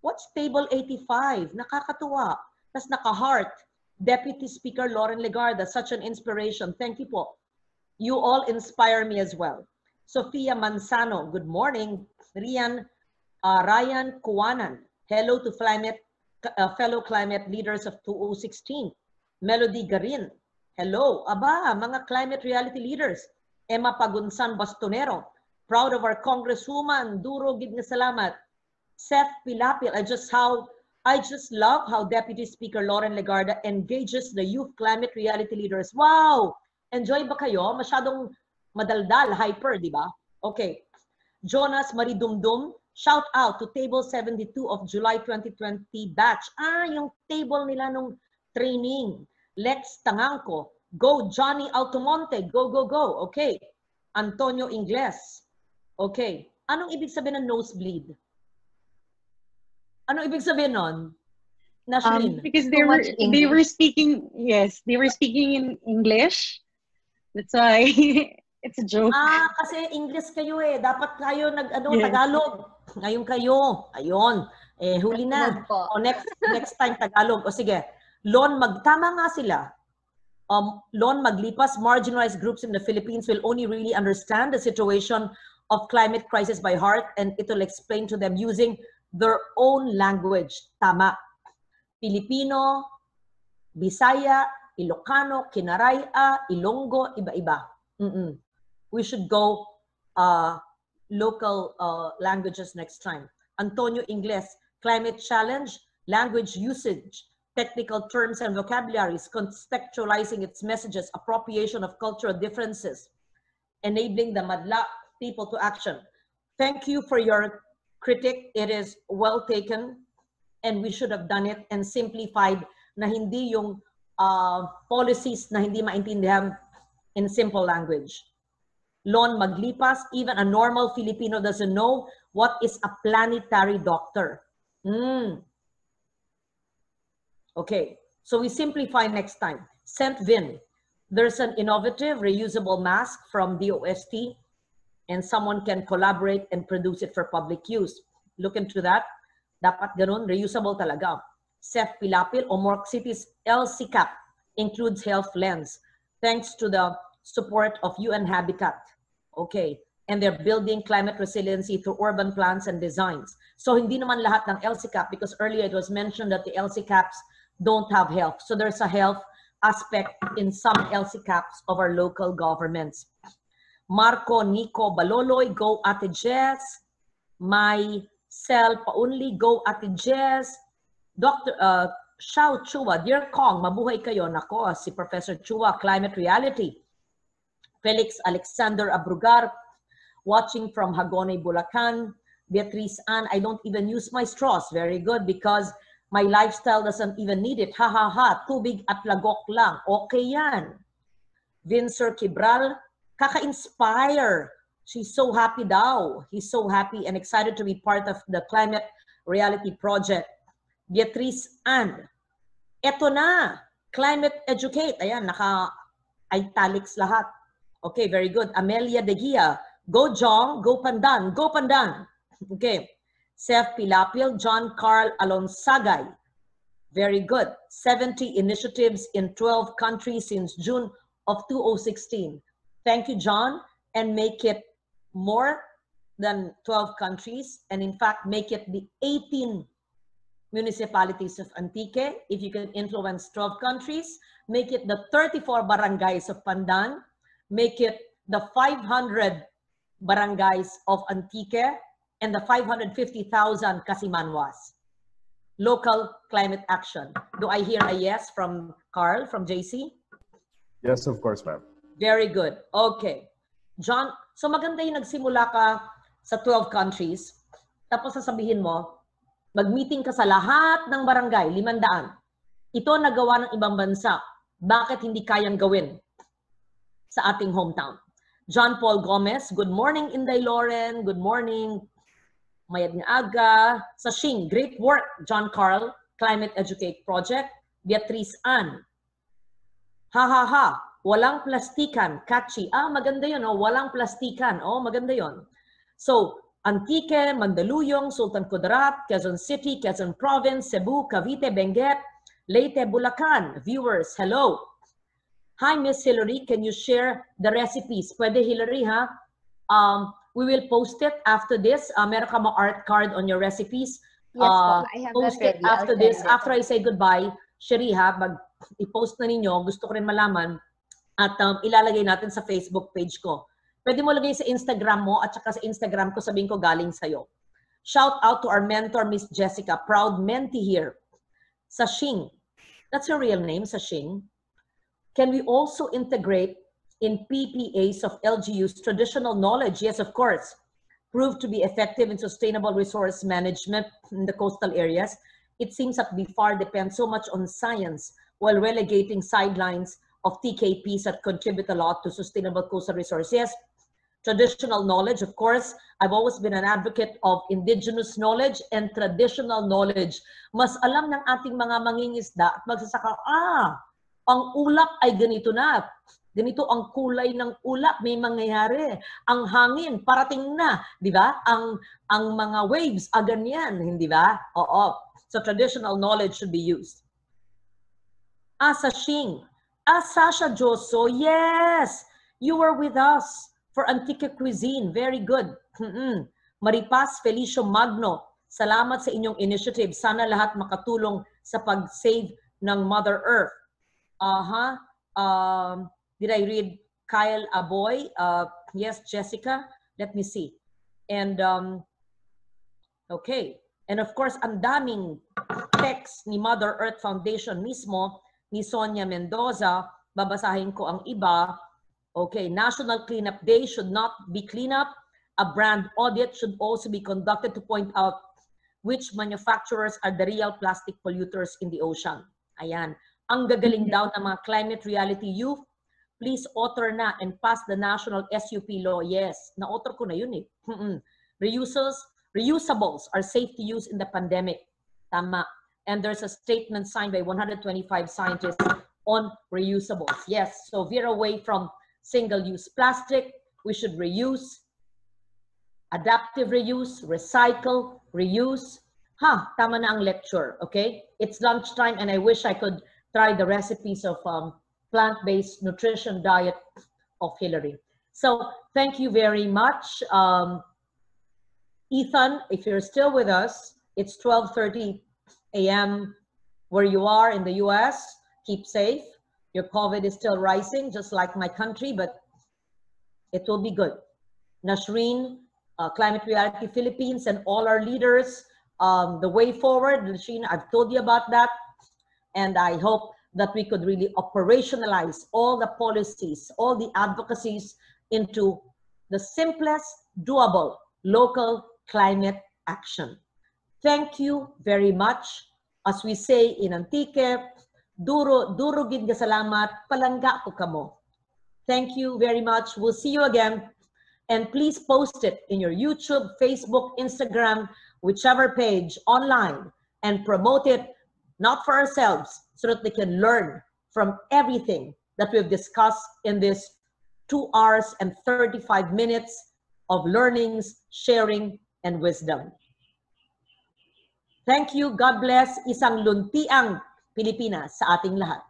What's Table 85? Nakakatuwa. Tas naka-heart. Deputy Speaker Lauren Legarda, such an inspiration. Thank you po. You all inspire me as well. Sofia Manzano, good morning. Ryan Kuwanan, hello to fellow climate leaders of 2016. Melody Garin, hello. Aba, mga climate reality leaders. Emma Pagunsan Bastonero, proud of our Congresswoman, duro gid nga salamat. Seth Pilapil, I just love how Deputy Speaker Lauren Legarda engages the youth climate reality leaders. Wow! Enjoy ba kayo? Masyadong madaldal, hyper, di ba? Okay. Jonas Maridumdum, shout out to Table 72 of July 2020 batch. Yung table nila nung training. Lex Tangangco, go Johnny Altomonte, go, go, go. Okay. Antonio Ingles. Okay. Anong ibig sabihin ng nosebleed? Anong ibig sabihin nun? Nashrin? Because they were speaking, yes, they were speaking in English. That's why it's a joke. Kasi English kayo eh. Dapat kayo Tagalog. Ngayon kayo. Ayun. Huli na. O next time Tagalog. O sige. Tama nga sila. Lon Maglipas, marginalized groups in the Philippines will only really understand the situation of climate crisis by heart, and it will explain to them using their own language. Tama. Filipino, Bisaya, Ilocano, Kinaraya, Ilonggo, iba-iba. We should go local languages next time. Antonio Ingles, climate challenge, language usage, technical terms and vocabularies, contextualizing its messages, appropriation of cultural differences, enabling the Madla people to action. Thank you for your critique. It is well taken, and we should have done it and simplified na hindi yung policies na hindi maintindihan in simple language. Lon Maglipas, even a normal Filipino doesn't know what is a planetary doctor. Okay, so we simplify next time. Saint Vin, There's an innovative reusable mask from DOST, and someone can collaborate and produce it for public use. Look into that. Dapat ganun, reusable talaga. Seth Pilapil, Omorc City's LCCAP includes health lens, thanks to the support of UN Habitat. Okay, and they're building climate resiliency through urban plans and designs. So hindi naman lahat ng LCCAP, because earlier it was mentioned that the LCCAPs don't have health. So there's a health aspect in some LCCAPs of our local governments. Marco Nico Baloloy, go Ate Jess. Myself Paunli, go Ate Jess. Dr. Xiao Chua, Dear Kong, mabuhay kayo. Nako, si Professor Chua, Climate Reality. Felix Alexander Abrugar, watching from Hagone, Bulacan. Beatrice Ann, I don't even use my straws. Very good, because my lifestyle doesn't even need it. Ha ha ha, tubig at lagok lang. Okay yan. Vincer Kibral, kaka-inspire. She's so happy daw. He's so happy and excited to be part of the Climate Reality Project. Beatrice Ann, eto na, Climate Educate. Ayan, naka-italics lahat. Okay, very good. Amelia De Gia, go Jong, go Pandan, go Pandan. Okay. Seth Pilapil, John Carl Alonsagay. Very good. 70 initiatives in 12 countries since June of 2016. Thank you, John, and make it more than 12 countries, and in fact, make it the 18 municipalities of Antique. If you can influence 12 countries, make it the 34 barangays of Pandan, make it the 500 barangays of Antique, and the 550,000 Kasimanwas. Local climate action. Do I hear a yes from Carl, from JC? Yes, of course, ma'am. Very good. Okay. John, so maganda yung nagsimula ka sa 12 countries, tapos sasabihin mo, mag-meeting ka sa lahat ng barangay, 500. Ito nagawa ng ibang bansa. Bakit hindi kayang gawin sa ating hometown? John Paul Gomez, good morning, Inday Lauren. Good morning. Mayad nga aga. Sa Shing, great work, John Carl, Climate Educate Project. Beatrice Ann. Ha ha ha, walang plastikan. Catchy. Ah, maganda yun. Oh, walang plastikan. Oh, maganda yun. So, Antique, Mandaluyong, Sultan Kudarat, Quezon City, Quezon Province, Cebu, Cavite, Benguet, Leyte, Bulacan. Viewers, hello. Hi, Miss Hillary. Can you share the recipes? Pwede, Hillary, ha? We will post it after this. Meron ka mo art card on your recipes. Yes, I have post that it ready. after this. After I say goodbye, Sherry, ha, i-post na ninyo. Gusto ko rin malaman. At ilalagay natin sa Facebook page ko. Pwede mo lagay sa Instagram mo at saka sa Instagram ko, sabihin ko galing sa'yo. Shout out to our mentor, Miss Jessica. Proud mentee here. Sashing. That's her real name, Sashing. Can we also integrate in PPAs of LGUs traditional knowledge? Yes, of course. Proved to be effective in sustainable resource management in the coastal areas. It seems that BIFAR depends so much on science while relegating sidelines of TKPs that contribute a lot to sustainable coastal resources. Traditional knowledge, of course. I've always been an advocate of indigenous knowledge and traditional knowledge. Mas alam ng ating mga mangingisda at magsasaka, ang ulap ay ganito na. Ganito ang kulay ng ulap, may mangyayari. Ang hangin, parating na. Di ba? Ang mga waves, ganyan. Hindi ba? Oo. So traditional knowledge should be used. Sashing. Sasha Joso, yes! You were with us for Antique Cuisine. Very good. Maripas Felicio Magno, salamat sa inyong initiative. Sana lahat makatulong sa pag-save ng Mother Earth. Did I read Kyle Aboy? Yes, Jessica. Let me see. And, okay. And of course, ang daming text ni Mother Earth Foundation mismo, ni Sonia Mendoza. Babasahin ko ang iba. Okay, National Cleanup Day should not be cleanup. A brand audit should also be conducted to point out which manufacturers are the real plastic polluters in the ocean. Ayan. Ang gagaling daw ng mga climate reality youth. Please author na and pass the national SUP law. Yes, na-author ko na yun eh. Reusables are safe to use in the pandemic. Tama. And there's a statement signed by 125 scientists on reusables. Yes, so veer away from single-use plastic. We should reuse, adaptive reuse, recycle, reuse. Tama na ang lecture, okay? It's lunchtime and I wish I could try the recipes of plant-based nutrition diet of Hillary. So thank you very much. Ethan, if you're still with us, it's 12:30 a.m. where you are in the US. Keep safe. Your COVID is still rising, just like my country, but it will be good. Nashreen, Climate Reality Philippines, and all our leaders, the way forward, Nashreen, I've told you about that. And I hope that we could really operationalize all the policies, all the advocacies into the simplest, doable, local climate action. Thank you very much. As we say in Antique, duro gid nga salamat, palangga ko kamo. Thank you very much. We'll see you again. And please post it in your YouTube, Facebook, Instagram, whichever page online, and promote it, not for ourselves, so that they can learn from everything that we've discussed in this 2 hours and 35 minutes of learnings, sharing, and wisdom. Thank you. God bless. Isang luntiang Pilipinas sa ating lahat.